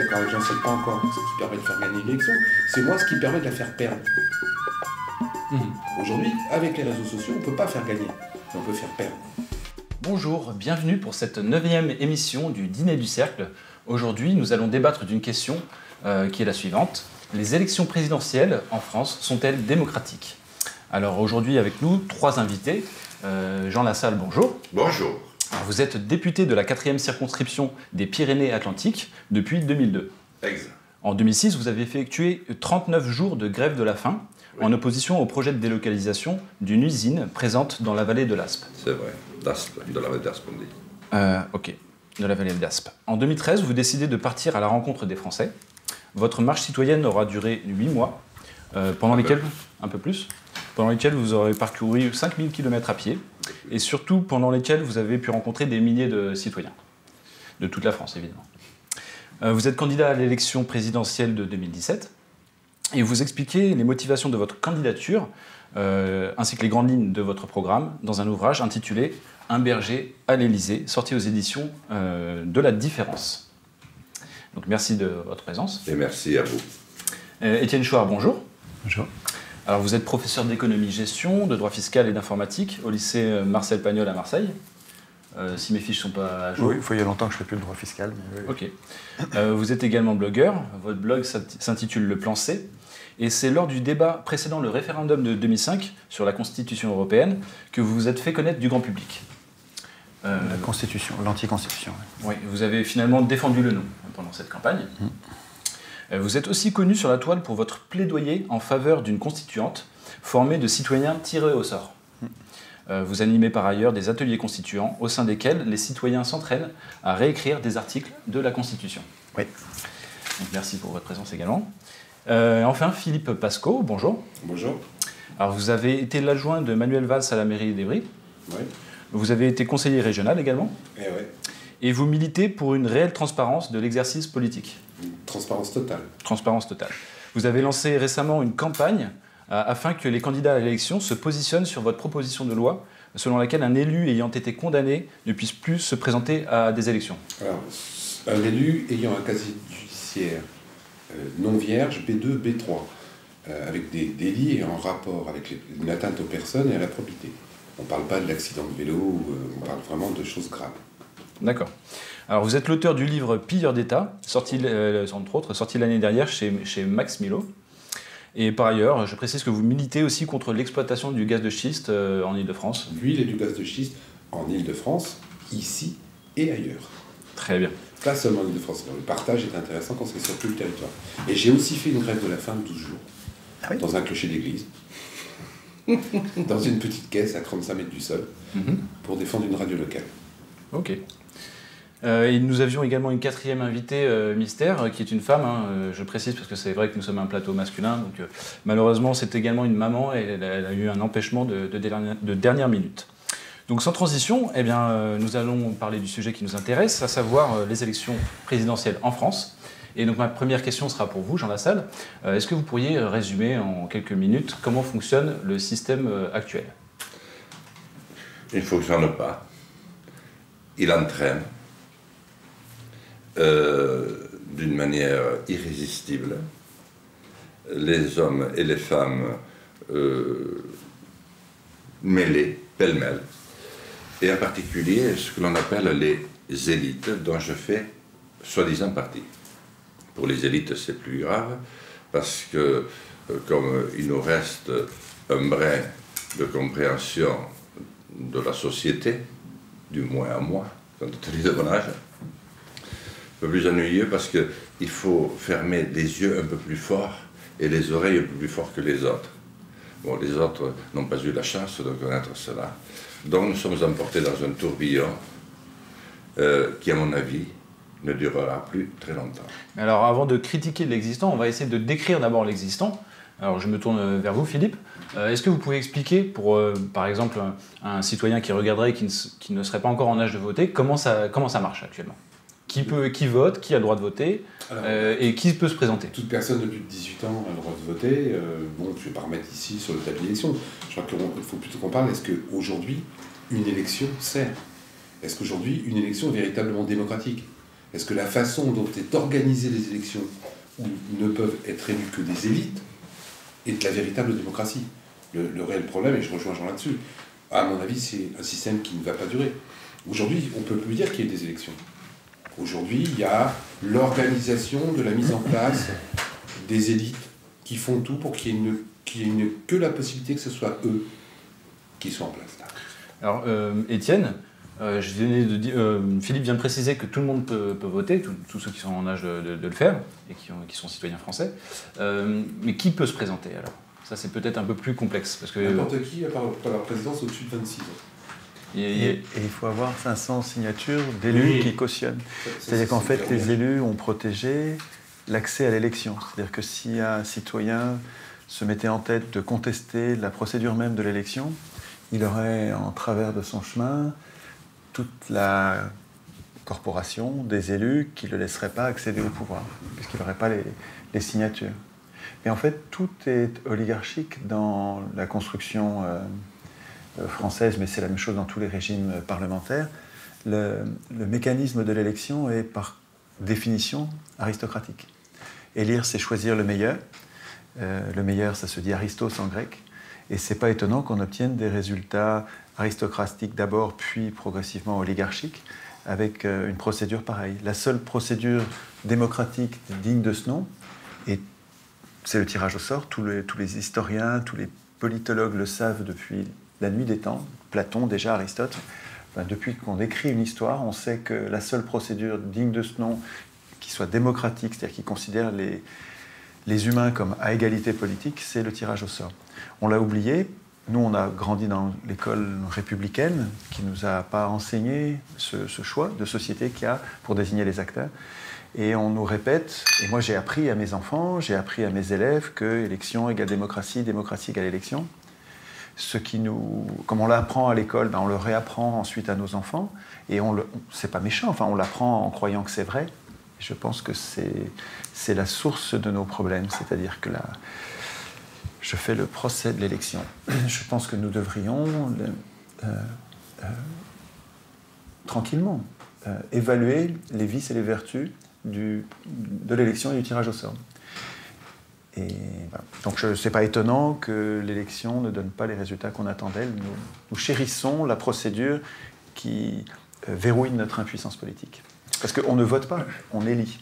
d'accord avec Jean, c'est pas encore ce qui permet de faire gagner l'élection, c'est moi ce qui permet de la faire perdre. Aujourd'hui, avec les réseaux sociaux, on ne peut pas faire gagner, mais on peut faire perdre. Bonjour, bienvenue pour cette 9e émission du Dîner du Cercle. Aujourd'hui, nous allons débattre d'une question qui est la suivante. Les élections présidentielles en France sont-elles démocratiques? Alors aujourd'hui, avec nous, 3 invités. Jean Lassalle, bonjour. Bonjour. Alors, vous êtes député de la 4e circonscription des Pyrénées-Atlantiques depuis 2002. Exact. En 2006, vous avez effectué 39 jours de grève de la faim, oui, en opposition au projet de délocalisation d'une usine présente dans la vallée de l'Aspe. C'est vrai, d'Aspe, de la vallée d'Aspe, on dit. Ok, de la vallée d'Aspe. En 2013, vous décidez de partir à la rencontre des Français. Votre marche citoyenne aura duré 8 mois, pendant lesquels vous aurez parcouru 5000 km à pied, et surtout pendant lesquels vous avez pu rencontrer des milliers de citoyens, de toute la France évidemment. Vous êtes candidat à l'élection présidentielle de 2017, et vous expliquez les motivations de votre candidature, ainsi que les grandes lignes de votre programme, dans un ouvrage intitulé « Un berger à l'Élysée », sorti aux éditions de La Différence. Donc merci de votre présence. Et merci à vous. Étienne Chouard, bonjour. Bonjour. Alors vous êtes professeur d'économie-gestion, de droit fiscal et d'informatique au lycée Marcel Pagnol à Marseille. Si mes fiches ne sont pas à jour. Oui, il y a longtemps que je ne fais plus le droit fiscal. Mais oui. Ok. Vous êtes également blogueur. Votre blog s'intitule Le Plan C. Et c'est lors du débat précédent le référendum de 2005 sur la Constitution européenne que vous vous êtes fait connaître du grand public. La Constitution, l'anti-constitution. Oui, vous avez finalement défendu le non pendant cette campagne. Vous êtes aussi connu sur la toile pour votre plaidoyer en faveur d'une constituante formée de citoyens tirés au sort. Vous animez par ailleurs des ateliers constituants au sein desquels les citoyens s'entraînent à réécrire des articles de la Constitution. Oui. Donc, merci pour votre présence également. Enfin, Philippe Pascot, bonjour. Bonjour. Alors, vous avez été l'adjoint de Manuel Valls à la mairie d'Évry. Oui. Vous avez été conseiller régional également. Eh ouais. Et vous militez pour une réelle transparence de l'exercice politique. Une transparence totale. Transparence totale. Vous avez lancé récemment une campagne afin que les candidats à l'élection se positionnent sur votre proposition de loi selon laquelle un élu ayant été condamné ne puisse plus se présenter à des élections. Alors, un élu ayant un casier judiciaire non vierge, B2, B3, avec des délits et en rapport avec une atteinte aux personnes et à la probité. On ne parle pas de l'accident de vélo, on parle vraiment de choses graves. D'accord. Alors vous êtes l'auteur du livre Pilleurs d'État, sorti entre autres, sorti l'année dernière chez Max Milo. Et par ailleurs, je précise que vous militez aussi contre l'exploitation du gaz de schiste en Ile-de-France. L'huile et du gaz de schiste en Ile-de-France, ici et ailleurs. Très bien. Pas seulement en Ile-de-France. Le partage est intéressant quand c'est sur tout le territoire. Et j'ai aussi fait une grève de la faim de 12 jours, dans un clocher d'église, dans une petite caisse à 35 mètres du sol, pour défendre une radio locale. Ok. Et nous avions également une 4e invitée mystère, qui est une femme, je précise parce que c'est vrai que nous sommes un plateau masculin, donc malheureusement c'est également une maman et elle a eu un empêchement de dernière minute. Donc sans transition, eh bien, nous allons parler du sujet qui nous intéresse, à savoir les élections présidentielles en France. Et donc ma première question sera pour vous, Jean Lassalle. Est-ce que vous pourriez résumer en quelques minutes comment fonctionne le système actuel? Il ne fonctionne pas. Il entraîne d'une manière irrésistible les hommes et les femmes mêlés, pêle-mêle, et en particulier ce que l'on appelle les élites, dont je fais soi-disant partie. Pour les élites, c'est plus grave, parce que comme il nous reste un brin de compréhension de la société, du moins à moi, compte tenu de mon âge, un peu plus ennuyeux parce qu'il faut fermer les yeux un peu plus fort et les oreilles un peu plus fort que les autres. Bon, les autres n'ont pas eu la chance de connaître cela. Donc nous sommes emportés dans un tourbillon qui, à mon avis, ne durera plus très longtemps. Alors avant de critiquer l'existant, on va essayer de décrire d'abord l'existant. Alors je me tourne vers vous, Philippe. Est-ce que vous pouvez expliquer pour, par exemple, un citoyen qui regarderait et qui ne serait pas encore en âge de voter, comment ça marche actuellement? Qui vote, qui a le droit de voter, et qui peut se présenter? Toute personne de plus de 18 ans a le droit de voter. Bon, je ne vais pas remettre ici sur le tapis d'élection. Je crois qu'il faut plutôt qu'on parle, est-ce qu'aujourd'hui, une élection sert? Est-ce qu'aujourd'hui, une élection est véritablement démocratique? Est-ce que la façon dont est organisée les élections, où ne peuvent être élus que des élites, est de la véritable démocratie? Le réel problème, et je rejoins Jean là-dessus, à mon avis, c'est un système qui ne va pas durer. Aujourd'hui, on ne peut plus dire qu'il y ait des élections. Aujourd'hui, il y a l'organisation de la mise en place des élites qui font tout pour qu'il n'y ait que la possibilité que ce soit eux qui soient en place. Alors, Étienne, Philippe vient de préciser que tout le monde peut voter, tous ceux qui sont en âge de le faire et qui sont citoyens français. Mais qui peut se présenter alors? Ça, c'est peut-être un peu plus complexe. Parce que n'importe qui, à part la présidence au-dessus de 26 ans. Et il faut avoir 500 signatures d'élus qui cautionnent. C'est-à-dire qu'en fait, les élus ont protégé l'accès à l'élection. C'est-à-dire que si un citoyen se mettait en tête de contester la procédure même de l'élection, il aurait en travers de son chemin toute la corporation des élus qui ne le laisseraient pas accéder au pouvoir, puisqu'il n'aurait pas les signatures. Mais en fait, tout est oligarchique dans la construction française, mais c'est la même chose dans tous les régimes parlementaires. Le mécanisme de l'élection est par définition aristocratique. Élire, c'est choisir le meilleur. Le meilleur, ça se dit aristos en grec. Et c'est pas étonnant qu'on obtienne des résultats aristocratiques d'abord, puis progressivement oligarchiques, avec une procédure pareille. La seule procédure démocratique digne de ce nom, c'est le tirage au sort. Tous les historiens, tous les politologues le savent depuis la nuit des temps. Platon, déjà, Aristote. Depuis qu'on écrit une histoire, on sait que la seule procédure digne de ce nom, qui soit démocratique, c'est-à-dire qui considère les humains comme à égalité politique, c'est le tirage au sort. On l'a oublié. Nous, on a grandi dans l'école républicaine qui ne nous a pas enseigné ce choix de société qu'il y a pour désigner les acteurs. Et on nous répète, et moi j'ai appris à mes enfants, j'ai appris à mes élèves que élection égale démocratie, démocratie égale élection. Comme on l'apprend à l'école, on le réapprend ensuite à nos enfants. Et c'est pas méchant, on l'apprend en croyant que c'est vrai. Et je pense que c'est la source de nos problèmes. C'est-à-dire que je fais le procès de l'élection. Je pense que nous devrions tranquillement évaluer les vices et les vertus de l'élection et du tirage au sort. Et voilà. Donc c'est pas étonnant que l'élection ne donne pas les résultats qu'on attend d'elle. Nous chérissons la procédure qui verrouille notre impuissance politique. Parce qu'on ne vote pas, on élit.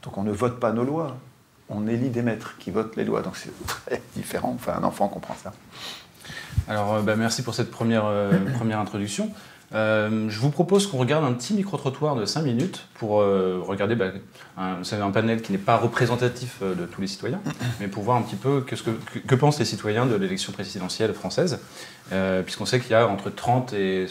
Donc on ne vote pas nos lois, on élit des maîtres qui votent les lois. Donc c'est très différent, un enfant comprend ça. Alors merci pour cette première introduction. Je vous propose qu'on regarde un petit micro-trottoir de 5 minutes pour regarder un panel qui n'est pas représentatif de tous les citoyens, mais pour voir un petit peu que pensent les citoyens de l'élection présidentielle française, puisqu'on sait qu'il y a entre 30 et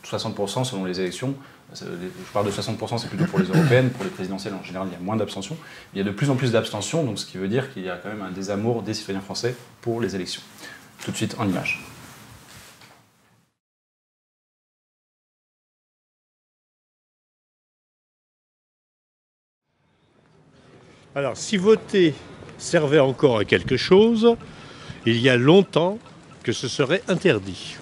60% selon les élections. Je parle de 60%, c'est plutôt pour les européennes, pour les présidentielles en général, il y a moins d'abstention. Il y a de plus en plus d'abstention, donc ce qui veut dire qu'il y a quand même un désamour des citoyens français pour les élections. Tout de suite en images. Alors, si voter servait encore à quelque chose, il y a longtemps que ce serait interdit.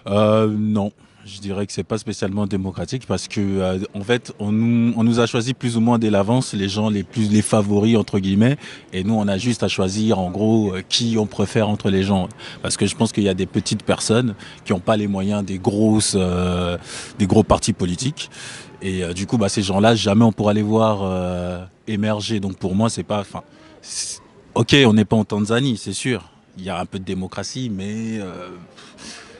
Non, je dirais que c'est pas spécialement démocratique parce que en fait, on nous a choisi plus ou moins dès l'avance les gens les favoris entre guillemets, et nous on a juste à choisir en gros qui on préfère entre les gens. Parce que je pense qu'il y a des petites personnes qui n'ont pas les moyens des gros partis politiques. Et du coup, ces gens-là, jamais on pourra les voir émerger. Donc pour moi, c'est pas... Ok, on n'est pas en Tanzanie, c'est sûr. Il y a un peu de démocratie, mais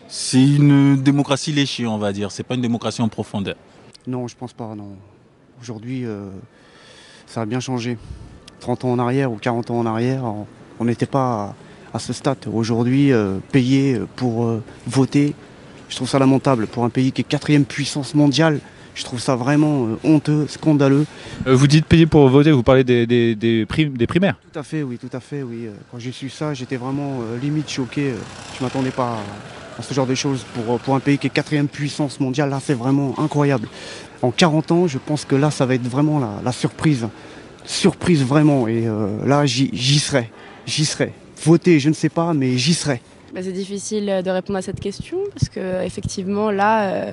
c'est une démocratie léchée, on va dire. C'est pas une démocratie en profondeur. Non, je pense pas, non. Aujourd'hui, ça a bien changé. 30 ans en arrière ou 40 ans en arrière, on n'était pas à ce stade. Aujourd'hui, payer pour voter, je trouve ça lamentable. Pour un pays qui est 4e puissance mondiale, je trouve ça vraiment honteux, scandaleux. Vous dites payer pour voter, vous parlez des primaires? Tout à fait, oui. Quand j'ai su ça, j'étais vraiment limite choqué. Je ne m'attendais pas à ce genre de choses. Pour un pays qui est 4e puissance mondiale, là, c'est vraiment incroyable. En 40 ans, je pense que là, ça va être vraiment la surprise. Surprise, vraiment. Et là, j'y serai. Voter, je ne sais pas, mais j'y serai. C'est difficile de répondre à cette question parce qu'effectivement, là...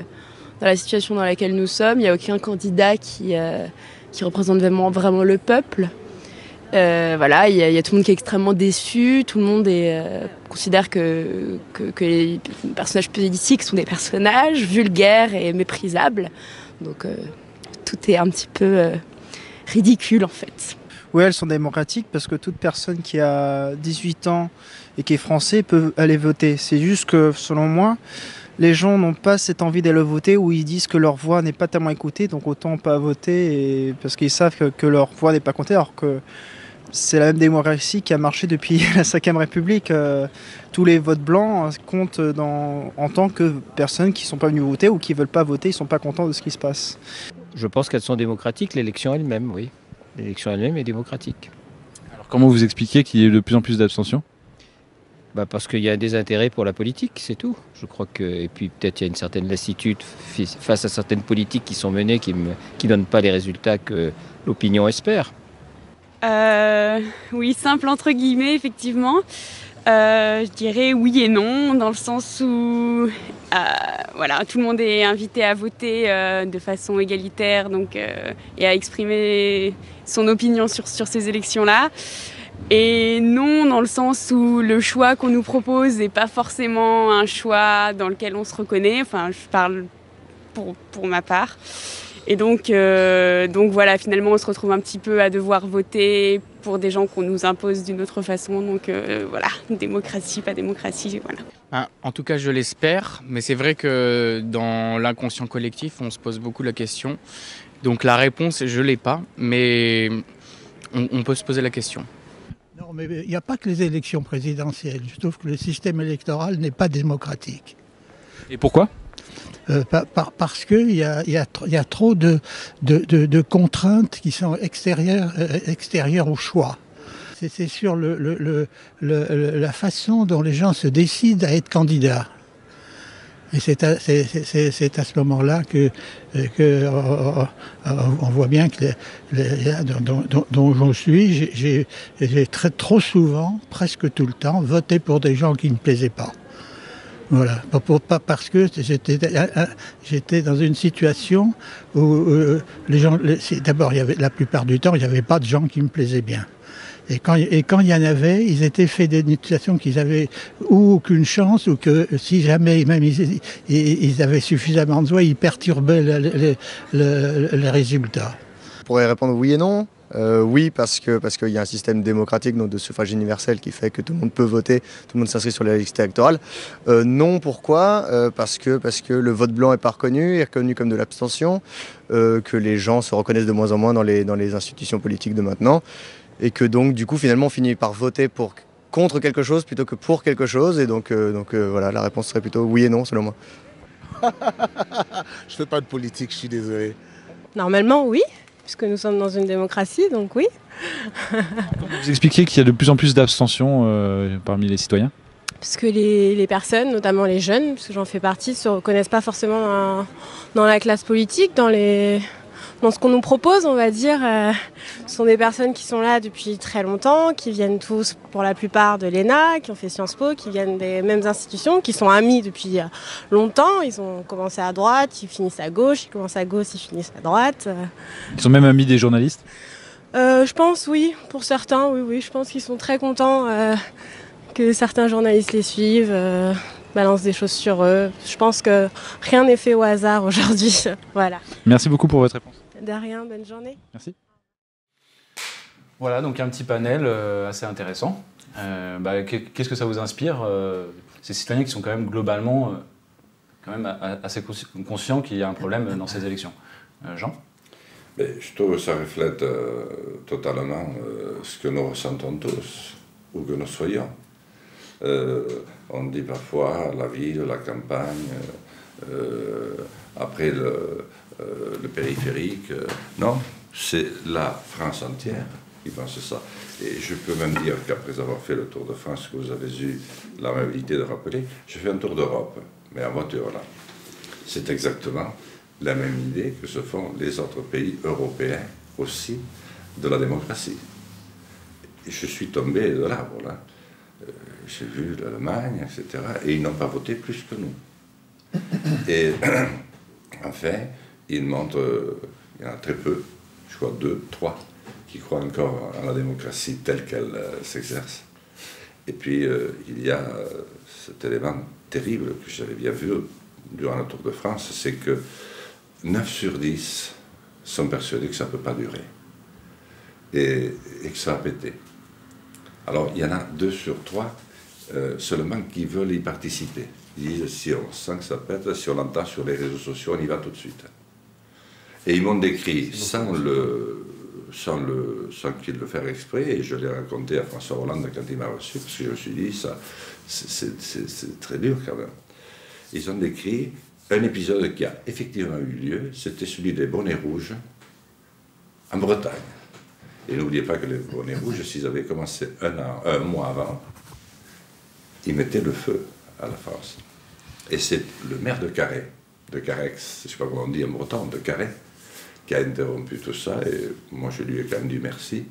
dans la situation dans laquelle nous sommes. Il n'y a aucun candidat qui représente vraiment le peuple. Voilà, il y a tout le monde qui est extrêmement déçu, tout le monde considère que les personnages politiques sont des personnages vulgaires et méprisables. Donc tout est un petit peu ridicule en fait. Oui, elles sont démocratiques parce que toute personne qui a 18 ans et qui est français peut aller voter. C'est juste que, selon moi, les gens n'ont pas cette envie d'aller voter où ils disent que leur voix n'est pas tellement écoutée, donc autant pas voter parce qu'ils savent que leur voix n'est pas comptée, alors que c'est la même démocratie qui a marché depuis la 5e République. Tous les votes blancs comptent en tant que personnes qui ne sont pas venues voter ou qui ne veulent pas voter, ils ne sont pas contents de ce qui se passe. Je pense qu'elles sont démocratiques, l'élection elle-même, oui. L'élection elle-même est démocratique. Alors comment vous expliquez qu'il y ait de plus en plus d'abstention ? Parce qu'il y a des intérêts pour la politique, c'est tout. Je crois que, et puis peut-être il y a une certaine lassitude face à certaines politiques qui sont menées, qui ne donnent pas les résultats que l'opinion espère. Oui, simple entre guillemets, effectivement. Je dirais oui et non, dans le sens où voilà, tout le monde est invité à voter de façon égalitaire donc, et à exprimer son opinion sur ces élections-là. Et non, dans le sens où le choix qu'on nous propose n'est pas forcément un choix dans lequel on se reconnaît. Enfin, je parle pour ma part. Et donc voilà, finalement, on se retrouve un petit peu à devoir voter pour des gens qu'on nous impose d'une autre façon. Donc voilà, démocratie, pas démocratie, voilà. En tout cas, je l'espère, mais c'est vrai que dans l'inconscient collectif, on se pose beaucoup la question. Donc la réponse, je ne l'ai pas, mais on peut se poser la question. Non, mais il n'y a pas que les élections présidentielles. Je trouve que le système électoral n'est pas démocratique. Et pourquoi ? Parce qu'il y a trop de contraintes qui sont extérieures au choix. C'est sur la façon dont les gens se décident à être candidats. Et c'est à ce moment-là on voit bien que dont je suis, j'ai trop souvent, presque tout le temps, voté pour des gens qui ne plaisaient pas. Voilà, parce que j'étais dans une situation où les gens, d'abord, la plupart du temps, il n'y avait pas de gens qui me plaisaient bien. Et quand il y en avait, ils étaient faits d'une situation qu'ils avaient ou aucune chance, ou que si jamais même ils avaient suffisamment de voix, ils perturbaient les résultats. On pourrait répondre oui et non. Oui, parce qu'il y a un système démocratique donc de suffrage universel qui fait que tout le monde peut voter, tout le monde s'inscrit sur la liste électorale. Non, pourquoi ? Parce que le vote blanc est pas reconnu, est reconnu comme de l'abstention, que les gens se reconnaissent de moins en moins dans les institutions politiques de maintenant, et que donc du coup finalement on finit par voter contre quelque chose plutôt que pour quelque chose, et donc voilà, la réponse serait plutôt oui et non selon moi. Je fais pas de politique, je suis désolé. Normalement oui, puisque nous sommes dans une démocratie, donc oui. Vous expliquez qu'il y a de plus en plus d'abstention parmi les citoyens ? Parce que les personnes, notamment les jeunes, parce que j'en fais partie, ne se reconnaissent pas forcément dans la classe politique, dans ce qu'on nous propose, on va dire. Ce sont des personnes qui sont là depuis très longtemps, qui viennent tous, pour la plupart, de l'ENA, qui ont fait Sciences Po, qui viennent des mêmes institutions, qui sont amis depuis longtemps. Ils ont commencé à droite, ils finissent à gauche, ils commencent à gauche, ils finissent à droite. Ils sont même amis des journalistes ? Je pense, oui. Pour certains, oui. Je pense qu'ils sont très contents que certains journalistes les suivent, balancent des choses sur eux. Je pense que rien n'est fait au hasard aujourd'hui. Voilà. Merci beaucoup pour votre réponse. De rien, bonne journée. Merci. Voilà, donc un petit panel assez intéressant. Qu'est-ce que ça vous inspire, ces citoyens qui sont quand même globalement assez conscients qu'il y a un problème dans ces élections ? Jean ? Je trouve que ça reflète totalement ce que nous ressentons tous, où que nous soyons. On dit parfois la ville, la campagne, après le périphérique. Non, c'est la France entière qui pense ça. Et je peux même dire qu'après avoir fait le Tour de France, que vous avez eu l'amabilité de rappeler, je fais un tour d'Europe, mais en voiture là. C'est exactement la même idée que se font les autres pays européens aussi de la démocratie. Et je suis tombé de l'arbre là. J'ai vu l'Allemagne, etc. Et ils n'ont pas voté plus que nous. Et Enfin, il montre, il y en a très peu, je crois 2, 3, qui croient encore à la démocratie telle qu'elle s'exerce. Et puis, il y a cet élément terrible que j'avais bien vu durant le Tour de France, c'est que 9 sur 10 sont persuadés que ça ne peut pas durer et que ça va péter. Alors, il y en a 2 sur 3 seulement qui veulent y participer. Ils disent, si on sent que ça pète, si on l'entend sur les réseaux sociaux, on y va tout de suite. Et ils m'ont décrit, sans qu'il le fasse exprès, et je l'ai raconté à François Hollande quand il m'a reçu, parce que je me suis dit, ça, c'est très dur quand même. Ils ont décrit un épisode qui a effectivement eu lieu, c'était celui des bonnets rouges en Bretagne. Et n'oubliez pas que les bonnets rouges, s'ils avaient commencé un mois avant, ils mettaient le feu à la France. Et c'est le maire de Carhaix, de Carhaix, je ne sais pas comment on dit en breton, de Carhaix, qui a interrompu tout ça. Et moi, je lui ai quand même dit merci,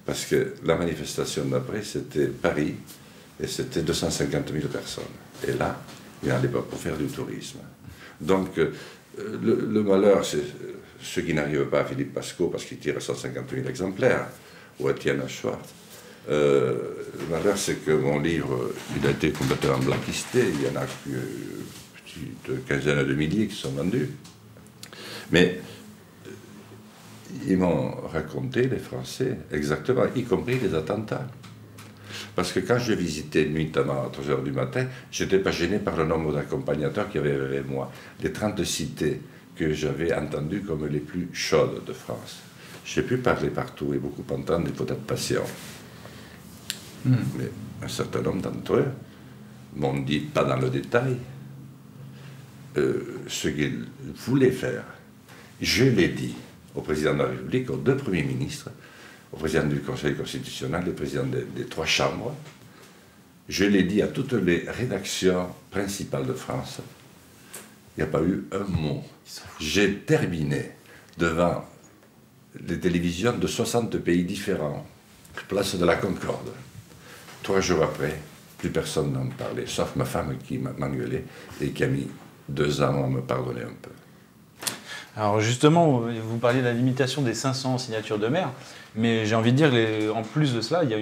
parce que la manifestation d'après, c'était Paris, et c'était 250 000 personnes. Et là, il n'allait pas pour faire du tourisme. Donc, le malheur, c'est ceux qui n'arrivent pas à Philippe Pascot parce qu'il tire 150 000 exemplaires, ou à Étienne Schwartz. Le malheur, c'est que mon livre, il a été complètement blacklisté. Il y en a une quinzaine de milliers qui sont vendus. Mais ils m'ont raconté, les Français, exactement, y compris les attentats. Parce que quand je visitais nuitamment à 3 h du matin, je n'étais pas gêné par le nombre d'accompagnateurs qu'il y avait avec moi. Les 30 cités que j'avais entendues comme les plus chaudes de France. J'ai pu parler partout et beaucoup entendre, il faut être patient. Mais un certain nombre d'entre eux m'ont dit, pas dans le détail, ce qu'ils voulaient faire. Je l'ai dit au président de la République, aux 2 premiers ministres, au président du Conseil constitutionnel, au président des 3 chambres. Je l'ai dit à toutes les rédactions principales de France. Il n'y a pas eu un mot. J'ai terminé devant les télévisions de 60 pays différents, place de la Concorde. 3 jours après, plus personne n'en parlait, sauf ma femme qui m'engueulait et qui a mis 2 ans à me pardonner un peu. Alors justement, vous parliez de la limitation des 500 signatures de maires, mais j'ai envie de dire qu'en plus de cela, il y a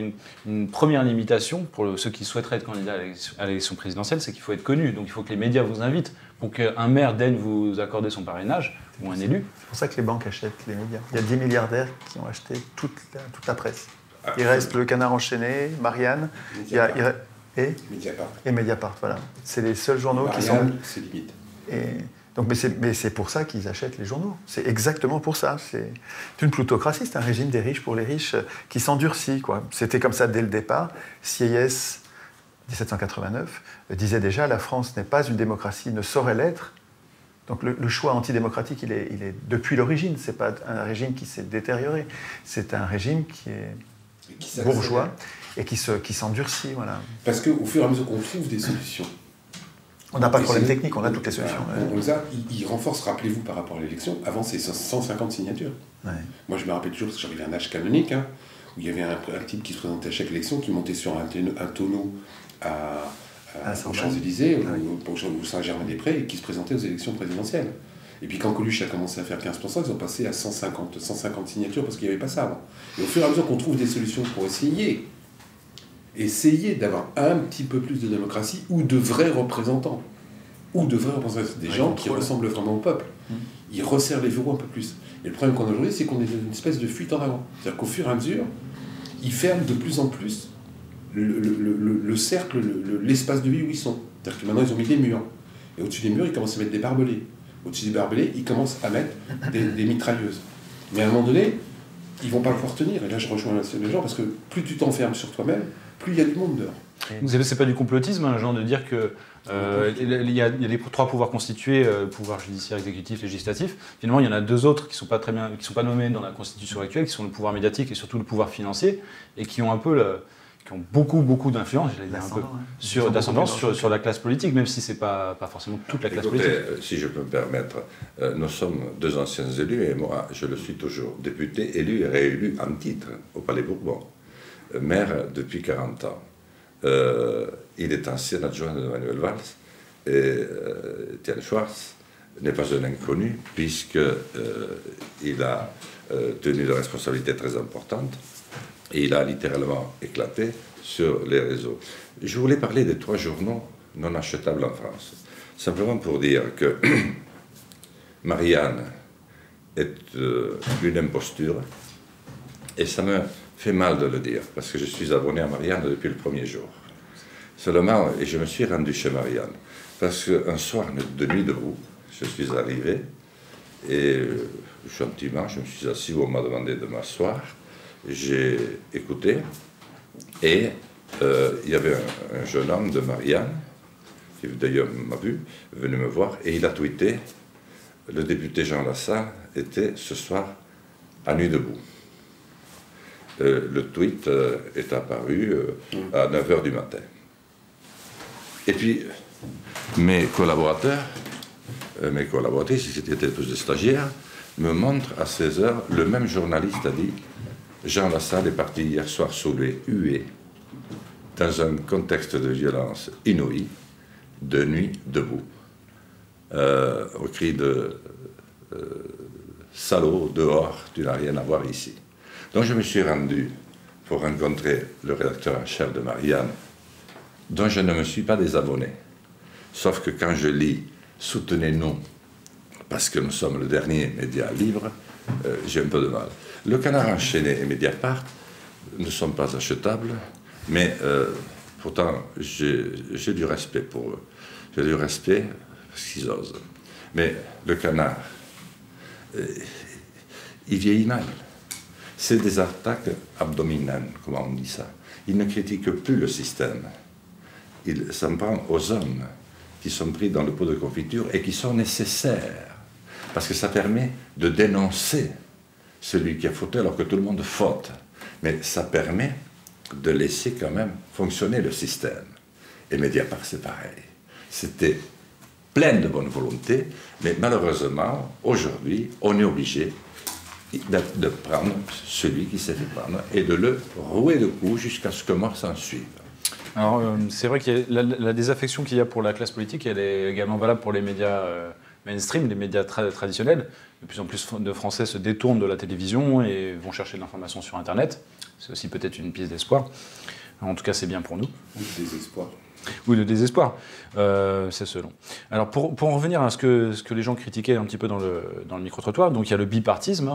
une première limitation pour ceux qui souhaiteraient être candidats à l'élection présidentielle, c'est qu'il faut être connu. Donc il faut que les médias vous invitent pour qu'un maire daigne vous accorder son parrainage, ou un élu. C'est pour ça que les banques achètent les médias. Il y a 10 milliardaires qui ont acheté toute la presse. Il reste le Canard enchaîné, Marianne, et Mediapart, voilà. C'est les seuls journaux Marianne, qui sont... c'est limite. Donc, mais c'est pour ça qu'ils achètent les journaux. C'est exactement pour ça. C'est une plutocratie, c'est un régime des riches pour les riches qui s'endurcit, quoi. C'était comme ça dès le départ. Sieyès, 1789, disait déjà « La France n'est pas une démocratie, ne saurait l'être ». Donc le choix antidémocratique, il est depuis l'origine. Ce n'est pas un régime qui s'est détérioré. C'est un régime qui est bourgeois et qui s'endurcit. Voilà. Parce qu'au fur et à mesure qu'on trouve des solutions, on n'a pas de problème technique, on a toutes les solutions. Il renforce, rappelez-vous, par rapport à l'élection, avant c'est 150 signatures. Ouais. Moi je me rappelle toujours, parce que j'arrivais à un âge canonique, hein, où il y avait un type qui se présentait à chaque élection, qui montait sur un tonneau aux Champs-Élysées, ou Saint-Germain-des-Prés, et qui se présentait aux élections présidentielles. Et puis quand Coluche a commencé à faire 15%, ils ont passé à 150 signatures, parce qu'il n'y avait pas ça avant. Et au fur et à mesure qu'on trouve des solutions pour essayer d'avoir un petit peu plus de démocratie, ou de vrais représentants, des gens qui ressemblent vraiment au peuple. Ils resserrent les verrous un peu plus. Et le problème qu'on a aujourd'hui, c'est qu'on est dans une espèce de fuite en avant. C'est-à-dire qu'au fur et à mesure, ils ferment de plus en plus le cercle, l'espace de vie où ils sont. C'est-à-dire que maintenant, ils ont mis des murs. Et au-dessus des murs, ils commencent à mettre des barbelés. Au-dessus des barbelés, ils commencent à mettre des mitrailleuses. Mais à un moment donné, ils ne vont pas pouvoir tenir. Et là, je rejoins les gens, parce que plus tu t'enfermes sur toi-même, plus il y a du monde dehors. C'est pas du complotisme, hein, genre de dire que il y a les 3 pouvoirs constitués, pouvoir judiciaire, exécutif, législatif. Finalement, il y en a 2 autres qui sont pas très bien, qui sont pas nommés dans la Constitution actuelle, qui sont le pouvoir médiatique et surtout le pouvoir financier, et qui ont un peu qui ont beaucoup d'influence, d'ascendance sur la classe politique, même si c'est pas forcément toute la classe politique. Si je peux me permettre, nous sommes 2 anciens élus, et moi, je le suis toujours, député, élu et réélu en titre au Palais Bourbon, maire depuis 40 ans. Il est ancien adjoint de Manuel Valls et Étienne Schwartz. n'est pas un inconnu, puisqu'il a tenu des responsabilités très importantes et il a littéralement éclaté sur les réseaux. Je voulais parler des 3 journaux non achetables en France, simplement pour dire que Marianne est une imposture, et ça me fait mal de le dire, parce que je suis abonné à Marianne depuis le premier jour. Seulement, et je me suis rendu chez Marianne, parce qu'un soir de nuit debout, je suis arrivé, et gentiment, je me suis assis où on m'a demandé de m'asseoir, j'ai écouté, et il y avait un jeune homme de Marianne, qui d'ailleurs m'a vu, venu me voir, et il a tweeté « Le député Jean Lassalle était ce soir à Nuit debout ». Le tweet est apparu à 9h du matin. Et puis, mes collaborateurs, mes collaboratrices, qui étaient tous des stagiaires, me montrent à 16h, le même journaliste a dit « Jean Lassalle est parti hier soir saoulé, hué, dans un contexte de violence inouïe, de nuit debout, au cri de salaud, dehors, tu n'as rien à voir ici ». Donc je me suis rendu pour rencontrer le rédacteur en chef de Marianne, dont je ne me suis pas désabonné. Sauf que quand je lis « Soutenez-nous », parce que nous sommes le dernier média libre, j'ai un peu de mal. Le Canard enchaîné et Mediapart ne sont pas achetables, mais pourtant j'ai du respect pour eux. J'ai du respect parce qu'ils osent. Mais le Canard, il vieillit mal. C'est des attaques abdominales, comment on dit ça. Il ne critique plus le système. Il s'en prend aux hommes qui sont pris dans le pot de confiture et qui sont nécessaires. Parce que ça permet de dénoncer celui qui a fauté alors que tout le monde faute. Mais ça permet de laisser quand même fonctionner le système. Et Mediapart, c'est pareil. C'était plein de bonne volonté, mais malheureusement, aujourd'hui, on est obligé de prendre celui qui s'est fait prendre et de le rouer de coups jusqu'à ce que mort s'en suive. Alors, c'est vrai qu'il y a la désaffection qu'il y a pour la classe politique, elle est également valable pour les médias mainstream, les médias traditionnels. De plus en plus de Français se détournent de la télévision et vont chercher de l'information sur Internet. C'est aussi peut-être une piste d'espoir. En tout cas, c'est bien pour nous. Ou le désespoir. Ou le désespoir, c'est selon. Alors, pour en revenir à ce que les gens critiquaient un petit peu dans le micro-trottoir, donc il y a le bipartisme,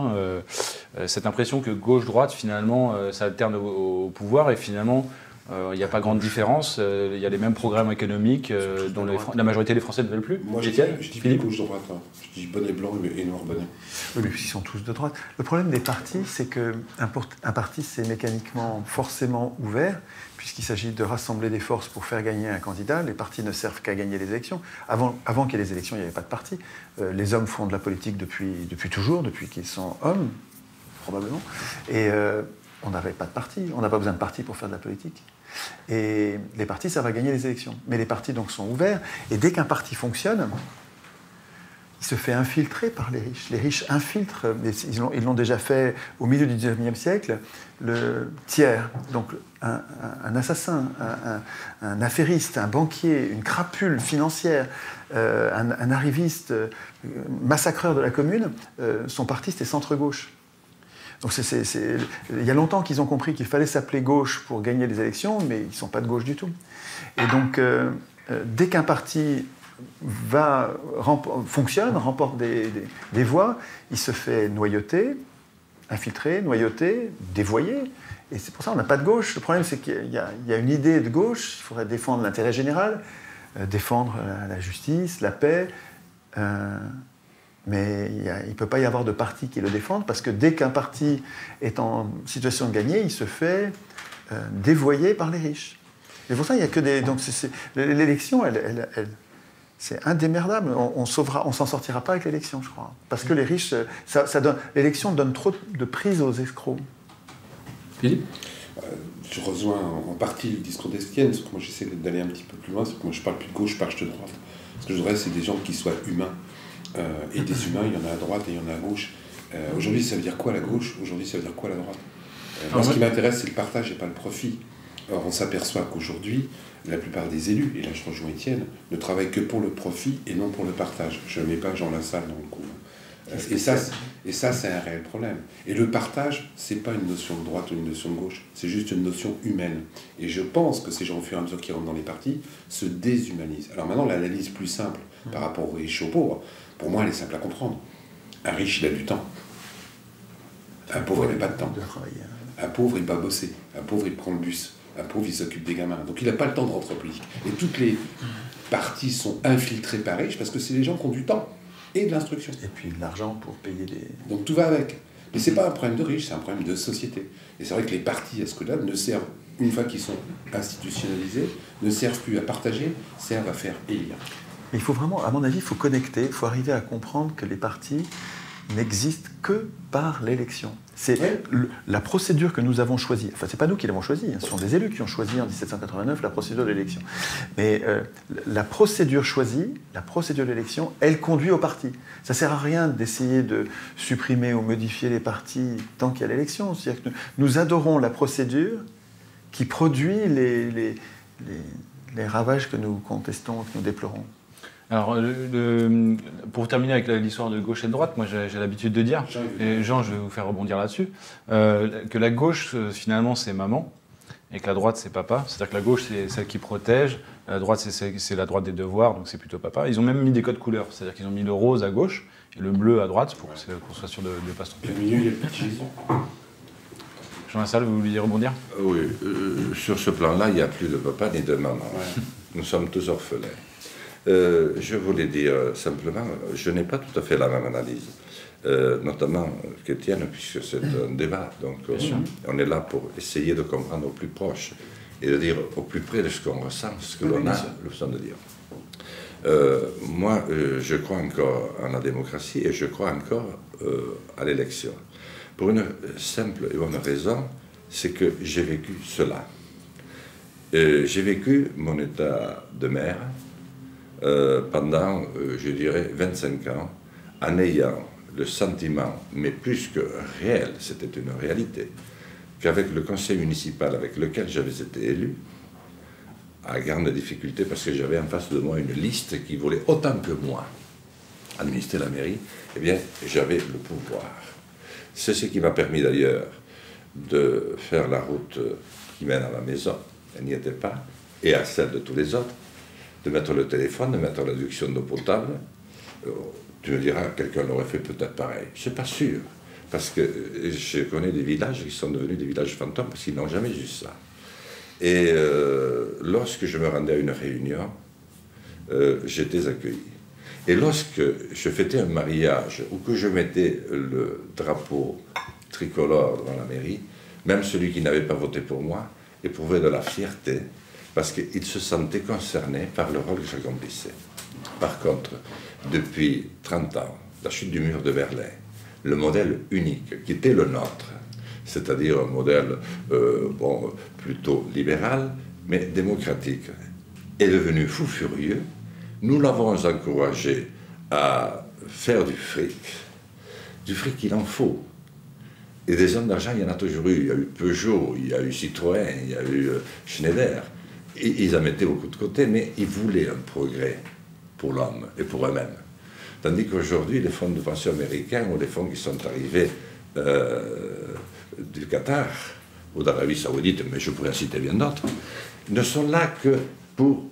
cette impression que gauche-droite, finalement, ça alterne au pouvoir, et finalement, il n'y a pas grande différence, il y a les mêmes programmes économiques dont la majorité des Français ne veulent plus. Moi, je dis pas gauche-droite, hein. Je dis bonnet blanc et noir bonnet. Oui, mais ils sont tous de droite. Le problème des partis, c'est qu'un parti, c'est mécaniquement forcément ouvert, puisqu'il s'agit de rassembler des forces pour faire gagner un candidat. Les partis ne servent qu'à gagner les élections. Avant qu'il y ait les élections, il n'y avait pas de parti. Les hommes font de la politique depuis toujours, depuis qu'ils sont hommes, probablement. Et on n'avait pas de parti. On n'a pas besoin de parti pour faire de la politique. Et les partis servent à gagner les élections. Mais les partis donc sont ouverts. Et dès qu'un parti fonctionne, il se fait infiltrer par les riches. Les riches infiltrent, ils l'ont déjà fait au milieu du XIXe siècle, le tiers, donc un assassin, un affairiste, un banquier, une crapule financière, un arriviste, massacreur de la commune, son parti c'était centre-gauche. Donc il y a longtemps qu'ils ont compris qu'il fallait s'appeler gauche pour gagner les élections, mais ils ne sont pas de gauche du tout. Et donc, dès qu'un parti fonctionne, remporte des voix, il se fait noyauter, infiltrer, noyauter, dévoyer. Et c'est pour ça qu'on n'a pas de gauche. Le problème, c'est qu'il y a une idée de gauche, il faudrait défendre l'intérêt général, défendre la justice, la paix, mais il ne peut pas y avoir de parti qui le défende, parce que dès qu'un parti est en situation de gagner, il se fait dévoyer par les riches. Et pour ça, il n'y a que des... Donc l'élection, c'est indémerdable. On s'en sortira pas avec l'élection, je crois. Parce que les riches, l'élection donne trop de prise aux escrocs. Philippe ? Je rejoins en partie le discours d'Estienne, parce que moi j'essaie d'aller un petit peu plus loin, parce que moi je parle plus de gauche, je parle de droite. Ce que je voudrais, c'est des gens qui soient humains. Et des humains, il y en a à droite et il y en a à gauche. Aujourd'hui, ça veut dire quoi la gauche ? Aujourd'hui, ça veut dire quoi la droite ? Moi, ce qui m'intéresse, c'est le partage et pas le profit. Or, on s'aperçoit qu'aujourd'hui, la plupart des élus, et là je rejoins Étienne, ne travaillent que pour le profit et non pour le partage. Je ne mets pas Jean Lassalle dans le coup. Et ça, c'est un réel problème. Et le partage, c'est pas une notion de droite ou une notion de gauche, c'est juste une notion humaine. Et je pense que ces gens, au fur et à mesure qu'ils rentrent dans les partis, se déshumanisent. Alors maintenant, l'analyse plus simple par rapport aux riches et aux pauvres, pour moi, elle est simple à comprendre. Un riche, il a du temps. Un pauvre, il n'a pas de temps. Un pauvre, il va bosser. Un pauvre, il prend le bus. Un pauvre, il s'occupe des gamins. Donc il n'a pas le temps de rentrer en politique. Et toutes les partis sont infiltrés par riches parce que c'est les gens qui ont du temps et de l'instruction. Et puis de l'argent pour payer des... Donc tout va avec. Mais c'est pas un problème de riches, c'est un problème de société. Et c'est vrai que les partis à ce que-là ne servent, une fois qu'ils sont institutionnalisés, ne servent plus à partager, servent à faire élire. Mais il faut vraiment, à mon avis, il faut connecter, il faut arriver à comprendre que les partis n'existent que par l'élection. C'est la procédure que nous avons choisie. Enfin, c'est pas nous qui l'avons choisie, ce sont des élus qui ont choisi en 1789 la procédure de l'élection. Mais la procédure choisie, la procédure de l'élection, elle conduit au parti. Ça sert à rien d'essayer de supprimer ou modifier les partis tant qu'il y a l'élection. C'est-à-dire que nous adorons la procédure qui produit les ravages que nous contestons, que nous déplorons. Alors, pour terminer avec l'histoire de gauche et de droite, moi j'ai l'habitude de dire, et Jean, je vais vous faire rebondir là-dessus, que la gauche, finalement, c'est maman, et que la droite, c'est papa. C'est-à-dire que la gauche, c'est celle qui protège, la droite, c'est la droite des devoirs, donc c'est plutôt papa. Ils ont même mis des codes couleurs, c'est-à-dire qu'ils ont mis le rose à gauche et le bleu à droite pour qu'on soit sûr de ne pas se tromper. Au milieu, il y a le petit Jésus. Jean Lassalle, vous vouliez rebondir? Oui, sur ce plan-là, il n'y a plus de papa ni de maman. Ouais. Nous sommes tous orphelins. Je voulais dire simplement, je n'ai pas tout à fait la même analyse, notamment qu'Étienne, puisque c'est un débat. Donc on est là pour essayer de comprendre au plus proche et de dire au plus près de ce qu'on ressent, ce que l'on a l'option de dire. Moi, je crois encore en la démocratie et je crois encore à l'élection. Pour une simple et bonne raison, c'est que j'ai vécu cela. J'ai vécu mon état de maire pendant, je dirais, 25 ans, en ayant le sentiment, mais plus que réel, c'était une réalité, qu'avec le conseil municipal avec lequel j'avais été élu, à grande difficulté, parce que j'avais en face de moi une liste qui voulait autant que moi administrer la mairie, eh bien, j'avais le pouvoir. C'est ce qui m'a permis d'ailleurs de faire la route qui mène à la maison, elle n'y était pas, et à celle de tous les autres, de mettre le téléphone, de mettre l'adduction d'eau potable. Tu me diras, quelqu'un l'aurait fait peut-être pareil. Je ne suis pas sûr, parce que je connais des villages qui sont devenus des villages fantômes, parce qu'ils n'ont jamais eu ça. Et lorsque je me rendais à une réunion, j'étais accueilli. Et lorsque je fêtais un mariage, ou que je mettais le drapeau tricolore devant la mairie, même celui qui n'avait pas voté pour moi éprouvait de la fierté, parce qu'il se sentait concerné par le rôle que j'accomplissais. Par contre, depuis 30 ans, la chute du mur de Berlin, le modèle unique qui était le nôtre, c'est-à-dire un modèle plutôt libéral, mais démocratique, est devenu fou furieux. Nous l'avons encouragé à faire du fric il en faut. Et des hommes d'argent, il y en a toujours eu. Il y a eu Peugeot, il y a eu Citroën, il y a eu Schneider. Et ils en mettaient beaucoup de côté, mais ils voulaient un progrès pour l'homme et pour eux-mêmes. Tandis qu'aujourd'hui, les fonds de pension américains ou les fonds qui sont arrivés du Qatar ou d'Arabie Saoudite, mais je pourrais en citer bien d'autres, ne sont là que pour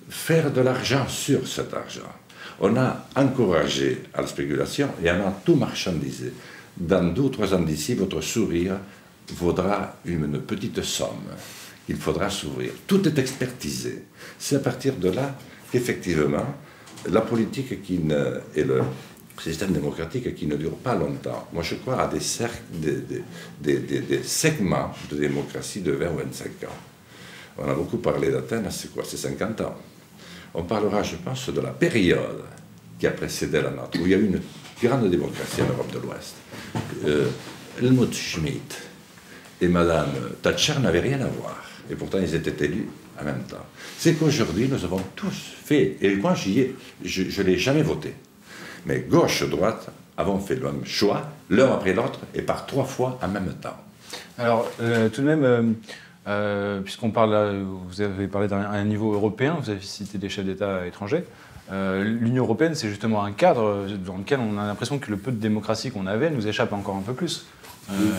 faire de l'argent sur cet argent. On a encouragé à la spéculation et on a tout marchandisé. Dans 2 ou 3 ans d'ici, votre sourire vaudra une petite somme. Il faudra s'ouvrir. Tout est expertisé. C'est à partir de là qu'effectivement, la politique et le système démocratique qui ne dure pas longtemps. Moi, je crois à des segments de démocratie de 20 ou 25 ans. On a beaucoup parlé d'Athènes, c'est quoi? C'est 50 ans. On parlera, je pense, de la période qui a précédé la nôtre, où il y a eu une grande démocratie en Europe de l'Ouest. Helmut Schmidt et Madame Thatcher n'avaient rien à voir. Et pourtant, ils étaient élus en même temps. C'est qu'aujourd'hui, nous avons tous fait, et moi, je ne l'ai jamais voté, mais gauche-droite avons fait le même choix, l'un après l'autre, et par 3 fois en même temps. Alors, tout de même, Puisqu'on parle, vous avez parlé d'un niveau européen, vous avez cité des chefs d'État étrangers. L'Union européenne, c'est justement un cadre dans lequel on a l'impression que le peu de démocratie qu'on avait nous échappe encore un peu plus.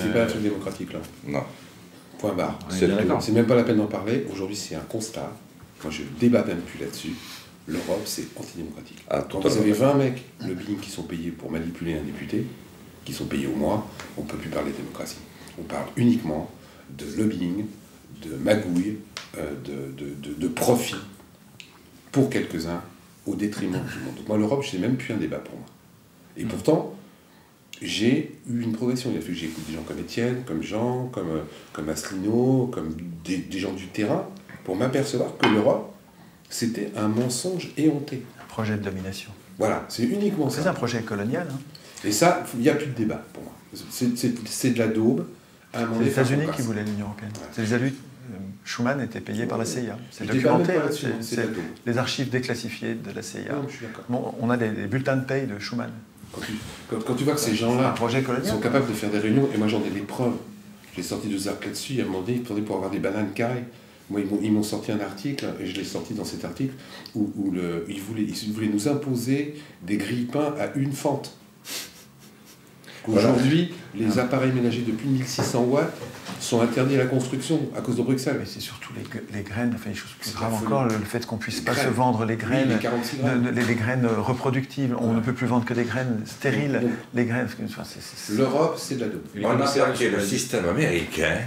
C'est pas un truc démocratique, là. Non. Point barre. D'accord. C'est même pas la peine d'en parler. Aujourd'hui, c'est un constat. Moi, je débat même plus là-dessus. L'Europe, c'est antidémocratique. Quand vous avez 20 mecs lobbying qui sont payés pour manipuler un député, qui sont payés au mois, on ne peut plus parler de démocratie. On parle uniquement de lobbying, de magouille, de profit pour quelques-uns au détriment de tout le monde. Donc moi, l'Europe, c'est même plus un débat pour moi. Et pourtant, j'ai eu une progression. Il a fallu que j'écoute des gens comme Étienne, comme Jean, comme Asselineau, comme des gens du terrain, pour m'apercevoir que l'Europe, c'était un mensonge éhonté. Un projet de domination. Voilà, c'est uniquement ça. C'est un projet colonial. Hein. Et ça, il n'y a plus de débat pour moi. C'est de la daube. C'est les États-Unis qui voulaient l'Union européenne. Ouais. C'est les élus. Schuman était payé par la CIA. C'est documenté. C'est les archives déclassifiées de la CIA. Non, je suis bon, on a des bulletins de paye de Schuman. Quand tu vois que ces gens-là sont capables de faire des réunions, et moi j'en ai des preuves. J'ai sorti 2 articles là-dessus. Il y a un moment donné, pour avoir des bananes carrées. Moi, ils m'ont sorti un article, et je l'ai sorti dans cet article, où ils voulaient nous imposer des grille-pains à une fente. Aujourd'hui, les appareils ménagers de plus de 1600 watts sont interdits à la construction à cause de Bruxelles. Mais c'est surtout les graines, enfin les choses plus graves encore, le fait qu'on ne puisse pas se vendre les graines, les graines reproductibles. On ne peut plus vendre que des graines stériles. Donc, les graines. L'Europe, c'est de la dope. On a plaqué le système américain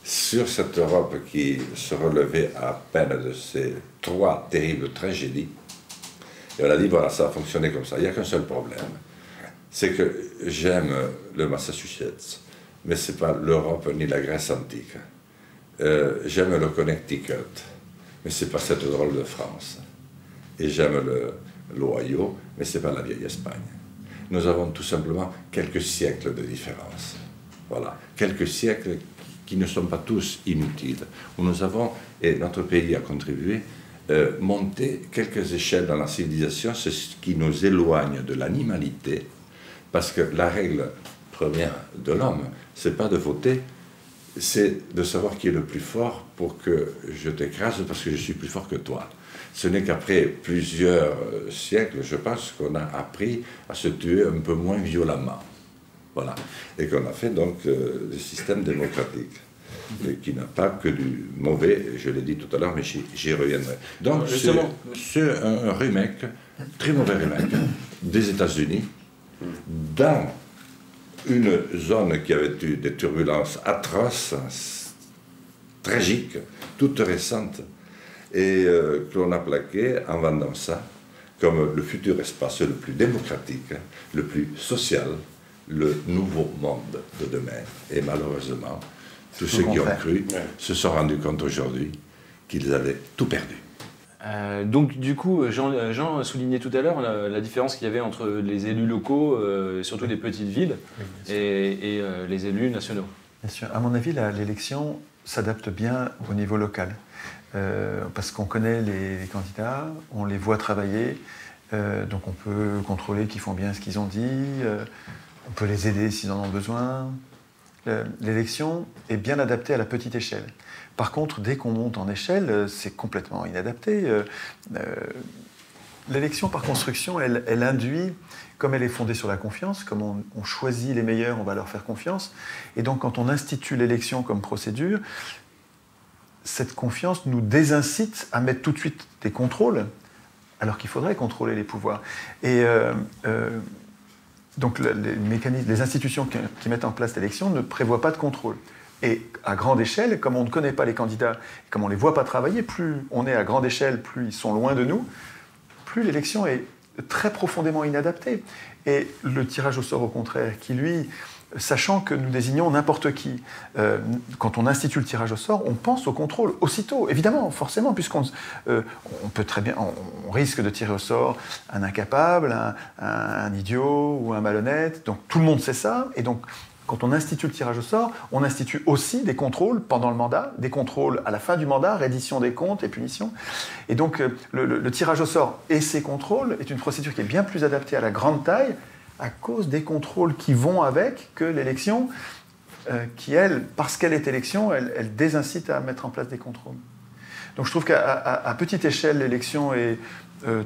sur cette Europe qui se relevait à peine de ces 3 terribles tragédies. Et on a dit, voilà, ça a fonctionné comme ça. Il n'y a qu'un seul problème. C'est que j'aime le Massachusetts, mais ce n'est pas l'Europe ni la Grèce antique. J'aime le Connecticut, mais ce n'est pas cette drôle de France. Et j'aime l'Ohio, mais ce n'est pas la vieille Espagne. Nous avons tout simplement quelques siècles de différence. Voilà, quelques siècles qui ne sont pas tous inutiles, où nous avons, et notre pays a contribué, monté quelques échelles dans la civilisation, c'est ce qui nous éloigne de l'animalité. Parce que la règle première de l'homme, c'est pas de voter, c'est de savoir qui est le plus fort pour que je t'écrase parce que je suis plus fort que toi. Ce n'est qu'après plusieurs siècles, je pense, qu'on a appris à se tuer un peu moins violemment. Voilà. Et qu'on a fait donc des systèmes démocratiques. Qui n'a pas que du mauvais, je l'ai dit tout à l'heure, mais j'y reviendrai. Donc c'est un remake, très mauvais remake, des États-Unis, dans une zone qui avait eu des turbulences atroces, tragiques, toutes récentes, et que l'on a plaqué en vendant ça comme le futur espace le plus démocratique, le plus social, le nouveau monde de demain. Et malheureusement, tous ceux qui ont cru se sont rendus compte aujourd'hui qu'ils avaient tout perdu. Donc du coup, Jean soulignait tout à l'heure la différence qu'il y avait entre les élus locaux, surtout des petites villes, et les élus nationaux. Bien sûr. À mon avis, l'élection s'adapte bien au niveau local. Parce qu'on connaît les candidats, on les voit travailler, donc on peut contrôler qu'ils font bien ce qu'ils ont dit, on peut les aider s'ils en ont besoin. L'élection est bien adaptée à la petite échelle. Par contre, dès qu'on monte en échelle, c'est complètement inadapté. L'élection par construction, elle induit, comme elle est fondée sur la confiance, comme on choisit les meilleurs, on va leur faire confiance. Et donc quand on institue l'élection comme procédure, cette confiance nous désincite à mettre tout de suite des contrôles, alors qu'il faudrait contrôler les pouvoirs. Et donc les institutions qui mettent en place l'élection ne prévoient pas de contrôle. Et à grande échelle, comme on ne connaît pas les candidats, comme on ne les voit pas travailler, plus on est à grande échelle, plus ils sont loin de nous, plus l'élection est très profondément inadaptée. Et le tirage au sort, au contraire, qui lui, sachant que nous désignons n'importe qui, quand on institue le tirage au sort, on pense au contrôle aussitôt, évidemment, forcément, puisqu'on on peut très bien, on risque de tirer au sort un incapable, un idiot ou un malhonnête, donc tout le monde sait ça, et donc quand on institue le tirage au sort, on institue aussi des contrôles pendant le mandat, des contrôles à la fin du mandat, reddition des comptes et punitions. Et donc le tirage au sort et ses contrôles est une procédure qui est bien plus adaptée à la grande taille à cause des contrôles qui vont avec que l'élection qui, elle, parce qu'elle est élection, elle désincite à mettre en place des contrôles. Donc je trouve qu'à petite échelle, l'élection est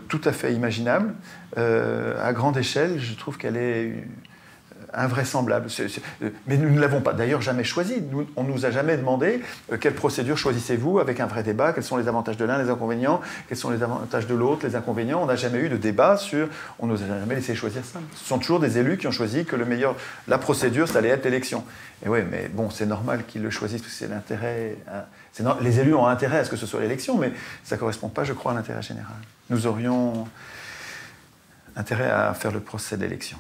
tout à fait imaginable. À grande échelle, je trouve qu'elle est invraisemblable. Mais nous ne l'avons pas d'ailleurs jamais choisi. On ne nous a jamais demandé quelle procédure choisissez-vous avec un vrai débat, quels sont les avantages de l'un, les inconvénients, quels sont les avantages de l'autre, les inconvénients. On n'a jamais eu de débat sur... On ne nous a jamais laissé choisir ça. Ce sont toujours des élus qui ont choisi que la procédure, ça allait être l'élection. Et oui, mais bon, c'est normal qu'ils le choisissent parce que c'est l'intérêt... Les élus ont intérêt à ce que ce soit l'élection, mais ça ne correspond pas, je crois, à l'intérêt général. Nous aurions intérêt à faire le procès d'élection.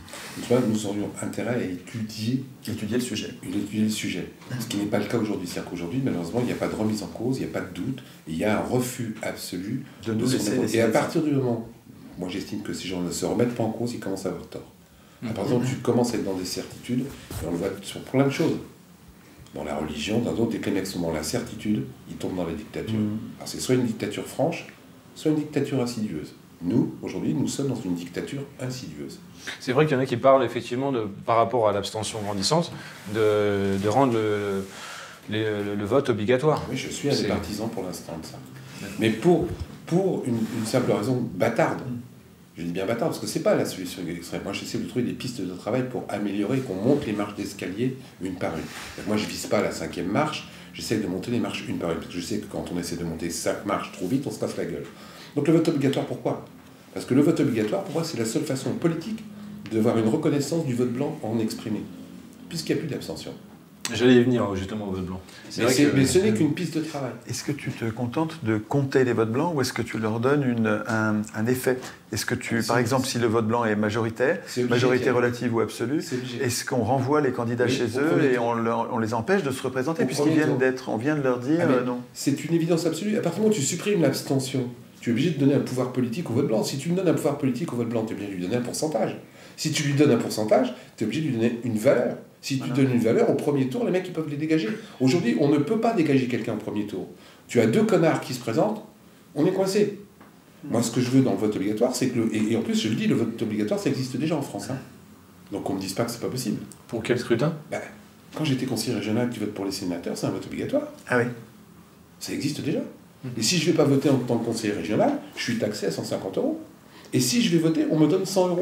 Nous aurions intérêt à étudier le sujet. Étudier le sujet. Ce qui n'est pas le cas aujourd'hui. C'est-à-dire qu'aujourd'hui, malheureusement, il n'y a pas de remise en cause, il n'y a pas de doute, il y a un refus absolu de nous laisser. Et à partir du moment, moi j'estime que ces gens ne se remettent pas en cause, ils commencent à avoir tort. À partir du moment où tu commences à être dans des certitudes, et on le voit sur plein de choses. Dans la religion, dans d'autres, dès que les mecs sont dans la certitude, ils tombent dans la dictature. Alors c'est soit une dictature franche, soit une dictature insidieuse. Nous, aujourd'hui, nous sommes dans une dictature insidieuse. C'est vrai qu'il y en a qui parlent effectivement, par rapport à l'abstention grandissante, de rendre le vote obligatoire. Oui, je suis un des partisans pour l'instant de ça. Mais pour une simple raison bâtarde. Je dis bien bâtard parce que c'est pas la solution extrême. Moi, j'essaie de trouver des pistes de travail pour améliorer, qu'on monte les marches d'escalier une par une. Donc, moi, je vise pas la 5e marche, j'essaie de monter les marches une par une. Parce que je sais que quand on essaie de monter 5 marches trop vite, on se passe la gueule. Donc le vote obligatoire, pourquoi ? Parce que le vote obligatoire, pour moi, c'est la seule façon politique d'avoir une reconnaissance du vote blanc en exprimé, puisqu'il n'y a plus d'abstention. J'allais y venir justement au vote blanc. Mais ce n'est qu'une piste de travail. Est-ce que tu te contentes de compter les votes blancs ou est-ce que tu leur donnes un effet ? Est-ce que par exemple, si le vote blanc est majoritaire, majorité relative ou absolue, est-ce qu'on renvoie les candidats chez eux et on les empêche de se représenter puisqu'ils viennent d'être, on vient de leur dire non ? C'est une évidence absolue. À partir du moment où tu supprimes l'abstention, tu es obligé de donner un pouvoir politique au vote blanc. Si tu lui donnes un pouvoir politique au vote blanc, tu es obligé de lui donner un pourcentage. Si tu lui donnes un pourcentage, tu es obligé de lui donner une valeur. Si tu donnes une valeur, au premier tour, les mecs, ils peuvent les dégager. Aujourd'hui, on ne peut pas dégager quelqu'un au premier tour. Tu as 2 connards qui se présentent, on est coincé. Moi, ce que je veux dans le vote obligatoire, c'est que... Et en plus, je le dis, le vote obligatoire, ça existe déjà en France. Hein. Donc, on ne me dise pas que c'est pas possible. Pour quel scrutin ? Quand j'étais conseiller régional, tu votes pour les sénateurs, c'est un vote obligatoire. Ah oui. Ça existe déjà. Et si je ne vais pas voter en tant que conseiller régional, je suis taxé à 150 €. Et si je vais voter, on me donne 100 €.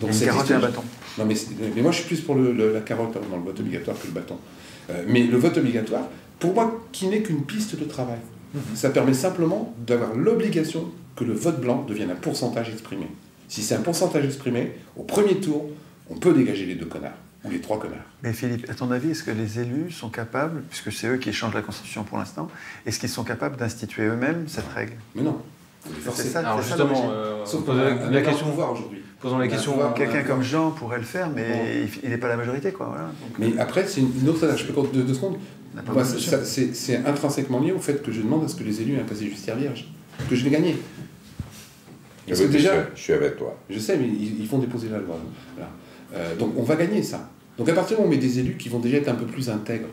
Donc une carotte et un bâton. Non, mais moi, je suis plus pour la carotte dans le vote obligatoire que le bâton. Mais le vote obligatoire, pour moi, qui n'est qu'une piste de travail. Ça permet simplement d'avoir l'obligation que le vote blanc devienne un pourcentage exprimé. Si c'est un pourcentage exprimé, au premier tour, on peut dégager les 2 connards. Ou les 3 connards. Mais Philippe, à ton avis, est-ce que les élus sont capables, puisque c'est eux qui changent la Constitution pour l'instant, est-ce qu'ils sont capables d'instituer eux-mêmes cette règle ? Mais non. C'est ça, alors justement, la question pouvoir aujourd'hui. Posons la question. Quelqu'un comme Jean pourrait le faire, mais il n'est pas la majorité, quoi. Voilà. Donc, mais après, c'est une autre. Je peux compter 2 secondes. C'est intrinsèquement lié au fait que je demande à ce que les élus aient un casier judiciaire vierge, que je l'ai gagné. Parce que déjà, je suis avec toi. Je sais, mais ils font déposer la loi. Voilà. Donc on va gagner ça. Donc à partir du moment où on met des élus qui vont déjà être un peu plus intègres,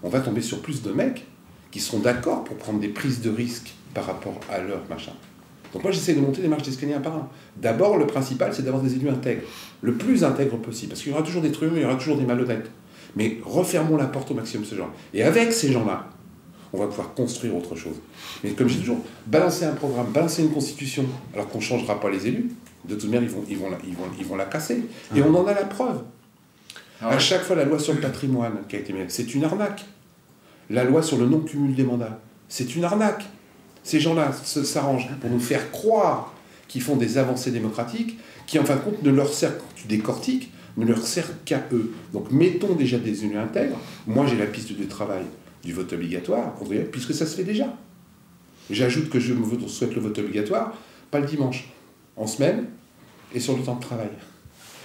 on va tomber sur plus de mecs qui seront d'accord pour prendre des prises de risques par rapport à leur machin. Donc moi j'essaie de monter des marches d'escalier un par un. D'abord le principal c'est d'avoir des élus intègres, le plus intègres possible, parce qu'il y aura toujours des trucs, il y aura toujours des malhonnêtes. Mais refermons la porte au maximum de ce genre. Et avec ces gens-là, on va pouvoir construire autre chose. Mais comme je dis toujours, balancer un programme, balancer une constitution, alors qu'on ne changera pas les élus, de toute manière, ils vont la casser. Et on en a la preuve. À chaque fois, la loi sur le patrimoine qui a été mise, c'est une arnaque. La loi sur le non-cumul des mandats, c'est une arnaque. Ces gens-là s'arrangent pour nous faire croire qu'ils font des avancées démocratiques, qui en fin de compte ne leur servent, quand tu décortiques, ne leur servent qu'à eux. Donc mettons déjà des élus intègres. Moi, j'ai la piste de travail du vote obligatoire, puisque ça se fait déjà. J'ajoute que je souhaite le vote obligatoire, pas le dimanche, en semaine et sur le temps de travail.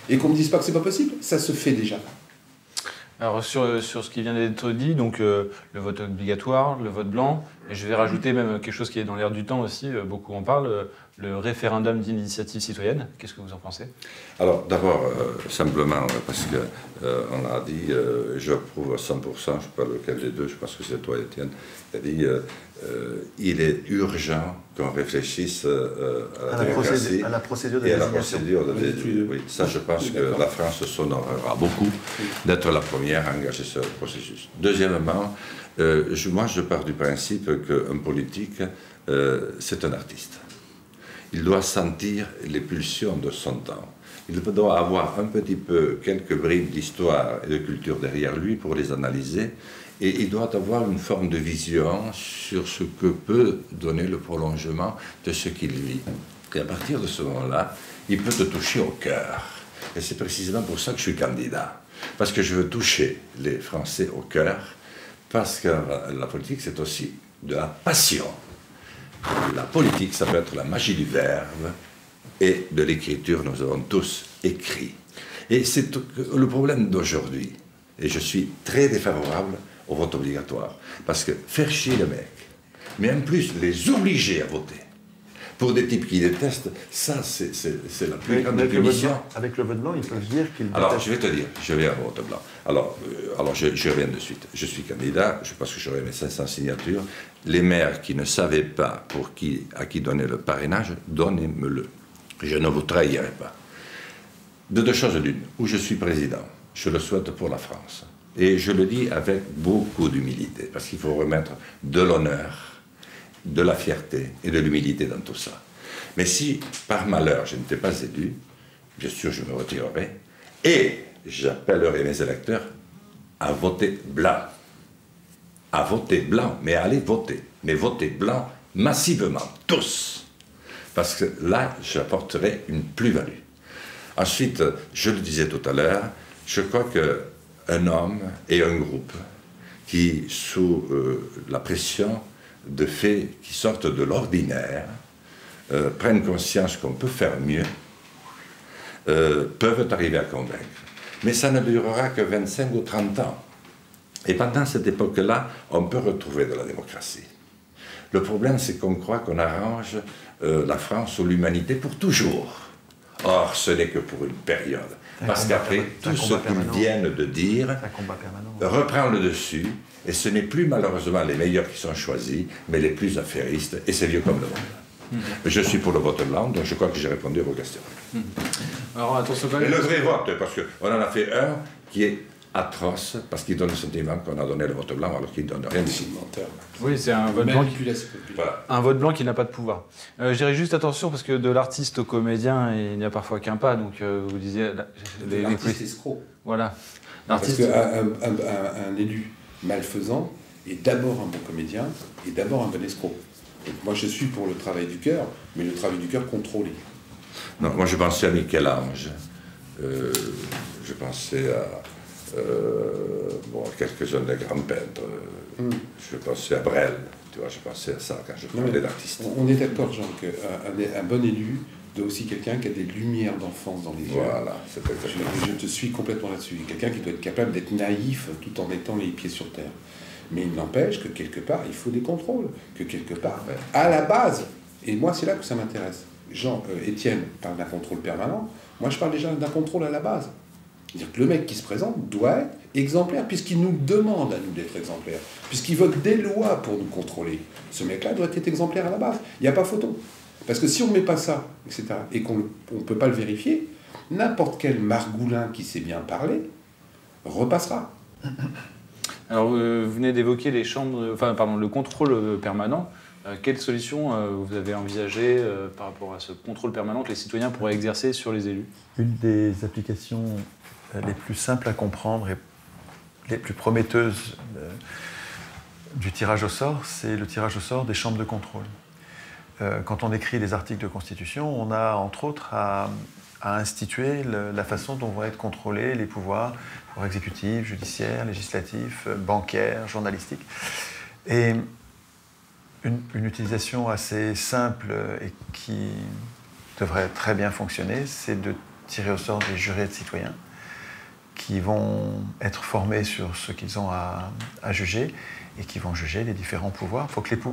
Et qu'on ne me dise pas que c'est pas possible, ça se fait déjà. Alors sur ce qui vient d'être dit, donc le vote obligatoire, le vote blanc, Et je vais rajouter même quelque chose qui est dans l'air du temps aussi, beaucoup en parlent, le référendum d'initiative citoyenne. Qu'est-ce que vous en pensez? Alors d'abord, simplement, parce qu'on a dit, j'approuve à 100%, je ne sais pas lequel des deux, je pense que c'est toi Étienne, qui a dit, il est urgent qu'on réfléchisse à la démocratie à la procédure de et à la désignation. procédure de désignation. Oui, ça je pense que la France s'honorera beaucoup d'être la première à engager ce processus. Deuxièmement, moi je pars du principe qu'un politique, c'est un artiste. Il doit sentir les pulsions de son temps. Il doit avoir un petit peu quelques bribes d'histoire et de culture derrière lui pour les analyser. Et il doit avoir une forme de vision sur ce que peut donner le prolongement de ce qu'il vit. Et à partir de ce moment-là, il peut te toucher au cœur. Et c'est précisément pour ça que je suis candidat. Parce que je veux toucher les Français au cœur. Parce que la politique, c'est aussi de la passion. La politique, ça peut être la magie du verbe et de l'écriture. Nous avons tous écrit. Et c'est le problème d'aujourd'hui. Et je suis très défavorable au vote obligatoire. Parce que faire chier les mecs, mais en plus les obliger à voter pour des types qui détestent, ça c'est la plus grande punition. Avec le vote blanc, ils peuvent dire qu'ils détestent. Alors je vais te dire, je vais à vote blanc. Alors je reviens de suite. Je suis candidat, je pense que j'aurai mes 500 signatures. Les maires qui ne savaient pas à qui donner le parrainage, donnez-me-le. Je ne vous trahirai pas. De deux choses l'une, où je suis président, je le souhaite pour la France. Et je le dis avec beaucoup d'humilité, parce qu'il faut remettre de l'honneur, de la fierté et de l'humilité dans tout ça. Mais si, par malheur, je n'étais pas élu, bien sûr, je me retirerai, et j'appellerai mes électeurs à voter blanc. À voter blanc, mais à aller voter. Mais voter blanc massivement, tous. Parce que là, j'apporterai une plus-value. Ensuite, je le disais tout à l'heure, je crois qu'un homme et un groupe qui, sous la pression de faits qui sortent de l'ordinaire, prennent conscience qu'on peut faire mieux, peuvent arriver à convaincre. Mais ça ne durera que 25 ou 30 ans. Et pendant cette époque-là, on peut retrouver de la démocratie. Le problème, c'est qu'on croit qu'on arrange la France ou l'humanité pour toujours. Or, ce n'est que pour une période. Parce qu'après, tout ce qu'ils viennent de dire reprend le dessus, et ce n'est plus malheureusement les meilleurs qui sont choisis, mais les plus affairistes, et c'est vieux comme le monde. Je suis pour le vote blanc, donc je crois que j'ai répondu à vos questions. Alors, attention quand Mais même. le vrai vote, parce qu'on en a fait un qui est atroce, parce qu'il donne le sentiment qu'on a donné le vote blanc alors qu'il ne donne rien du tout. Oui, c'est un vote blanc. Un vote blanc qui n'a pas de pouvoir. Je dirais juste attention, parce que de l'artiste au comédien, il n'y a parfois qu'un pas. Donc, vous disiez. L'artiste escroc. Voilà. Parce qu'un élu malfaisant est d'abord un bon comédien et d'abord un bon escroc. Donc, moi, je suis pour le travail du cœur, mais le travail du cœur contrôlé. Non, moi, je pensais à Michel-Ange. Je pensais à quelques-uns des grands peintres. Je pensais à Brel. Tu vois, je pensais à ça quand je parlais d'artiste. On est d'accord, Jean, qu'un bon élu doit aussi quelqu'un qui a des lumières d'enfance dans les yeux. Voilà, c'est exactement. Je te suis complètement là-dessus. Quelqu'un qui doit être capable d'être naïf tout en mettant les pieds sur terre. Mais il n'empêche que quelque part, il faut des contrôles. Que quelque part, à la base, et moi c'est là que ça m'intéresse. Étienne parle d'un contrôle permanent. Moi je parle déjà d'un contrôle à la base. C'est-à-dire que le mec qui se présente doit être exemplaire, puisqu'il nous demande à nous d'être exemplaires, puisqu'il vote des lois pour nous contrôler. Ce mec-là doit être exemplaire à la base. Il n'y a pas photo. Parce que si on ne met pas ça, etc., et qu'on ne peut pas le vérifier, n'importe quel margoulin qui sait bien parler repassera. Alors, vous venez d'évoquer le contrôle permanent. Quelle solution vous avez envisagée par rapport à ce contrôle permanent que les citoyens pourraient exercer sur les élus? Une des applications les plus simples à comprendre et les plus prometteuses du tirage au sort, c'est le tirage au sort des chambres de contrôle. Quand on écrit des articles de Constitution, on a entre autres à instituer la façon dont vont être contrôlés les pouvoirs exécutifs, judiciaires, législatifs, bancaires, journalistiques. Et une utilisation assez simple et qui devrait très bien fonctionner, c'est de tirer au sort des jurés de citoyens qui vont être formés sur ce qu'ils ont à juger et qui vont juger les différents pouvoirs.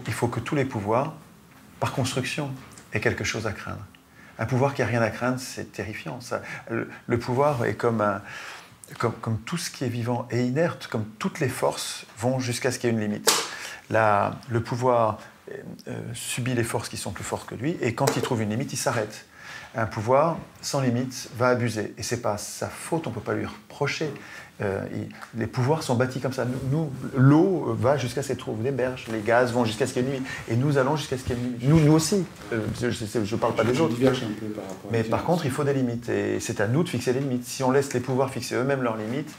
Il faut que tous les pouvoirs, par construction, aient quelque chose à craindre. Un pouvoir qui n'a rien à craindre, c'est terrifiant. Le pouvoir est comme tout ce qui est vivant et inerte, comme toutes les forces vont jusqu'à ce qu'il y ait une limite. Le pouvoir subit les forces qui sont plus fortes que lui, et quand il trouve une limite, il s'arrête. Un pouvoir sans limite va abuser, et c'est pas sa faute, on peut pas lui reprocher. Les pouvoirs sont bâtis comme ça. L'eau va jusqu'à ce qu'elle trouve des berges, les gaz vont jusqu'à ce qu'il y ait une limite, et nous allons jusqu'à ce qu'il y ait une limite. Nous aussi. Je parle pas des autres. Mais par contre, il faut des limites, et c'est à nous de fixer les limites. Si on laisse les pouvoirs fixer eux-mêmes leurs limites,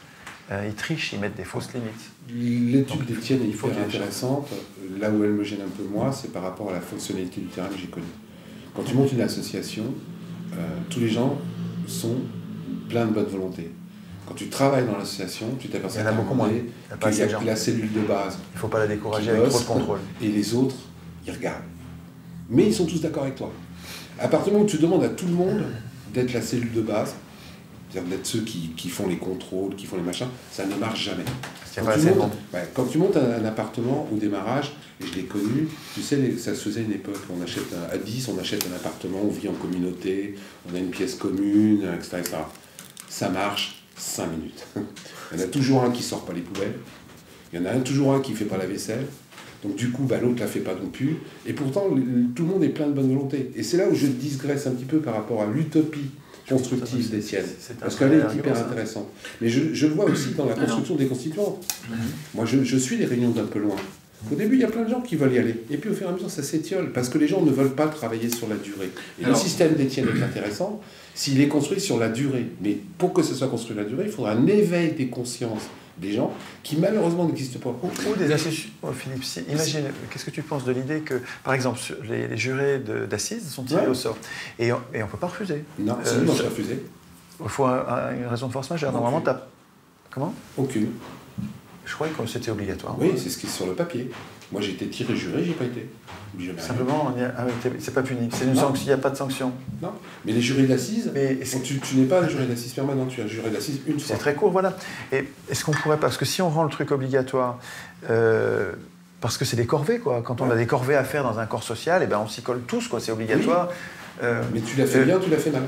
ils trichent, ils mettent des fausses limites. L'étude d'Étienne est hyper intéressante. Là où elle me gêne un peu moi, c'est par rapport à la fonctionnalité du terrain que j'ai connue. Quand tu montes une association, tous les gens sont pleins de bonne volonté. Quand tu travailles dans l'association, tu t'aperçois qu'il y a que la cellule de base. Il ne faut pas la décourager avec trop de contrôle. Et les autres, ils regardent. Mais ils sont tous d'accord avec toi. À partir du moment où tu demandes à tout le monde d'être la cellule de base, c'est-à-dire d'être ceux qui font les contrôles, qui font les machins, ça ne marche jamais. Quand tu montes un appartement au démarrage, et je l'ai connu, tu sais, ça se faisait à une époque, à 10, on achète un appartement, on vit en communauté, on a une pièce commune, etc. etc. Ça marche 5 minutes. Il y en a toujours un qui ne sort pas les poubelles, il y en a toujours un qui ne fait pas la vaisselle, donc du coup, l'autre ne la fait pas non plus, et pourtant, tout le monde est plein de bonne volonté. Et c'est là où je digresse un petit peu par rapport à l'utopie constructive d'Étienne, parce qu'elle est hyper intéressante. Mais je le vois aussi dans la construction des constituants. Moi, je suis les réunions d'un peu loin. Au début, il y a plein de gens qui veulent y aller. Et puis, au fur et à mesure, ça s'étiole, parce que les gens ne veulent pas travailler sur la durée. Et le système d'Étienne est intéressant s'il est construit sur la durée. Mais pour que ce soit construit sur la durée, il faudra un éveil des consciences des gens qui, malheureusement, n'existent pas. Ou des institutions. Philippe, imagine, qu'est-ce que tu penses de l'idée que, par exemple, les jurés d'assises sont tirés au sort et on ne peut pas refuser. Non, c'est nous qui refuser. Il faut une raison de force majeure. Normalement, tu as... Comment ? Aucune. Je croyais que c'était obligatoire. Oui, c'est ce qui est sur le papier. Moi, j'ai été tiré juré, j'ai pas été. Simplement, c'est pas puni. C'est une sanction. Il n'y a pas de sanction. Non. Mais les jurés d'assises, tu n'es pas un juré d'assises permanent, tu es un juré d'assises une fois. C'est très court, voilà. Et est-ce qu'on pourrait, parce que si on rend le truc obligatoire, parce que c'est des corvées, quoi. Quand on a des corvées à faire dans un corps social, on s'y colle tous, quoi. C'est obligatoire. Oui. Mais tu l'as fait bien, tu l'as fait mal.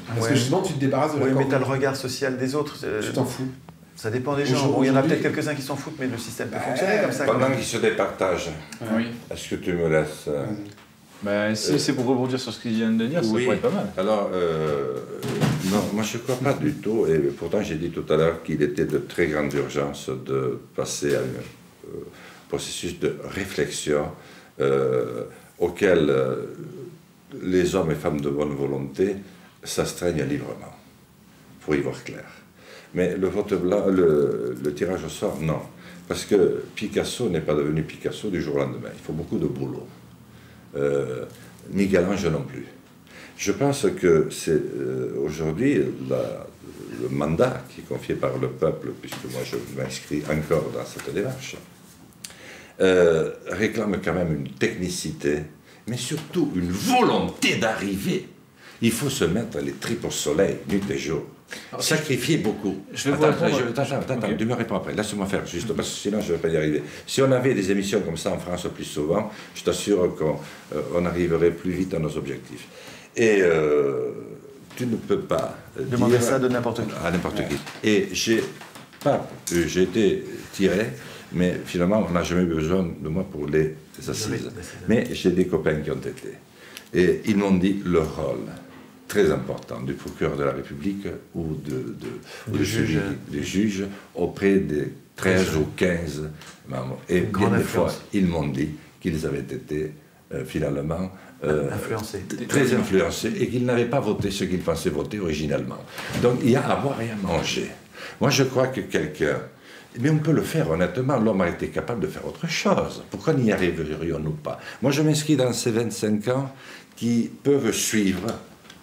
Parce que justement, tu te débarrasses de la corvée. Mais tu as le regard social des autres. Tu t'en fous. Ça dépend des gens. Il y en a peut-être quelques-uns qui s'en foutent, mais le système peut fonctionner comme ça. Pendant qu'ils se départagent, est-ce que tu me laisses... Si c'est pour rebondir sur ce qu'ils viennent de dire, ça pourrait être pas mal. Alors, non, moi je ne crois pas du tout, et pourtant j'ai dit tout à l'heure qu'il était de très grande urgence de passer à un processus de réflexion auquel les hommes et femmes de bonne volonté s'astreignent librement, pour y voir clair. Mais le vote blanc, le tirage au sort, non. Parce que Picasso n'est pas devenu Picasso du jour au lendemain. Il faut beaucoup de boulot. Michel-Ange non plus. Je pense que c'est aujourd'hui le mandat qui est confié par le peuple, puisque moi je m'inscris encore dans cette démarche, réclame quand même une technicité, mais surtout une volonté d'arriver. Il faut se mettre les tripes au soleil, nuit et jour. Sacrifier beaucoup. Attends, tu me réponds après. Laisse-moi faire, juste, parce que sinon je ne vais pas y arriver. Si on avait des émissions comme ça en France plus souvent, je t'assure qu'on arriverait plus vite à nos objectifs. Et tu ne peux pas demander ça de n'importe qui. À n'importe qui. Et j'ai été tiré, mais finalement, on n'a jamais eu besoin de moi pour les assises. Mais j'ai des copains qui ont été. Et ils m'ont dit leur rôle très important du procureur de la République ou des juges auprès des 13 ou 15 membres. Et bien des fois, ils m'ont dit qu'ils avaient été finalement très influencés et qu'ils n'avaient pas voté ce qu'ils pensaient voter originalement. Donc il y a à boire et à manger. Moi je crois que quelqu'un... Mais on peut le faire, honnêtement, l'homme a été capable de faire autre chose. Pourquoi n'y arriverions-nous pas? Moi je m'inscris dans ces 25 ans qui peuvent suivre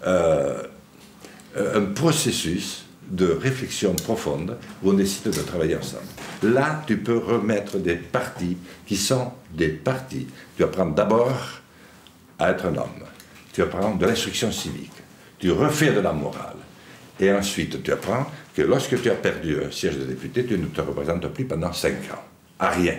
un processus de réflexion profonde où on décide de travailler ensemble. Là, tu peux remettre des partis qui sont des partis. Tu apprends d'abord à être un homme. Tu apprends de l'instruction civique. Tu refais de la morale. Et ensuite, tu apprends que lorsque tu as perdu un siège de député, tu ne te représentes plus pendant 5 ans. À rien.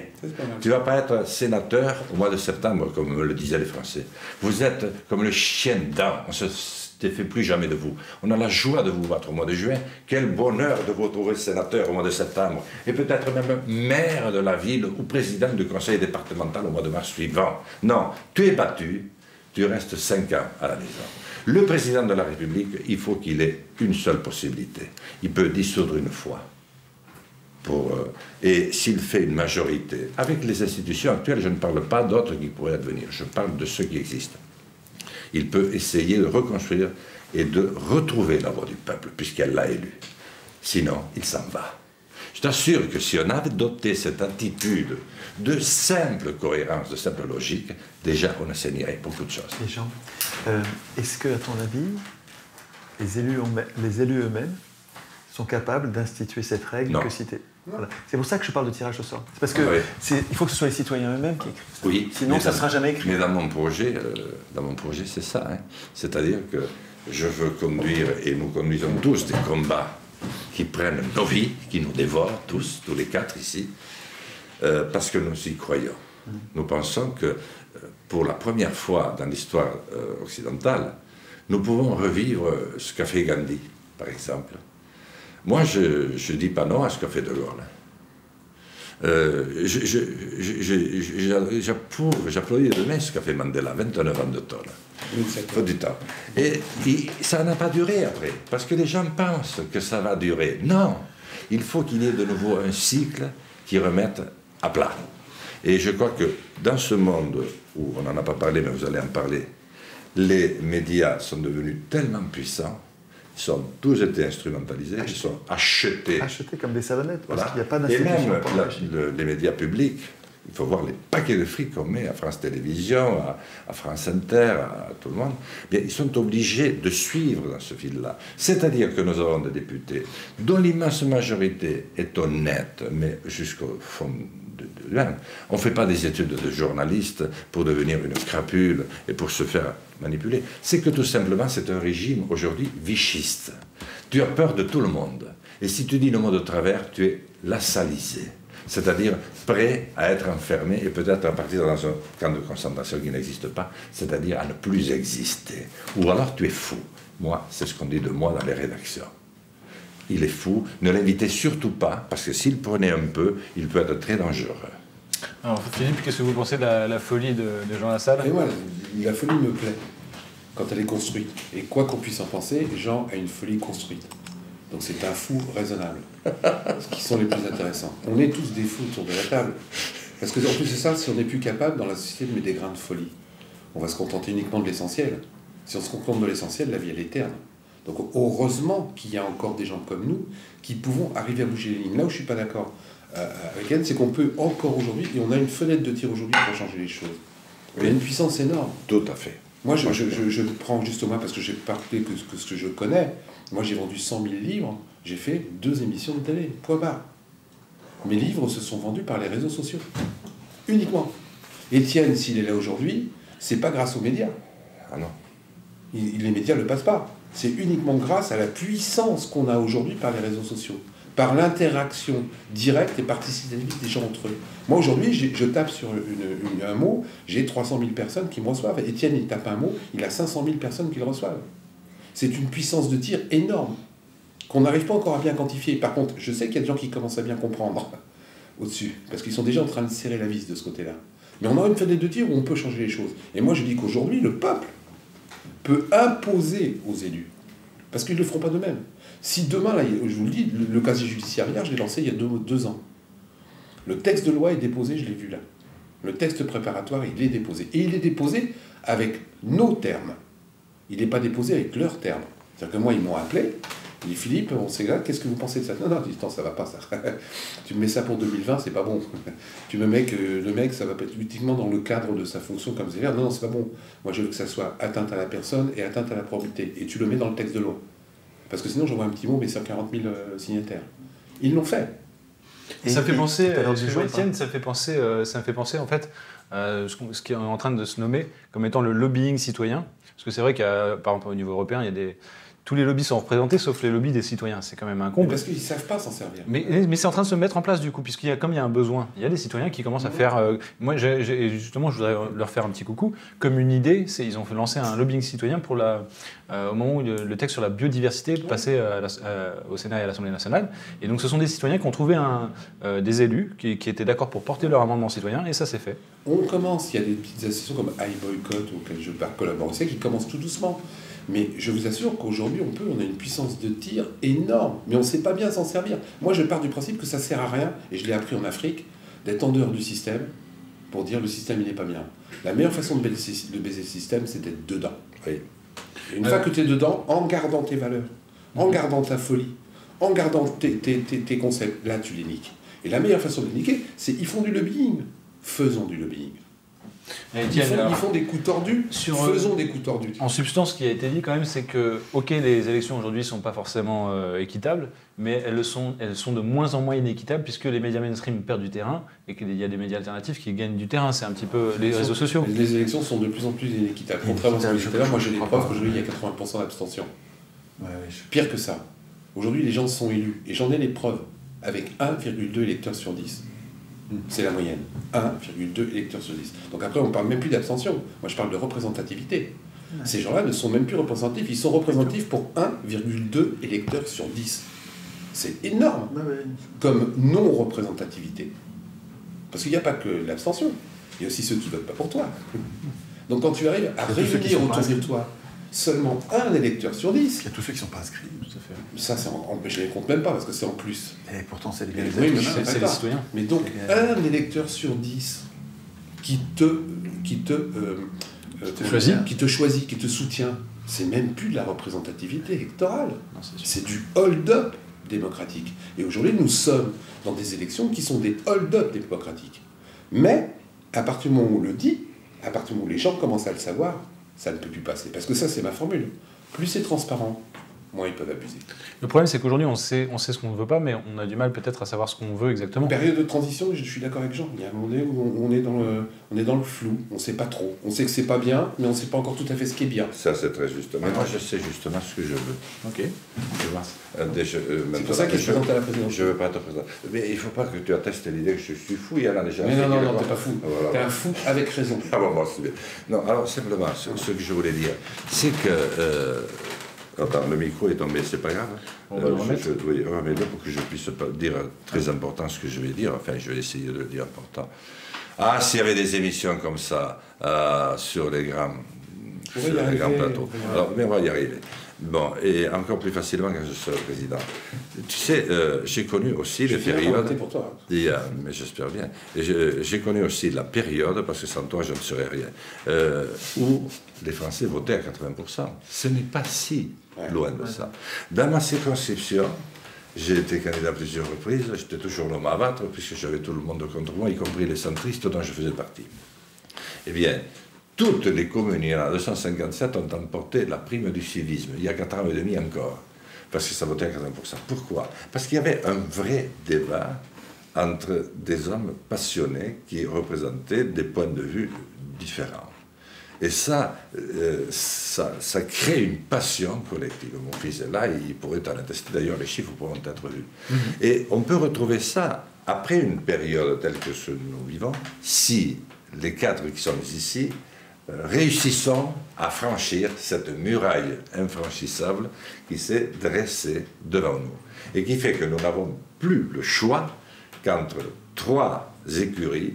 Tu ne vas pas être sénateur au mois de septembre, comme me le disaient les Français. Vous êtes comme le chien dent. On ne se défait plus jamais de vous. On a la joie de vous battre au mois de juin. Quel bonheur de vous retrouver sénateur au mois de septembre. Et peut-être même maire de la ville ou président du conseil départemental au mois de mars suivant. Non, tu es battu, tu restes 5 ans à la maison. Le président de la République, il faut qu'il ait une seule possibilité. Il peut dissoudre une fois. Et s'il fait une majorité, avec les institutions actuelles, je ne parle pas d'autres qui pourraient advenir, je parle de ceux qui existent. Il peut essayer de reconstruire et de retrouver la voix du peuple, puisqu'elle l'a élu. Sinon, il s'en va. Je t'assure que si on avait doté cette attitude de simple cohérence, de simple logique, déjà on assainirait beaucoup de choses. Les gens, est-ce que, à ton avis, les élus eux-mêmes sont capables d'instituer cette règle que citer? Voilà. C'est pour ça que je parle de tirage au sort. C'est parce que il faut que ce soit les citoyens eux-mêmes qui écrivent ça. Oui, sinon ça ne sera jamais écrit. Mais dans mon projet, c'est ça. Hein. C'est-à-dire que je veux conduire, et nous conduisons tous, des combats qui prennent nos vies, qui nous dévorent tous les 4 ici, parce que nous y croyons. Nous pensons que pour la première fois dans l'histoire occidentale, nous pouvons revivre ce qu'a fait Gandhi, par exemple. Moi, je ne dis pas non à ce qu'a fait De Gaulle. J'applaudis demain ce qu'a fait Mandela, 29 ans de tôle. Il faut du temps. Et ça n'a pas duré après, parce que les gens pensent que ça va durer. Non, il faut qu'il y ait de nouveau un cycle qui remette à plat. Et je crois que dans ce monde où, on n'en a pas parlé, mais vous allez en parler, les médias sont devenus tellement puissants, ils ont tous été instrumentalisés, ils sont achetés. Achetés comme des savonnettes, parce qu'il n'y a pas Et d'institution. même les médias publics, il faut voir les paquets de fric qu'on met à France Télévisions, à France Inter, à tout le monde. Bien, ils sont obligés de suivre dans ce fil-là. C'est-à-dire que nous avons des députés dont l'immense majorité est honnête, mais jusqu'au fond de l'âme. On ne fait pas des études de journaliste pour devenir une crapule et pour se faire manipuler. C'est que tout simplement, c'est un régime aujourd'hui vichiste. Tu as peur de tout le monde. Et si tu dis le mot de travers, tu es lassalisé. C'est-à-dire prêt à être enfermé et peut-être à partir dans un camp de concentration qui n'existe pas, c'est-à-dire à ne plus exister. Ou alors tu es fou. Moi, c'est ce qu'on dit de moi dans les rédactions. Il est fou, ne l'invitez surtout pas, parce que s'il prenait un peu, il peut être très dangereux. Alors Philippe, qu'est-ce que vous pensez de la folie de Jean Lassalle? Et moi, la folie me plaît, quand elle est construite. Et quoi qu'on puisse en penser, Jean a une folie construite. Donc c'est un fou raisonnable. Ce qui sont les plus intéressants. On est tous des fous autour de la table. Parce que en plus de ça, si on n'est plus capable dans la société de mettre des grains de folie, on va se contenter uniquement de l'essentiel. Si on se contente de l'essentiel, la vie elle est terne. Donc heureusement qu'il y a encore des gens comme nous qui pouvons arriver à bouger les lignes. Là où je ne suis pas d'accord avec elle, c'est qu'on peut encore aujourd'hui, et on a une fenêtre de tir aujourd'hui pour changer les choses. Il y a une puissance énorme. Tout à fait. Moi, je prends justement, parce que j'ai parlé que ce que je connais, moi j'ai vendu 100 000 livres, j'ai fait 2 émissions de télé, point barre. Mes livres se sont vendus par les réseaux sociaux, uniquement. Étienne, s'il est là aujourd'hui, c'est pas grâce aux médias. Ah non. Les médias ne le passent pas. C'est uniquement grâce à la puissance qu'on a aujourd'hui par les réseaux sociaux, par l'interaction directe et participative des gens entre eux. Moi, aujourd'hui, je tape sur un mot, j'ai 300 000 personnes qui me reçoivent. Étienne, il tape un mot, il a 500 000 personnes qui le reçoivent. C'est une puissance de tir énorme, qu'on n'arrive pas encore à bien quantifier. Par contre, je sais qu'il y a des gens qui commencent à bien comprendre au-dessus, parce qu'ils sont déjà en train de serrer la vis de ce côté-là. Mais on a une fenêtre de tir où on peut changer les choses. Et moi, je dis qu'aujourd'hui, le peuple peut imposer aux élus, parce qu'ils ne le feront pas d'eux-mêmes. Si demain, là, je vous le dis, le casier judiciaire hier, je l'ai lancé il y a 2 ans. Le texte de loi est déposé, je l'ai vu là. Le texte préparatoire, il est déposé. Et il est déposé avec nos termes. Il n'est pas déposé avec leurs termes. C'est-à-dire que moi, ils m'ont appelé, ils disent Philippe, on sait là, qu'est-ce que vous pensez de ça? Non, je dis, non, ça va pas, ça. Tu me mets ça pour 2020, c'est pas bon. Tu me mets que le mec, ça va pas être uniquement dans le cadre de sa fonction comme sévère. Non, c'est pas bon. Moi, je veux que ça soit atteinte à la personne et atteinte à la probité. Et tu le mets dans le texte de loi. Parce que sinon, j'envoie un petit mot, mais 140 000 signataires. Ils l'ont fait. Et ça me fait penser, Étienne, ça me fait penser en fait ce qui est en train de se nommer comme étant le lobbying citoyen. Parce que c'est vrai qu'à par exemple au niveau européen, il y a tous les lobbies sont représentés, sauf les lobbies des citoyens. C'est quand même un comble. Parce qu'ils ne savent pas s'en servir. Mais c'est en train de se mettre en place, du coup, comme il y a un besoin. Il y a des citoyens qui commencent à faire... moi, justement, je voudrais leur faire un petit coucou. Comme une idée, ils ont lancé un lobbying citoyen pour au moment où le texte sur la biodiversité passait au Sénat et à l'Assemblée nationale. Et donc, ce sont des citoyens qui ont trouvé des élus qui étaient d'accord pour porter leur amendement citoyen, et ça s'est fait. On commence. Il y a des petites associations comme iBoycott, auxquelles je collabore aussi, qui commencent tout doucement. Mais je vous assure qu'aujourd'hui, on a une puissance de tir énorme, mais on ne sait pas bien s'en servir. Moi, je pars du principe que ça ne sert à rien, et je l'ai appris en Afrique, d'être en dehors du système pour dire le système, il n'est pas bien. La meilleure façon de baiser le système, c'est d'être dedans. Oui. Et une fois que tu es dedans, en gardant tes valeurs, en gardant ta folie, en gardant tes concepts, là, tu les niques. Et la meilleure façon de les niquer, c'est ils font du lobbying. Faisons du lobbying. Ils font des coups tordus, faisons des coups tordus. En substance, ce qui a été dit quand même, c'est que, ok, les élections aujourd'hui ne sont pas forcément équitables, mais elles sont de moins en moins inéquitables puisque les médias mainstream perdent du terrain et qu'il y a des médias alternatifs qui gagnent du terrain. C'est un petit peu les réseaux sociaux. Les élections sont de plus en plus inéquitables. Contrairement à ce que je disais tout à l'heure, moi j'ai des preuves qu'aujourd'hui il y a 80% d'abstention. Pire que ça. Aujourd'hui, les gens sont élus. Et j'en ai les preuves avec 1,2 électeurs sur 10. C'est la moyenne. 1,2 électeurs sur 10. Donc après, on ne parle même plus d'abstention. Moi, je parle de représentativité. Ces gens-là ne sont même plus représentatifs. Ils sont représentatifs pour 1,2 électeurs sur 10. C'est énorme comme non-représentativité. Parce qu'il n'y a pas que l'abstention. Il y a aussi ceux qui ne votent pas pour toi. Donc quand tu arrives à réunir autour de toi seulement un électeur sur 10... Il y a tous ceux qui ne sont pas inscrits, tout à fait. Ça, je ne les compte même pas, parce que c'est en plus. Et pourtant, c'est les c'est les citoyens. Mais donc, un électeur sur 10 qui te choisit, qui te soutient, c'est même plus de la représentativité électorale. C'est du hold-up démocratique. Et aujourd'hui, nous sommes dans des élections qui sont des hold-up démocratiques. Mais, à partir du moment où on le dit, à partir du moment où les gens commencent à le savoir, ça ne peut plus passer. Parce que ça, c'est ma formule. Plus c'est transparent, moins ils peuvent abuser. Le problème, c'est qu'aujourd'hui, on sait ce qu'on ne veut pas, mais on a du mal peut-être à savoir ce qu'on veut exactement. Période de transition, je suis d'accord avec Jean. Il y a un moment donné où on est dans le flou. On ne sait pas trop. On sait que c'est pas bien, mais on ne sait pas encore tout à fait ce qui est bien. Ça, c'est très juste. Mais moi, je sais justement ce que je veux. Ok. Je vois. C'est pour ça qu'il se présente à la présidence. Je ne veux pas te présenter. Mais il ne faut pas que tu attestes l'idée que je suis fou. Il y en a déjà. Mais non, tu n'es pas fou. Voilà. Tu es un fou avec raison. Ah bon, c'est bien. Non, alors simplement, ce que je voulais dire, c'est que... Attends, le micro est tombé, c'est pas grave. On va le remettre. Oui, remets-le pour que je puisse pas dire très important ce que je vais dire. Enfin, je vais essayer de le dire important. Ah, s'il y avait des émissions comme ça sur les grands plateaux. Alors, mais on va y arriver. Bon, et encore plus facilement quand je serai président. Tu sais, j'ai connu aussi les périodes... pour toi. Mais j'espère bien. J'ai connu aussi la période, parce que sans toi, je ne serais rien, où les Français votaient à 80%. Ce n'est pas si loin de ça. Dans ma circonscription, j'ai été candidat à plusieurs reprises, j'étais toujours l'homme à battre, puisque j'avais tout le monde contre moi, y compris les centristes dont je faisais partie. Eh bien, toutes les communes, il y en a 257, ont emporté la prime du civisme, il y a 4 ans et demi encore, parce que ça votait à 80%. Pourquoi? Parce qu'il y avait un vrai débat entre des hommes passionnés qui représentaient des points de vue différents. Et ça crée une passion collective. Mon fils est là, il pourrait en attester, d'ailleurs les chiffres pourront être vus. Et on peut retrouver ça après une période telle que ce que nous vivons, si les cadres qui sont ici réussissons à franchir cette muraille infranchissable qui s'est dressée devant nous et qui fait que nous n'avons plus le choix qu'entre 3 écuries,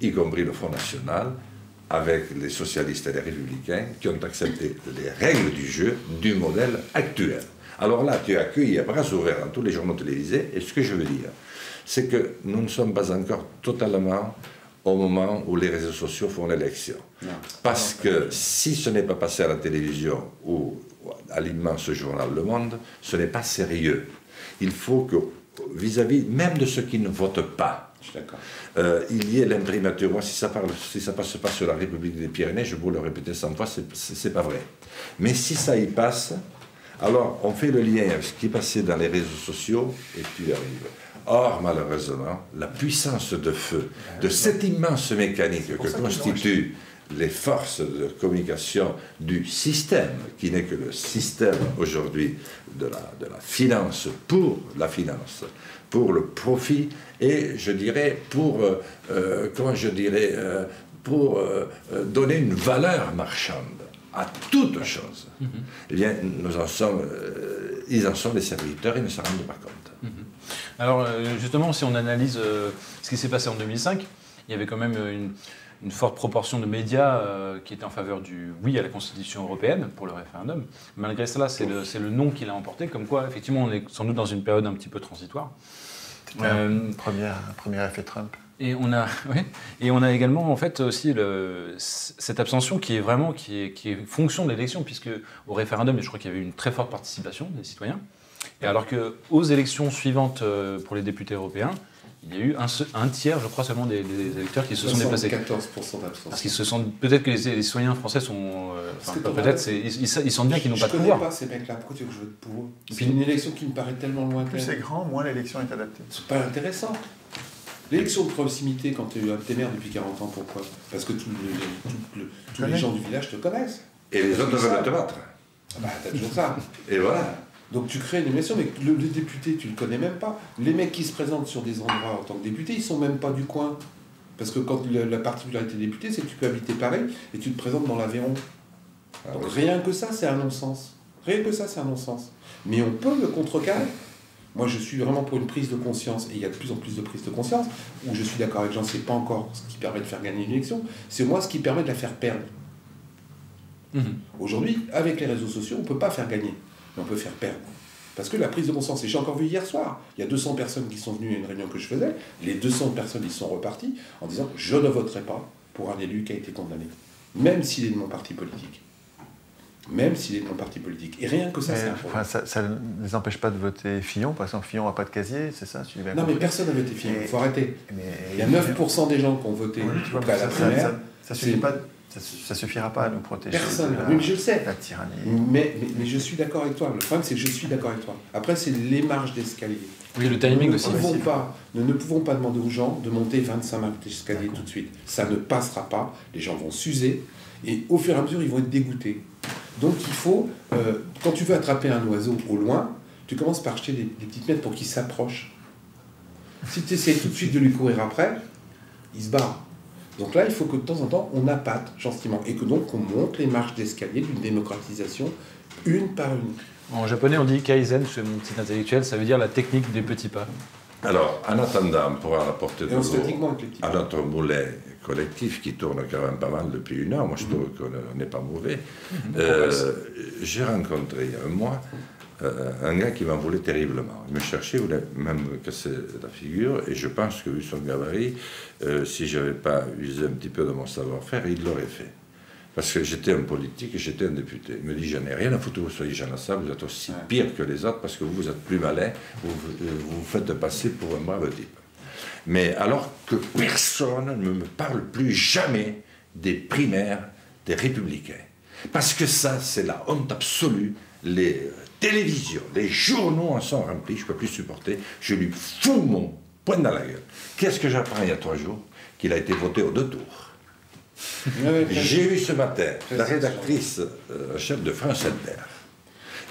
y compris le Front National, avec les socialistes et les républicains, qui ont accepté les règles du jeu du modèle actuel. Alors là, tu es accueilli à bras ouverts dans tous les journaux télévisés, et ce que je veux dire, c'est que nous ne sommes pas encore totalement au moment où les réseaux sociaux font l'élection. Parce que si ce n'est pas passé à la télévision ou à l'immense journal Le Monde, ce n'est pas sérieux. Il faut que, vis-à-vis même de ceux qui ne votent pas, il y ait l'imprimature. Moi, si ça passe pas sur la République des Pyrénées, je vous le répéter 100 fois, c'est pas vrai. Mais si ça y passe, alors on fait le lien avec ce qui est passé dans les réseaux sociaux et tu y arrives. Or, malheureusement, la puissance de feu de cette immense mécanique que constitue les forces de communication du système, qui n'est que le système aujourd'hui de la finance, pour le profit, et je dirais pour, donner une valeur marchande à toute chose. Eh bien, ils en sont les serviteurs, ils ne s'en rendent pas compte. Alors, justement, si on analyse ce qui s'est passé en 2005, il y avait quand même une forte proportion de médias qui étaient en faveur du oui à la Constitution européenne pour le référendum. Malgré cela, c'est le non qui l'a emporté, comme quoi, effectivement, on est sans doute dans une période un petit peu transitoire. Premier effet Trump. Et on a également en fait aussi cette abstention qui est fonction de l'élection, puisque au référendum, je crois qu'il y avait une très forte participation des citoyens, et alors qu'aux élections suivantes pour les députés européens, il y a eu un tiers, je crois, seulement des électeurs qui se sont déplacés. 14% d'abstention. Parce qu'ils se sentent, peut-être que les citoyens français sont, ils sentent bien qu'ils n'ont pas de pouvoir. Je connais pas ces mecs-là. Pourquoi tu veux que je vote pour eux? C'est une élection qui me paraît tellement lointaine. Plus c'est grand, moins l'élection est adaptée. C'est pas intéressant. L'élection de proximité, quand tu es maire depuis 40 ans, pourquoi? Parce que tous les gens du village te connaissent. Et les autres veulent te battre. Ah bah, t'as toujours ça. Et voilà. Donc tu crées une émission, mais le député, tu le connais même pas. Les mecs qui se présentent sur des endroits en tant que député, ils sont même pas du coin. Parce que quand la particularité des députés, c'est que tu peux habiter Paris et tu te présentes dans l'Aveyron. Donc rien que ça, c'est un non-sens. Rien que ça, c'est un non-sens. Mais on peut le contrecarrer. Moi, je suis vraiment pour une prise de conscience, et il y a de plus en plus de prise de conscience, où je suis d'accord avec Jean, c'est pas encore ce qui permet de faire gagner une élection, c'est moi ce qui permet de la faire perdre. Aujourd'hui, avec les réseaux sociaux, on ne peut pas faire gagner, mais on peut faire perdre. Parce que la prise de conscience, et j'ai encore vu hier soir, il y a 200 personnes qui sont venues à une réunion que je faisais, les 200 personnes, ils sont repartis en disant « je ne voterai pas pour un élu qui a été condamné, même s'il est de mon parti politique ». Même s'il est de mon parti politique. Et rien que ça, c'est un problème. Ça ne les empêche pas de voter Fillon. Par exemple, Fillon n'a pas de casier, c'est ça? Non, mais personne n'a voté Fillon. Il faut arrêter. Il y a 9% des gens qui ont voté à la primaire. Ça suffira pas à nous protéger. Personne. Oui, je sais. La tyrannie. Mais je suis d'accord avec toi. Le problème, c'est que je suis d'accord avec toi. Après, c'est les marches d'escalier. Oui, le timing aussi. Nous ne pouvons pas demander aux gens de monter 25 marches d'escalier tout de suite. Ça ne passera pas. Les gens vont s'user. Et au fur et à mesure, ils vont être dégoûtés. Donc il faut, quand tu veux attraper un oiseau au loin, tu commences par acheter des petites miettes pour qu'il s'approche. Si tu essaies tout de suite de lui courir après, il se barre. Donc là, il faut que de temps en temps, on appâte gentiment. Et que donc, on monte les marches d'escalier d'une démocratisation, une par une. En japonais, on dit Kaizen, chez mon petit intellectuel, ça veut dire la technique des petits pas. Alors, en attendant, pour apporter de l'eau à notre moulin collectif qui tourne quand même pas mal depuis 1 heure, moi je trouve qu'on n'est pas mauvais, j'ai rencontré il y a 1 mois un gars qui m'en voulait terriblement. Il me cherchait, il voulait même me casser la figure, et je pense que vu son gabarit, si je n'avais pas usé un petit peu de mon savoir-faire, il l'aurait fait. Parce que j'étais un politique et j'étais un député. Il me dit, je n'ai rien à foutre que vous soyez Jean Lassalle, vous êtes aussi pire que les autres parce que vous êtes plus malin, vous vous faites passer pour un brave type. Mais alors que personne ne me parle plus jamais des primaires des Républicains. Parce que ça, c'est la honte absolue. Les télévisions, les journaux en sont remplis, je ne peux plus supporter, je lui fous mon poing dans la gueule. Qu'est-ce que j'apprends il y a 3 jours? Qu'il a été voté aux 2 tours. J'ai eu ce matin la rédactrice chef de France Inter,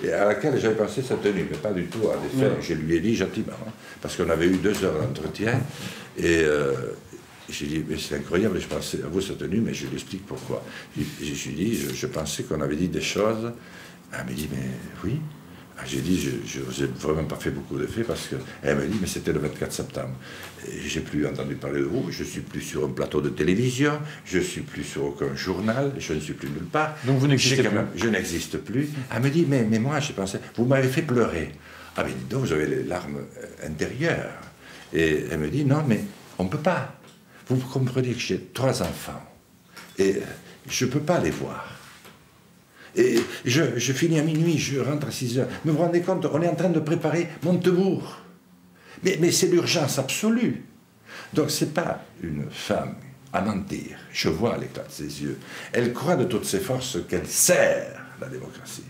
et à laquelle j'avais pensé sa tenue, mais pas du tout à défaire. Je lui ai dit gentiment, parce qu'on avait eu 2 heures d'entretien, et j'ai dit, mais c'est incroyable, je pensais à vous sa tenue, mais je lui explique pourquoi. Je lui ai dit, je pensais qu'on avait dit des choses. Elle m'a dit, mais oui. J'ai dit, je n'ai vraiment pas fait beaucoup d'effets parce qu'elle m'a dit, mais c'était le 24 septembre. J'ai plus entendu parler de vous, je ne suis plus sur un plateau de télévision, je ne suis plus sur aucun journal, je ne suis plus nulle part. Donc vous n'existez plus. Je n'existe plus. Elle me dit, mais moi, j'ai pensé, vous m'avez fait pleurer. Ah, mais dis donc, vous avez les larmes intérieures. Et elle me dit, non, mais on ne peut pas. Vous comprenez que j'ai 3 enfants et je ne peux pas les voir. Et je finis à minuit, je rentre à 6 heures. Mais vous vous rendez compte, on est en train de préparer Montebourg. Mais c'est l'urgence absolue. Donc c'est pas une femme à mentir. Je vois l'éclat de ses yeux. Elle croit de toutes ses forces qu'elle sert la démocratie.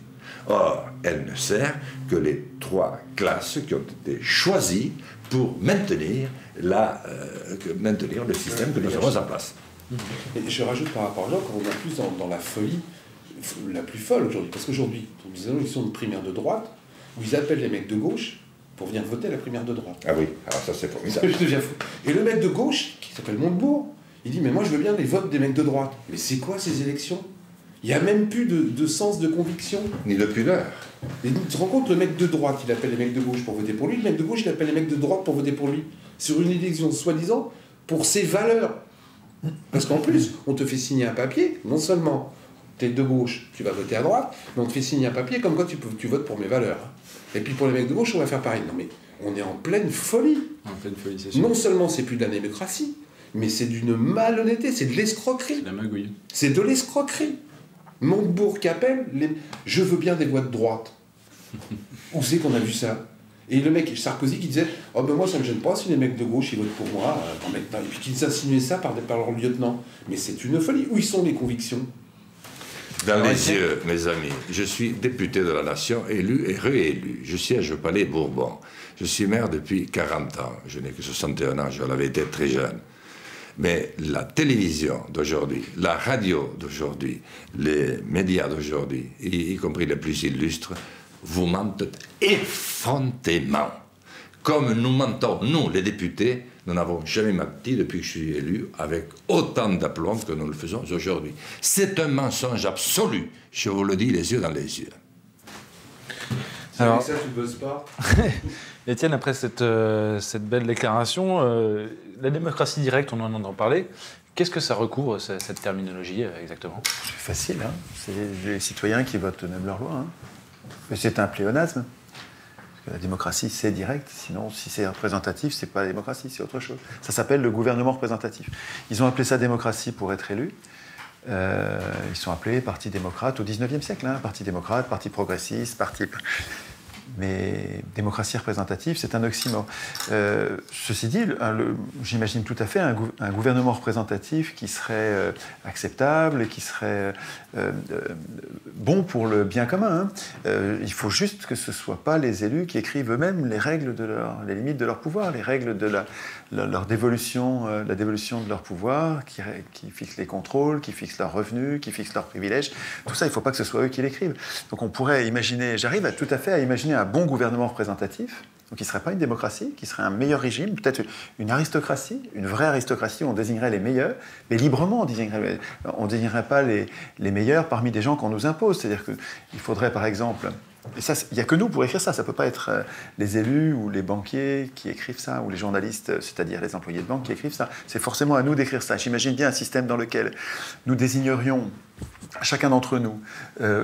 Or, elle ne sert que les 3 classes qui ont été choisies pour maintenir le système que nous avons en place. Et je rajoute par rapport à là, qu'on est plus dans la folie la plus folle aujourd'hui. Parce qu'aujourd'hui, nous avons une élection de primaire de droite, où ils appellent les mecs de gauche pour venir voter à la primaire de droite. Ah oui, alors ça c'est formidable. Je deviens fou. Et le mec de gauche, qui s'appelle Montebourg, il dit, mais moi je veux bien les votes des mecs de droite. Mais c'est quoi ces élections? Il n'y a même plus de sens de conviction. Ni de pudeur. Et tu te rends compte, le mec de droite, il appelle les mecs de gauche pour voter pour lui, le mec de gauche, il appelle les mecs de droite pour voter pour lui. Sur une élection, soi-disant, pour ses valeurs. Parce qu'en plus, on te fait signer un papier, non seulement tu es de gauche, tu vas voter à droite, mais on te fait signer un papier comme quoi tu votes pour mes valeurs. Et puis pour les mecs de gauche, on va faire pareil. Non mais, on est en pleine folie. En pleine folie, c'est sûr. Non seulement c'est plus de la démocratie, mais c'est d'une malhonnêteté, c'est de l'escroquerie. C'est de la magouille. C'est de l'escroquerie. Montebourg qui appelle, je veux bien des voix de droite. Où c'est qu'on a vu ça? Et le mec, Sarkozy, qui disait, oh ben moi ça me gêne pas si les mecs de gauche ils votent pour moi, et puis qui insinuait ça par leur lieutenant. Mais c'est une folie. Où sont les convictions? Dans les yeux, mes amis, je suis député de la nation, élu et réélu. Je siège au Palais Bourbon. Je suis maire depuis 40 ans. Je n'ai que 61 ans, je l'avais été très jeune. Mais la télévision d'aujourd'hui, la radio d'aujourd'hui, les médias d'aujourd'hui, y compris les plus illustres, vous mentent effrontément. Comme nous mentons, nous, les députés, nous n'avons jamais menti depuis que je suis élu avec autant d'aplomb que nous le faisons aujourd'hui. C'est un mensonge absolu, je vous le dis les yeux dans les yeux. Alors, avec ça, tu bosses pas. Étienne, après cette belle déclaration, la démocratie directe, on en entend parler. Qu'est-ce que ça recouvre, cette terminologie, exactement? C'est facile, hein. C'est les citoyens qui votent eux-mêmes leurs lois. Hein. Mais c'est un pléonasme. Parce que la démocratie, c'est direct. Sinon, si c'est représentatif, c'est pas la démocratie, c'est autre chose. Ça s'appelle le gouvernement représentatif. Ils ont appelé ça démocratie pour être élus. Ils sont appelés Parti démocrate au XIXe siècle. Hein. Parti démocrate, Parti progressiste, Parti... Mais démocratie représentative, c'est un oxymore. Ceci dit, j'imagine tout à fait un gouvernement représentatif qui serait acceptable et qui serait bon pour le bien commun. Hein. Il faut juste que ce ne soient pas les élus qui écrivent eux-mêmes les règles les limites de leur pouvoir, les règles de leur dévolution, la dévolution de leur pouvoir, qui fixent les contrôles, qui fixent leurs revenus, qui fixent leurs privilèges. Tout ça, il ne faut pas que ce soit eux qui l'écrivent. Donc on pourrait imaginer, j'arrive tout à fait à imaginer un bon gouvernement représentatif, donc qui ne serait pas une démocratie, qui serait un meilleur régime, peut-être une aristocratie, une vraie aristocratie où on désignerait les meilleurs, mais librement on désignerait pas les meilleurs parmi des gens qu'on nous impose. C'est-à-dire qu'il faudrait par exemple... Et ça, il n'y a que nous pour écrire ça. Ça ne peut pas être les élus ou les banquiers qui écrivent ça, ou les journalistes, c'est-à-dire les employés de banque qui écrivent ça. C'est forcément à nous d'écrire ça. J'imagine bien un système dans lequel nous désignerions, chacun d'entre nous,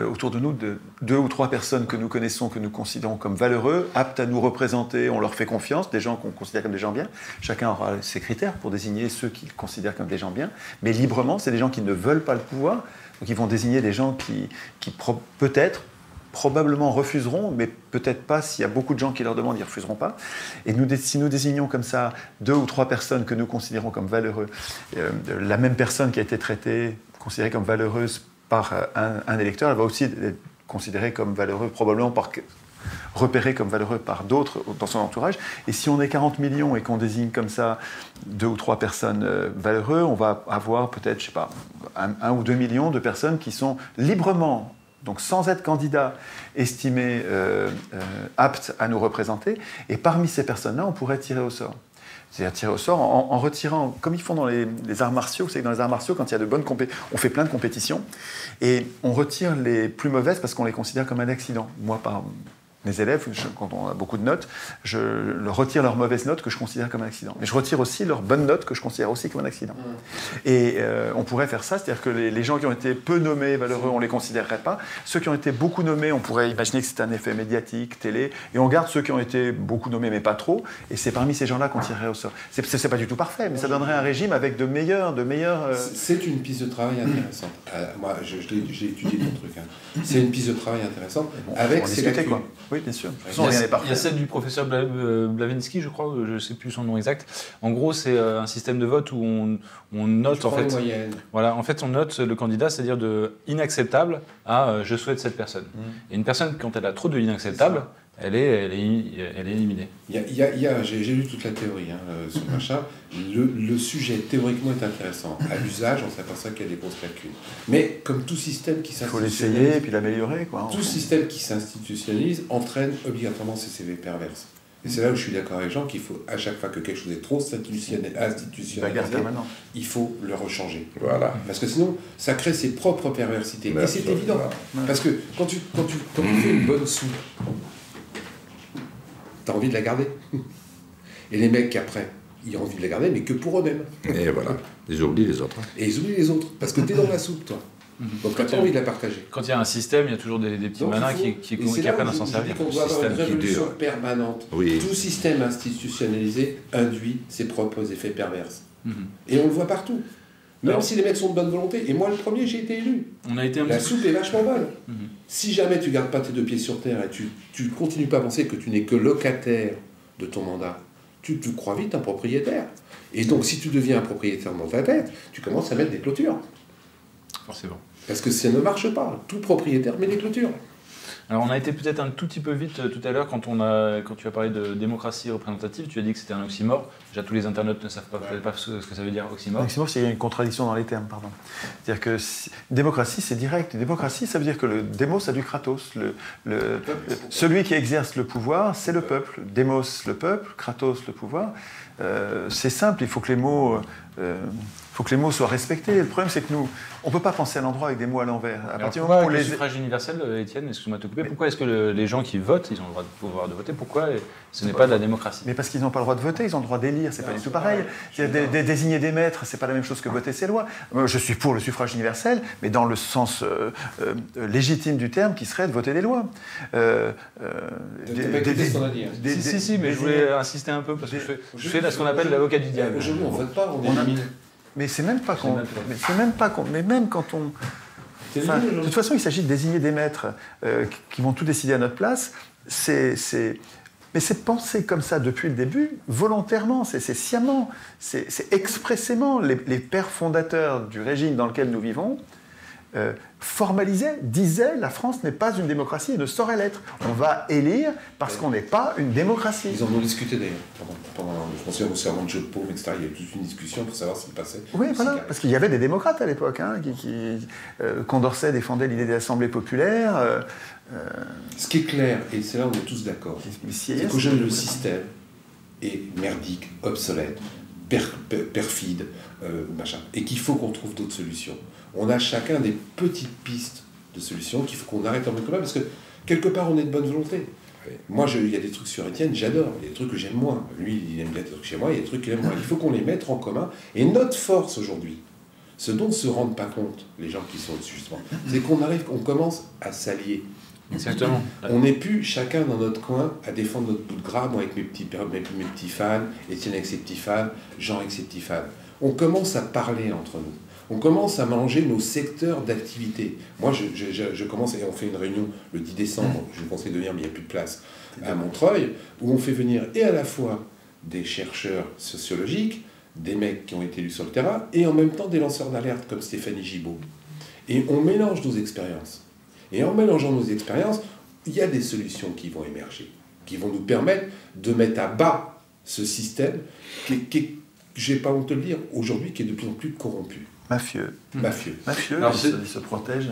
autour de nous, 2 ou 3 personnes que nous connaissons, que nous considérons comme valeureux, aptes à nous représenter, on leur fait confiance, des gens qu'on considère comme des gens bien. Chacun aura ses critères pour désigner ceux qu'il considère comme des gens bien. Mais librement, c'est des gens qui ne veulent pas le pouvoir. Donc ils vont désigner des gens qui peut-être, probablement refuseront, mais peut-être pas, s'il y a beaucoup de gens qui leur demandent, ils ne refuseront pas. Et si nous désignons comme ça 2 ou 3 personnes que nous considérons comme valeureux, la même personne qui a été considérée comme valeureuse par un électeur, elle va aussi être considérée comme valeureuse, probablement repérée comme valeureux par d'autres dans son entourage. Et si on est 40 millions et qu'on désigne comme ça 2 ou 3 personnes valeureux, on va avoir peut-être, je sais pas, 1 ou 2 millions de personnes qui sont librement, donc sans être candidat, estimé apte à nous représenter. Et parmi ces personnes-là, on pourrait tirer au sort. C'est-à-dire tirer au sort en retirant, comme ils font dans les arts martiaux. Vous savez que dans les arts martiaux, quand il y a de bonnes compétitions, on fait plein de compétitions, et on retire les plus mauvaises parce qu'on les considère comme un accident. Moi, par mes élèves, quand on a beaucoup de notes, je leur retire leurs mauvaises notes que je considère comme un accident. Mais je retire aussi leurs bonnes notes que je considère aussi comme un accident. Et on pourrait faire ça, c'est-à-dire que les gens qui ont été peu nommés, valeureux, on ne les considérerait pas. Ceux qui ont été beaucoup nommés, on pourrait imaginer que c'est un effet médiatique, télé, et on garde ceux qui ont été beaucoup nommés, mais pas trop, et c'est parmi ces gens-là qu'on tirerait au sort. C'est pas du tout parfait, mais ça donnerait un régime avec de meilleurs... C'est une piste de travail intéressante. Moi, j'ai étudié ton truc. Hein. C'est une piste de travail intéressante, avec ces lacunes. Quoi. Oui, bien sûr. Il y a celle du professeur Blavinsky, je crois, je ne sais plus son nom exact. En gros, c'est un système de vote où on note en fait. Voilà, en fait, on note le candidat, c'est-à-dire de inacceptable à je souhaite cette personne. Et une personne, quand elle a trop de inacceptable, elle est éliminée. J'ai lu toute la théorie sur le machin. Le sujet théoriquement est intéressant. À l'usage, on s'aperçoit qu'il y a des grosses lacunes. Mais comme tout système qui s'institutionnalise... Il faut l'essayer et puis l'améliorer, quoi. Tout système qui s'institutionnalise entraîne obligatoirement ces effets perverses. Et c'est là où je suis d'accord avec Jean qu'il faut, à chaque fois que quelque chose est trop institutionnalisé, il faut le rechanger. Voilà. Parce que sinon, ça crée ses propres perversités. Et c'est évident. Parce que quand tu fais une bonne soupe, t'as envie de la garder. Et les mecs, après, ils ont envie de la garder, mais que pour eux-mêmes. Et voilà. Ils oublient les autres. Et ils oublient les autres. Parce que t'es dans la soupe, toi. Donc, t'as pas envie de la partager. Quand il y a un système, il y a toujours des petits malins qui apprennent à s'en servir. On doit avoir une révolution permanente. Oui. Tout système institutionnalisé induit ses propres effets perverses. Et on le voit partout. Même si les mecs sont de bonne volonté. Et moi, le premier, j'ai été élu. La soupe est vachement bonne. Si jamais tu gardes pas tes deux pieds sur terre et tu continues pas à penser que tu n'es que locataire de ton mandat, tu te crois vite un propriétaire. Et donc, si tu deviens un propriétaire dans ta tête, tu commences à mettre des clôtures. Forcément. Parce que ça ne marche pas. Tout propriétaire met des clôtures. Alors on a été peut-être un tout petit peu vite tout à l'heure quand tu as parlé de démocratie représentative, tu as dit que c'était un oxymore. Déjà tous les internautes ne savent pas ce que ça veut dire oxymore. Oxymore, c'est une contradiction dans les termes, pardon. C'est-à-dire que démocratie, c'est direct. Démocratie, ça veut dire que le démos a du kratos. Celui qui exerce le pouvoir, c'est le peuple. Démos, le peuple, kratos, le pouvoir. C'est simple, il faut que les mots... soient respectés. Le problème, c'est que nous, on ne peut pas penser à l'endroit avec des mots à l'envers. À partir du moment où le suffrage universel, Étienne, excuse-moi de te couper, pourquoi est-ce que les gens qui votent, ils ont le droit de pouvoir de voter, pourquoi ce n'est pas de la démocratie? Mais parce qu'ils n'ont pas le droit de voter, ils ont le droit d'élire, c'est pas du tout pareil. Désigner des maîtres, c'est pas la même chose que voter ces lois. Je suis pour le suffrage universel, mais dans le sens légitime du terme, qui serait de voter des lois. Si, mais je voulais insister un peu, parce que je fais ce qu'on appelle l'avocat du diable. Aujourd'hui, on ne vote pas, on est éliminé. Mais c'est même pas con. Mais même quand on... Enfin, de toute façon, il s'agit de désigner des maîtres qui vont tout décider à notre place. Mais c'est pensé comme ça depuis le début, volontairement, c'est sciemment, c'est expressément. Les pères fondateurs du régime dans lequel nous vivons formalisaient, disaient, la France n'est pas une démocratie et ne saurait l'être. On va élire parce qu'on n'est pas une démocratie. Ils en ont discuté d'ailleurs pendant je pense au serment de jeu de paume, etc. Il y a eu toute une discussion pour savoir ce qui passait. Oui, voilà, parce qu'il y avait des démocrates à l'époque, Condorcet défendait l'idée des assemblées populaires. Ce qui est clair, et c'est là où on est tous d'accord, c'est qu'aujourd'hui le système est merdique, obsolète, perfide, machin, et qu'il faut qu'on trouve d'autres solutions. On a chacun des petites pistes de solutions qu'il faut qu'on arrête en mode commun, parce que quelque part on est de bonne volonté. Oui. Moi, il y a des trucs sur Étienne, j'adore. Il y a des trucs que j'aime moins. Lui, il aime bien des trucs chez moi, il y a des trucs qu'il aime moins. Il faut qu'on les mette en commun. Et notre force aujourd'hui, ce dont ne se rendent pas compte les gens qui sont au-dessus, justement, c'est qu'on commence à s'allier. Exactement. On n'est plus chacun dans notre coin à défendre notre bout de gras, moi avec mes petits fans, Étienne avec ses petits fans, Jean avec ses petits fans. On commence à parler entre nous. On commence à manger nos secteurs d'activité. Moi, je commence, et on fait une réunion le 10 décembre, je vous conseille de venir, mais il n'y a plus de place, à Montreuil, où on fait venir et à la fois des chercheurs sociologiques, des mecs qui ont été élus sur le terrain, et en même temps des lanceurs d'alerte comme Stéphanie Gibault. Et on mélange nos expériences. Et en mélangeant nos expériences, il y a des solutions qui vont émerger, qui vont nous permettre de mettre à bas ce système qui j'ai pas honte de le dire, aujourd'hui, qui est de plus en plus corrompu. Mafieux. Alors, il se protège.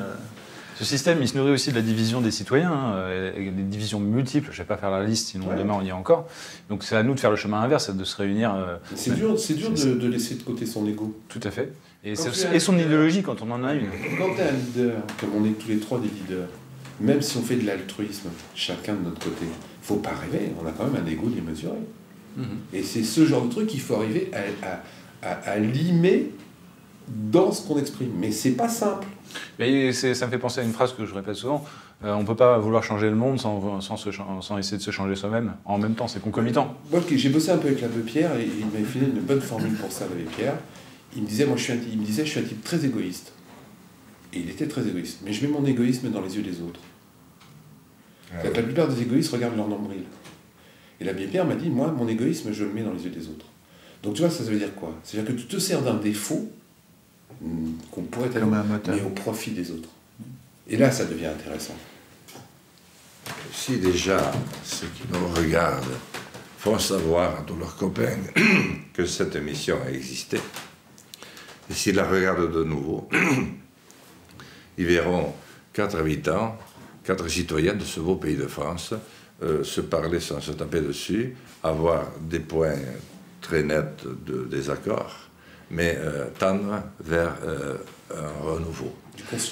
Ce système, il se nourrit aussi de la division des citoyens, des divisions multiples. Je ne vais pas faire la liste, sinon demain on y est encore. Donc c'est à nous de faire le chemin inverse, de se réunir. C'est dur de laisser de côté son ego. Tout à fait. Et son idéologie quand on en a une. Quand tu es un leader, comme on est tous les trois des leaders, même si on fait de l'altruisme, chacun de notre côté, il ne faut pas rêver, on a quand même un ego démesuré. Et c'est ce genre de truc qu'il faut arriver à limer dans ce qu'on exprime. Mais c'est pas simple. Mais ça me fait penser à une phrase que je répète souvent. On ne peut pas vouloir changer le monde sans essayer de se changer soi-même. En même temps, c'est concomitant. Moi, j'ai bossé un peu avec l'abbé Pierre et il m'a filé une bonne formule pour ça, l'abbé Pierre. Il me disait, je suis un type très égoïste. Et il était très égoïste. Mais je mets mon égoïsme dans les yeux des autres. La plupart des égoïstes regardent leur nombril. Et l'abbé Pierre m'a dit, moi, mon égoïsme, je le mets dans les yeux des autres. Donc tu vois, ça veut dire quoi? C'est-à-dire que tu te sers d'un défaut qu'on pourrait avoir, mais au profit des autres. Et là, ça devient intéressant. si déjà ceux qui nous regardent font savoir à tous leurs copains que cette émission a existé, et s'ils la regardent de nouveau, ils verront 4 habitants, 4 citoyens de ce beau pays de France se parler sans se taper dessus, avoir des points très nets de désaccord, mais tendre vers un renouveau.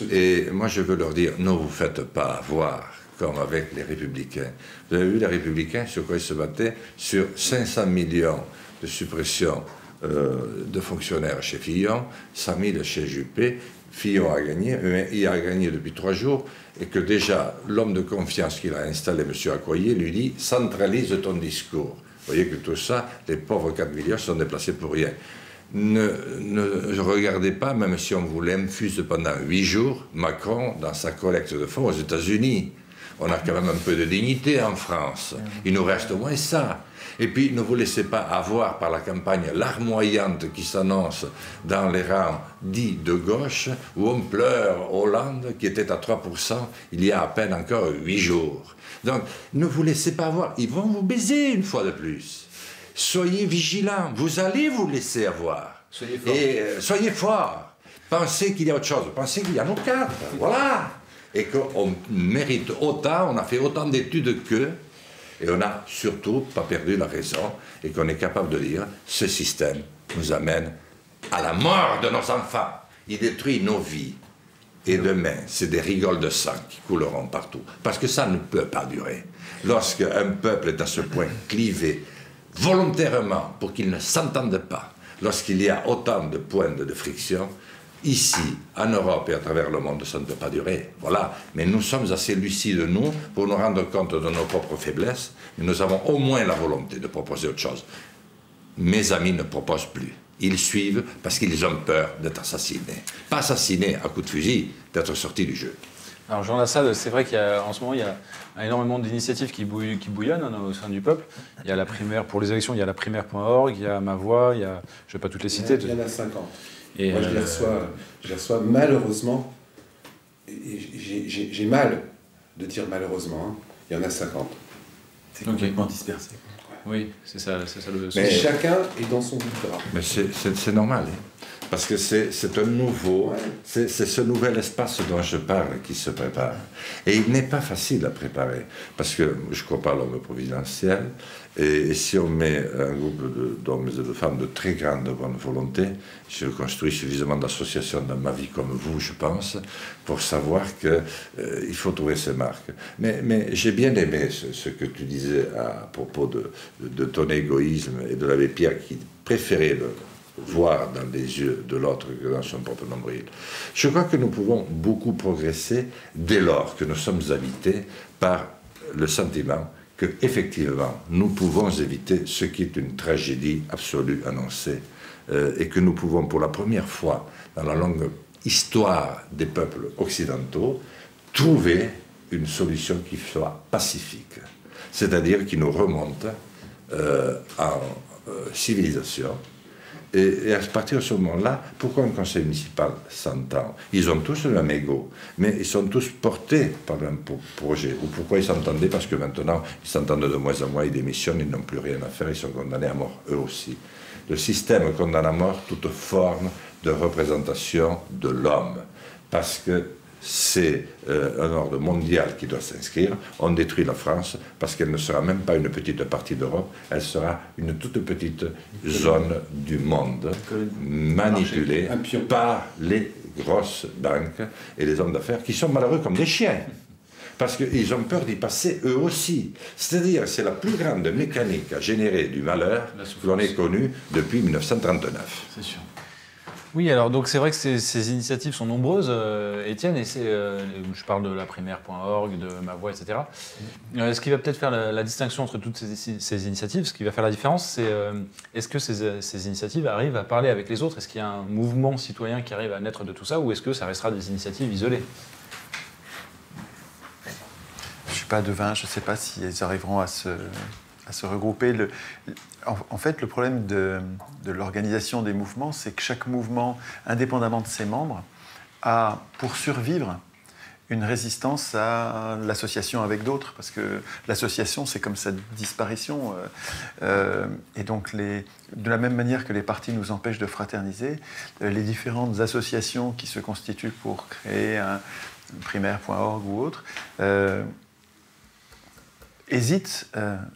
Et moi, je veux leur dire, ne vous faites pas avoir comme avec les Républicains. Vous avez vu les Républicains sur quoi ils se battaient? Sur 500 millions de suppression de fonctionnaires chez Fillon, 100 000 chez Juppé. Fillon a gagné, mais il a gagné depuis 3 jours, et que déjà, l'homme de confiance qu'il a installé, M. Accoyer, lui dit « centralise ton discours ». Vous voyez que tout ça, les pauvres 4 milliards sont déplacés pour rien. Ne regardez pas, même si on vous l'infuse pendant 8 jours, Macron, dans sa collecte de fonds aux États-Unis. On a quand même un peu de dignité en France. Il nous reste au moins ça. Et puis, ne vous laissez pas avoir par la campagne larmoyante qui s'annonce dans les rangs dits de gauche, où on pleure Hollande, qui était à 3% il y a à peine encore 8 jours. Donc, ne vous laissez pas avoir. Ils vont vous baiser une fois de plus. Soyez vigilants. Vous allez vous laisser avoir. Soyez forts. Et soyez forts. Pensez qu'il y a autre chose. Pensez qu'il y a nos 4. Voilà. Et qu'on mérite autant, on a fait autant d'études qu'eux. Et on n'a surtout pas perdu la raison, et qu'on est capable de dire ce système nous amène à la mort de nos enfants. Il détruit nos vies. Et demain, c'est des rigoles de sang qui couleront partout. Parce que ça ne peut pas durer. Lorsqu'un peuple est à ce point clivé, volontairement, pour qu'il ne s'entende pas, lorsqu'il y a autant de points de friction, ici, en Europe et à travers le monde, ça ne peut pas durer. Voilà. Mais nous sommes assez lucides, nous, pour nous rendre compte de nos propres faiblesses. Mais nous avons au moins la volonté de proposer autre chose. Mes amis ne proposent plus. Ils suivent parce qu'ils ont peur d'être assassinés. Pas assassinés à coups de fusil, d'être sortis du jeu. Alors Jean Lassalle, c'est vrai qu'en ce moment, il y a énormément d'initiatives qui bouillonnent au sein du peuple. Il y a la primaire, pour les élections, il y a la primaire.org, il y a Ma Voix, il y a, je ne vais pas toutes les citer. Il y en a 50. Et moi, je les reçois malheureusement, j'ai mal de dire malheureusement, hein, il y en a 50. C'est complètement dispersé. Oui, c'est ça le... Mais chacun est dans son bout de gras. Mais c'est normal, hein, parce que c'est un nouveau, c'est ce nouvel espace dont je parle qui se prépare. Et il n'est pas facile à préparer, parce que je crois pas à l'homme providentiel, et si on met un groupe d'hommes et de femmes de très grande bonne volonté, j'ai construit suffisamment d'associations dans ma vie comme vous, je pense, pour savoir qu'il faut trouver ses marques. Mais j'ai bien aimé ce que tu disais à propos de ton égoïsme et de l'abbé Pierre qui préférait le voir dans les yeux de l'autre que dans son propre nombril. Je crois que nous pouvons beaucoup progresser dès lors que nous sommes habités par le sentiment qu'effectivement, nous pouvons éviter ce qui est une tragédie absolue annoncée et que nous pouvons, pour la première fois dans la longue histoire des peuples occidentaux, trouver une solution qui soit pacifique, c'est-à-dire qui nous remonte en civilisation. Et à partir de ce moment-là, pourquoi un conseil municipal s'entend? Ils ont tous le même ego, mais ils sont tous portés par un projet. Ou pourquoi ils s'entendaient? Parce que maintenant, ils s'entendent de moins en moins, ils démissionnent, ils n'ont plus rien à faire, ils sont condamnés à mort, eux aussi. Le système condamne à mort toute forme de représentation de l'homme, parce que c'est un ordre mondial qui doit s'inscrire. On détruit la France parce qu'elle ne sera même pas une petite partie d'Europe, elle sera une toute petite zone du monde manipulée par les grosses banques et les hommes d'affaires qui sont malheureux comme des chiens. Parce qu'ils ont peur d'y passer eux aussi. C'est-à-dire c'est la plus grande mécanique à générer du malheur que l'on ait connue depuis 1939. C'est sûr. Oui, alors donc c'est vrai que ces initiatives sont nombreuses, Étienne, et je parle de la primaire.org, de Ma Voix, etc. Ce qui va peut-être faire la distinction entre toutes ces initiatives, ce qui va faire la différence, c'est est-ce que ces initiatives arrivent à parler avec les autres? Est-ce qu'il y a un mouvement citoyen qui arrive à naître de tout ça, ou est-ce que ça restera des initiatives isolées? Je ne suis pas devin, je ne sais pas si elles arriveront à se regrouper. En fait, le problème de l'organisation des mouvements, c'est que chaque mouvement, indépendamment de ses membres, a, pour survivre, une résistance à l'association avec d'autres, parce que l'association, c'est comme sa disparition. Et donc, de la même manière que les partis nous empêchent de fraterniser, les différentes associations qui se constituent pour créer un primaire.org ou autre, hésitent,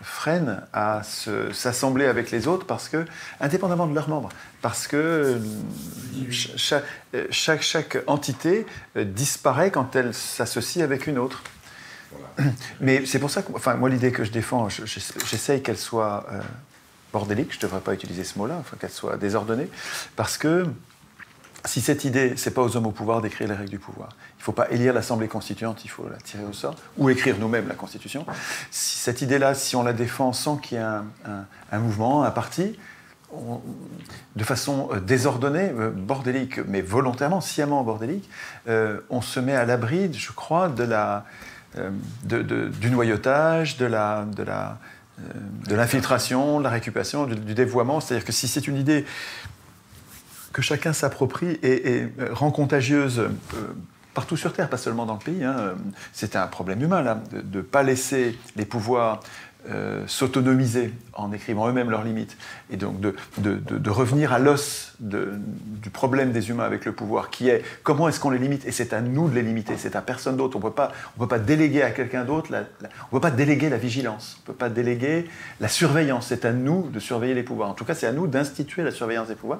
freinent à s'assembler avec les autres parce que, indépendamment de leurs membres, parce que chaque entité disparaît quand elle s'associe avec une autre. Voilà. Mais c'est pour ça que, moi, l'idée que je défends, j'essaye qu'elle soit bordélique, je ne devrais pas utiliser ce mot-là, qu'elle soit désordonnée, parce que si cette idée, ce n'est pas aux hommes au pouvoir d'écrire les règles du pouvoir. Il ne faut pas élire l'Assemblée constituante, il faut la tirer au sort, ou écrire nous-mêmes la Constitution. Si cette idée-là, si on la défend sans qu'il y ait un mouvement, un parti, de façon désordonnée, bordélique, mais volontairement, sciemment bordélique, on se met à l'abri, je crois, du noyautage, de l'infiltration, de la récupération, du dévoiement. C'est-à-dire que si c'est une idée que chacun s'approprie et rend contagieuse partout sur Terre, pas seulement dans le pays. C'est un problème humain, là, de ne pas laisser les pouvoirs s'autonomiser en écrivant eux-mêmes leurs limites. Et donc de revenir à l'os du problème des humains avec le pouvoir, qui est comment est-ce qu'on les limite. Et c'est à nous de les limiter, c'est à personne d'autre. On ne peut pas déléguer à quelqu'un d'autre, on ne peut pas déléguer la vigilance, on ne peut pas déléguer la surveillance. C'est à nous de surveiller les pouvoirs. En tout cas, c'est à nous d'instituer la surveillance des pouvoirs.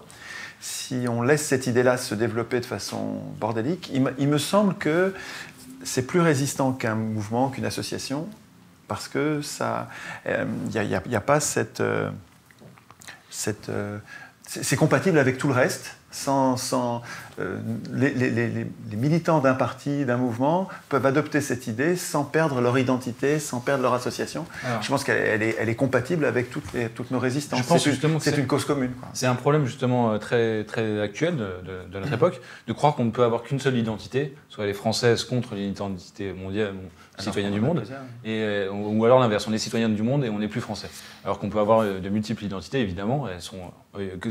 Si on laisse cette idée-là se développer de façon bordélique, il me semble que c'est plus résistant qu'un mouvement, qu'une association, parce que ça, y a pas cette c'est compatible avec tout le reste. Les militants d'un parti, d'un mouvement, peuvent adopter cette idée sans perdre leur identité, sans perdre leur association. Alors, je pense qu'elle est compatible avec toutes nos résistances. Je pense justement que c'est une cause commune. C'est un problème justement très, très actuel de notre époque, de croire qu'on ne peut avoir qu'une seule identité, soit les Françaises contre l'identité mondiale, citoyens du monde, ou alors l'inverse, on est citoyens du monde et on n'est plus français. Alors qu'on peut avoir de multiples identités, évidemment, elles sont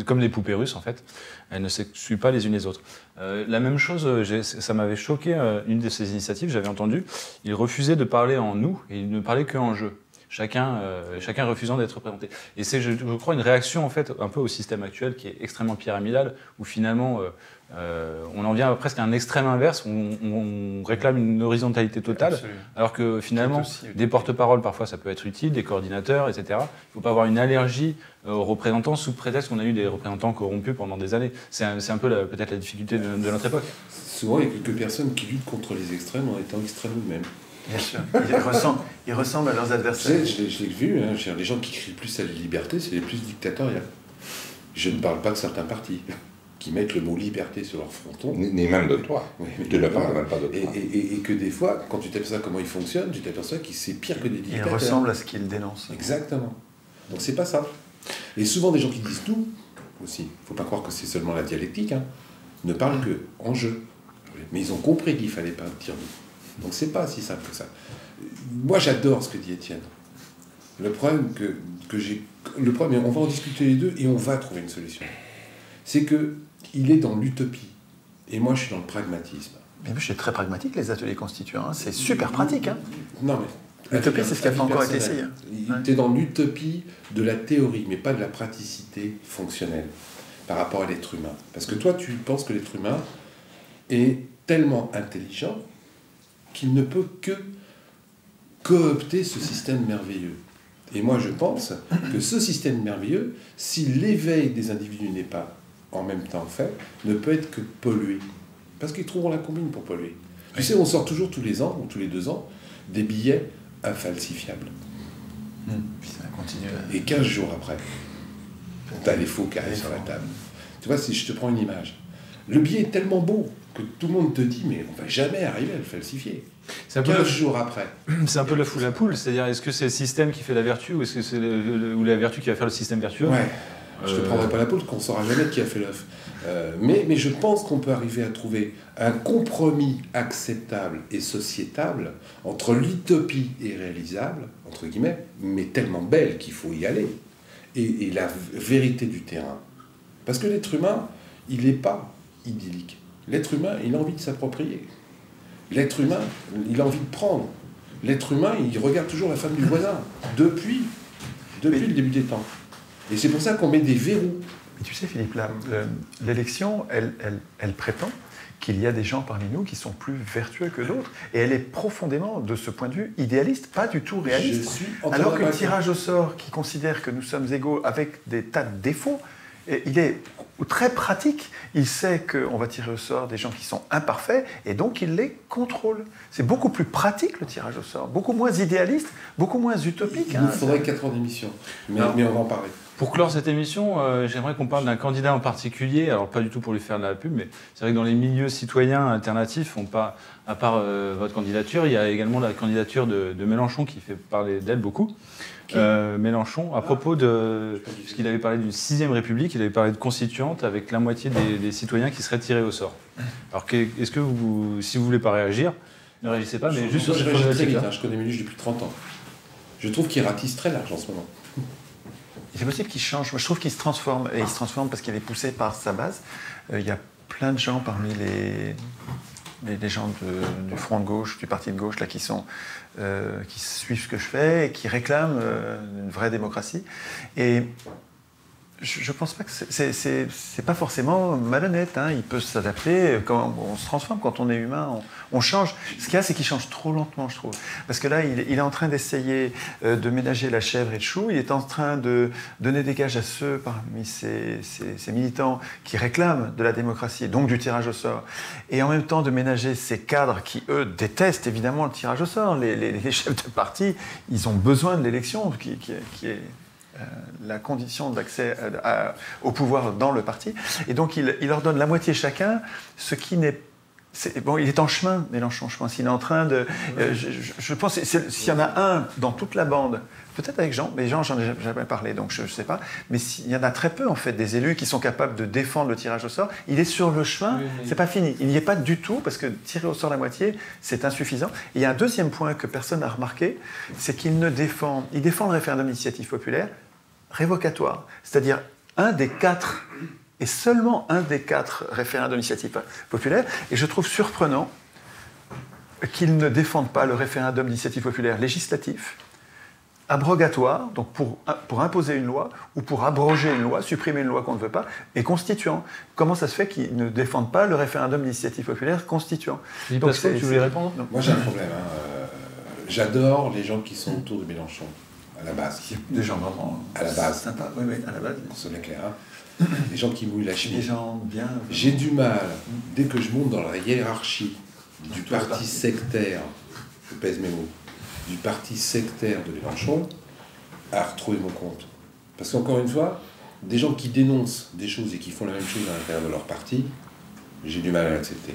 comme les poupées russes en fait, elles ne s'excluent pas les unes les autres. La même chose, ça m'avait choqué, une de ces initiatives, j'avais entendu, il refusait de parler en nous et il ne parlait qu'en jeu. Chacun refusant d'être représenté. Et c'est, je crois, une réaction en fait un peu au système actuel qui est extrêmement pyramidal, où finalement on en vient presque à un extrême inverse, où on réclame une horizontalité totale, absolument. Alors que finalement, des porte-paroles, parfois ça peut être utile, des coordinateurs, etc. Il ne faut pas avoir une allergie aux représentants sous prétexte qu'on a eu des représentants corrompus pendant des années. C'est un peu peut-être la difficulté de notre époque. Souvent, il y a quelques personnes qui luttent contre les extrêmes en étant extrêmes eux-mêmes. Bien sûr. Ils ressemblent à leurs adversaires. Je l'ai vu, les gens qui crient plus à la liberté, c'est les plus dictatoriales. Je ne parle pas de certains partis qui mettent le mot liberté sur leur fronton. Ni même de toi. Oui, tu ne parles même pas de toi. Et que des fois, quand tu t'aperçois comment ils fonctionnent, tu t'aperçois que c'est pire que des dictateurs. Ils ressemblent à ce qu'ils dénoncent. Exactement. Donc c'est pas ça. Et souvent des gens qui disent tout, aussi, il ne faut pas croire que c'est seulement la dialectique, ne parlent que en jeu. Mais ils ont compris qu'il ne fallait pas dire nous. Donc c'est pas si simple que ça. Moi j'adore ce que dit Étienne. Le problème et on va en discuter les deux et on va trouver une solution. C'est que il est dans l'utopie et moi je suis dans le pragmatisme. Mais je suis très pragmatique, les ateliers constituants, c'est super pratique. Non mais l'utopie c'est ce qui a pas encore été essayé. Tu es dans l'utopie de la théorie mais pas de la praticité fonctionnelle par rapport à l'être humain. Parce que toi tu penses que l'être humain est tellement intelligent qu'il ne peut que coopter ce système merveilleux. Et moi, je pense que ce système merveilleux, si l'éveil des individus n'est pas en même temps fait, ne peut être que pollué. Parce qu'ils trouveront la combine pour polluer. Tu sais, on sort toujours tous les ans, ou tous les 2 ans, des billets infalsifiables. Puis ça continue. Et 15 jours après, tu as les faux qui arrivent sur la table. Tu vois, si je te prends une image, le billet est tellement beau que tout le monde te dit mais on va jamais arriver à le falsifier. 15 jours après. C'est un peu la foule à la poule, c'est-à-dire est-ce que c'est le système qui fait la vertu ou est-ce que c'est ou la vertu qui va faire le système vertueux? Ouais. Je te prendrai pas la poule, qu'on ne saura jamais qui a fait l'œuf. Mais je pense qu'on peut arriver à trouver un compromis acceptable et sociétable entre l'utopie irréalisable, entre guillemets, mais tellement belle qu'il faut y aller, et la vérité du terrain. Parce que l'être humain, il n'est pas idyllique. L'être humain, il a envie de s'approprier. L'être humain, il a envie de prendre. L'être humain, il regarde toujours la femme du voisin, depuis le début des temps. Et c'est pour ça qu'on met des verrous. Mais tu sais, Philippe, l'élection, elle prétend qu'il y a des gens parmi nous qui sont plus vertueux que d'autres. Et elle est profondément, de ce point de vue, idéaliste, pas du tout réaliste. Alors que le tirage au sort, qui considère que nous sommes égaux avec des tas de défauts, il est très pratique. Il sait qu'on va tirer au sort des gens qui sont imparfaits, et donc il les contrôle. C'est beaucoup plus pratique, le tirage au sort, beaucoup moins idéaliste, beaucoup moins utopique. Il nous faudrait 4 ans d'émission, mais on va en parler. Pour clore cette émission, j'aimerais qu'on parle d'un candidat en particulier, alors pas du tout pour lui faire de la pub, mais c'est vrai que dans les milieux citoyens alternatifs, à part votre candidature, il y a également la candidature de Mélenchon qui fait parler d'elle beaucoup. Mélenchon, à propos de... Puisqu'il avait parlé d'une 6e République, il avait parlé de constituante avec la moitié des citoyens qui seraient tirés au sort. Alors est-ce que si vous voulez pas réagir, ne réagissez pas, mais juste sur cette problématique. Je connais Méluche depuis 30 ans. Je trouve qu'il ratisse très large en ce moment. C'est possible qu'il change. Moi, je trouve qu'il se transforme. Et il se transforme parce qu'il est poussé par sa base. Il y a plein de gens parmi les gens du front de gauche, du parti de gauche, là, qui suivent ce que je fais et qui réclament une vraie démocratie. Et je ne pense pas que c'est pas forcément malhonnête. Hein. Il peut s'adapter. Quand on se transforme, quand on est humain, on change. Ce qu'il y a, c'est qu'il change trop lentement, je trouve. Parce que là, il est en train d'essayer de ménager la chèvre et le chou. Il est en train de donner des gages à ceux parmi ces militants qui réclament de la démocratie, donc du tirage au sort. Et en même temps, de ménager ces cadres qui, eux, détestent évidemment le tirage au sort. Les chefs de parti, ils ont besoin de l'élection qui est la condition d'accès au pouvoir dans le parti. Et donc, il leur donne la moitié chacun, ce qui n'est... Bon, il est en chemin, Mélenchon, je pense. Il est en train de... je pense s'il y en a un dans toute la bande, peut-être avec Jean, mais Jean, j'en ai jamais parlé, donc je ne sais pas, mais il y en a très peu, en fait, des élus qui sont capables de défendre le tirage au sort. Il est sur le chemin, c'est pas fini. Il n'y est pas du tout, parce que tirer au sort la moitié, c'est insuffisant. Et il y a un deuxième point que personne n'a remarqué, c'est qu'il défend le référendum d'initiative populaire révocatoire, c'est-à-dire un des 4, et seulement un des 4 référendums d'initiative populaire, et je trouve surprenant qu'ils ne défendent pas le référendum d'initiative populaire législatif, abrogatoire, donc pour imposer une loi, ou pour abroger une loi, supprimer une loi qu'on ne veut pas, et constituant. Comment ça se fait qu'ils ne défendent pas le référendum d'initiative populaire constituant? Tu voulais répondre? Moi j'ai un problème. J'adore les gens qui sont autour de Mélenchon. À la base. Des gens vraiment à la base. Sympa. Oui, à la base. Pour cela clair. Hein. Des gens qui mouillent la chemise. Des gens bien. J'ai du mal, dès que je monte dans la hiérarchie du parti sectaire, je pèse mes mots, du parti sectaire de Mélenchon, à retrouver mon compte. Parce qu'encore une fois, des gens qui dénoncent des choses et qui font la même chose à l'intérieur de leur parti, j'ai du mal à l'accepter.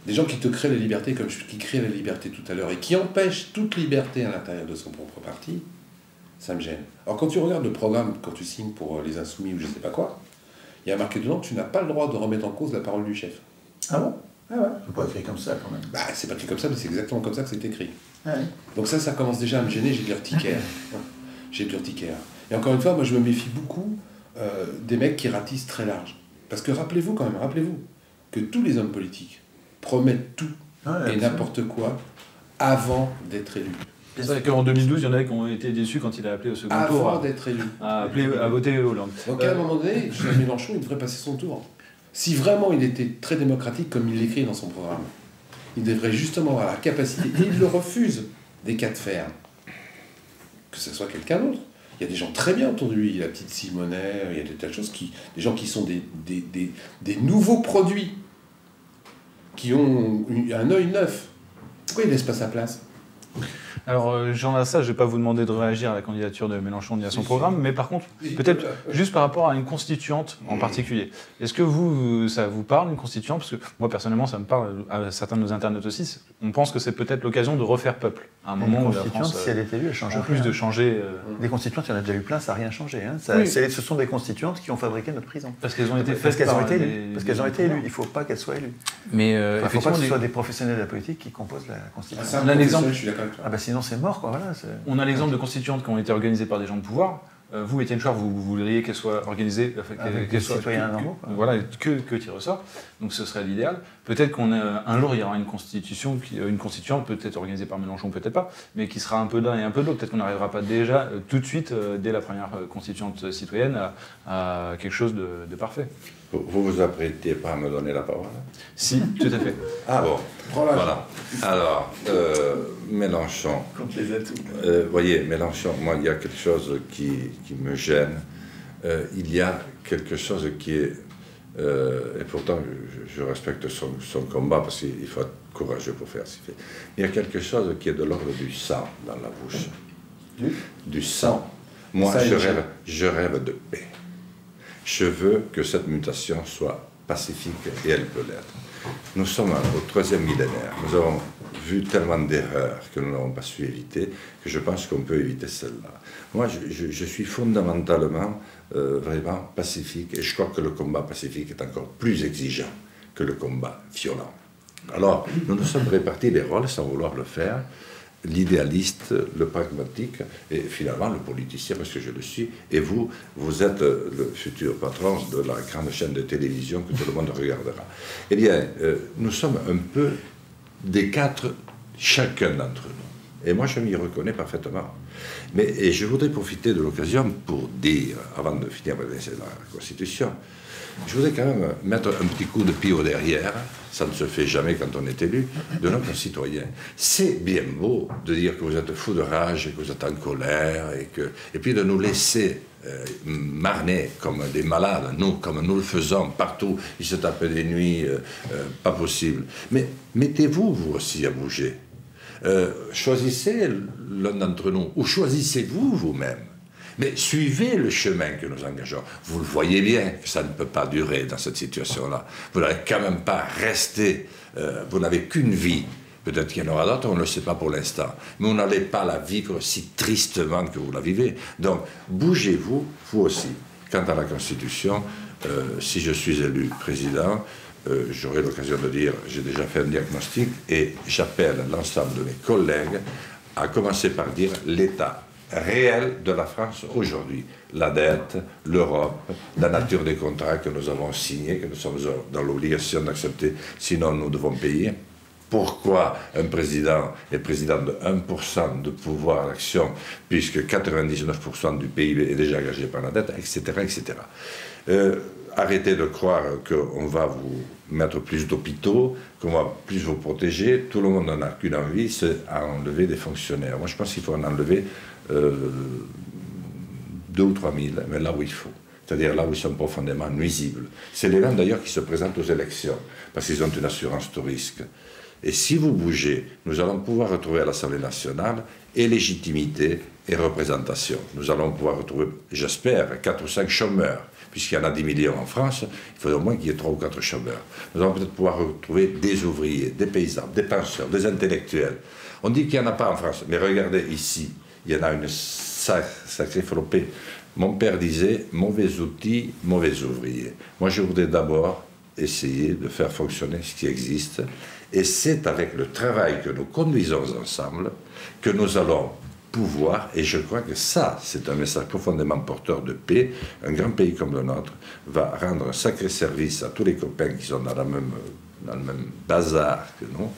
Des gens qui te créent la liberté, comme qui créent la liberté tout à l'heure, et qui empêchent toute liberté à l'intérieur de son propre parti, ça me gêne. Alors quand tu regardes le programme, quand tu signes pour les Insoumis ou je ne sais pas quoi, il y a marqué dedans que tu n'as pas le droit de remettre en cause la parole du chef. Ah bon? Ah ouais. C'est pas écrit comme ça quand même. Bah c'est pas écrit comme ça, mais c'est exactement comme ça que c'est écrit. Ah oui. Donc ça commence déjà à me gêner, j'ai de l'urticaire. J'ai de l'urticaire. Et encore une fois, moi je me méfie beaucoup des mecs qui ratissent très large. Parce que rappelez-vous que tous les hommes politiques promettent tout et n'importe quoi avant d'être élus. C'est vrai qu'en 2012, il y en a qui ont été déçus quand il a appelé au second tour à voter Hollande. Donc à un moment donné, Mélenchon, il devrait passer son tour. Si vraiment il était très démocratique comme il l'écrit dans son programme, il devrait justement avoir la capacité, et il le refuse, des cas de fer, que ce soit quelqu'un d'autre. Il y a des gens très bien autour de lui, la petite Simonet, il y a des tas de choses, des gens qui sont des nouveaux produits, qui ont un œil neuf. Pourquoi il ne laisse pas sa place? Alors, Jean Lassalle, je ne vais pas vous demander de réagir à la candidature de Mélenchon ni à son programme, mais par contre, peut-être juste par rapport à une constituante en particulier. Est-ce que ça vous parle, une constituante? Parce que moi, personnellement, ça me parle, à certains de nos internautes aussi. On pense que c'est peut-être l'occasion de refaire peuple. À un moment où la France, si elle est élue, elle change en plus de changer... Des constituantes, il y en a déjà eu plein, ça n'a rien changé. Hein. Ce sont des constituantes qui ont fabriqué notre prison. Parce qu'elles ont été faites Parce qu'elles ont été élues. Il ne faut pas qu'elles soient élues. Mais il ne faut pas que ce soit des professionnels de la politique qui composent la constitution. On a l'exemple... Je suis d'accord avec toi. Ah bah sinon c'est mort, quoi. Voilà, on a l'exemple de constituantes qui ont été organisées par des gens de pouvoir. Vous, Étienne Chouard, vous voudriez qu'elles soient organisées... avec des citoyens normaux. Voilà, que tirent au sort. Donc ce serait l'idéal. peut-être qu'un jour il y aura une constitution, une constituante peut-être organisée par Mélenchon, peut-être pas, mais qui sera un peu d'un et un peu de l'autre. Peut-être qu'on n'arrivera pas déjà tout de suite, dès la première constituante citoyenne, à quelque chose de parfait. Vous vous apprêtez pas à me donner la parole? Si, tout à fait. Ah bon, voilà. Alors, Mélenchon. Contre les atouts. Voyez, Mélenchon, moi, il y a quelque chose qui me gêne. Il y a quelque chose qui est... et pourtant, je respecte son combat parce qu'il faut être courageux pour faire ce qu'il fait. Il y a quelque chose qui est de l'ordre du sang dans la bouche. Du sang. Moi, je rêve de paix. Je veux que cette mutation soit pacifique et elle peut l'être. Nous sommes au 3e millénaire. Nous avons vu tellement d'erreurs que nous n'avons pas su éviter que je pense qu'on peut éviter celle-là. Moi, je suis fondamentalement vraiment pacifique et je crois que le combat pacifique est encore plus exigeant que le combat violent. Alors, nous nous sommes répartis les rôles sans vouloir le faire. L'idéaliste, le pragmatique et finalement le politicien, parce que je le suis. Et vous êtes le futur patron de la grande chaîne de télévision que tout le monde regardera. Eh bien, nous sommes un peu des quatre, chacun d'entre nous. Et moi, je m'y reconnais parfaitement. Et je voudrais profiter de l'occasion pour dire, avant de finir avec la Constitution, je voudrais quand même mettre un petit coup de pied au derrière, ça ne se fait jamais quand on est élu, de nos concitoyens. C'est bien beau de dire que vous êtes fous de rage et que vous êtes en colère, et puis de nous laisser marner comme des malades, comme nous le faisons partout. Ils se tapent des nuits, pas possible. Mais mettez-vous, vous aussi, à bouger. Choisissez l'un d'entre nous, ou choisissez-vous vous-même. Mais suivez le chemin que nous engageons. Vous le voyez bien que ça ne peut pas durer dans cette situation-là. Vous n'allez quand même pas rester, vous n'avez qu'une vie. Peut-être qu'il y en aura d'autres, on ne le sait pas pour l'instant. Mais vous n'allez pas la vivre si tristement que vous la vivez. Donc, bougez-vous, vous aussi. Quant à la Constitution, si je suis élu président, j'aurai l'occasion de dire, j'ai déjà fait un diagnostic, et j'appelle l'ensemble de mes collègues à commencer par dire l'état réel de la France aujourd'hui. La dette, l'Europe, la nature des contrats que nous avons signés, que nous sommes dans l'obligation d'accepter, sinon nous devons payer. Pourquoi un président est président de 1% de pouvoir d'action, puisque 99% du PIB est déjà engagé par la dette, etc. etc. Arrêtez de croire qu'on va vous mettre plus d'hôpitaux, qu'on va plus vous protéger. Tout le monde n'en a qu'une envie, c'est à enlever des fonctionnaires. Moi, je pense qu'il faut en enlever 2 ou 3 000, mais là où il faut. C'est-à-dire là où ils sont profondément nuisibles. C'est les mêmes d'ailleurs qui se présentent aux élections, parce qu'ils ont une assurance tout risque. Et si vous bougez, nous allons pouvoir retrouver à l'Assemblée nationale et légitimité et représentation. Nous allons pouvoir retrouver, j'espère, 4 ou 5 chômeurs. Puisqu'il y en a 10 millions en France, il faudrait au moins qu'il y ait 3 ou 4 chômeurs. Nous allons peut-être pouvoir retrouver des ouvriers, des paysans, des penseurs, des intellectuels. On dit qu'il n'y en a pas en France, mais regardez ici, il y en a une sacrée flopée. Mon père disait, mauvais outils, mauvais ouvriers. Moi, je voudrais d'abord essayer de faire fonctionner ce qui existe. Et c'est avec le travail que nous conduisons ensemble que nous allons pouvoir, et je crois que ça, c'est un message profondément porteur de paix. Un grand pays comme le nôtre va rendre un sacré service à tous les copains qui sont dans le même bazar que nous,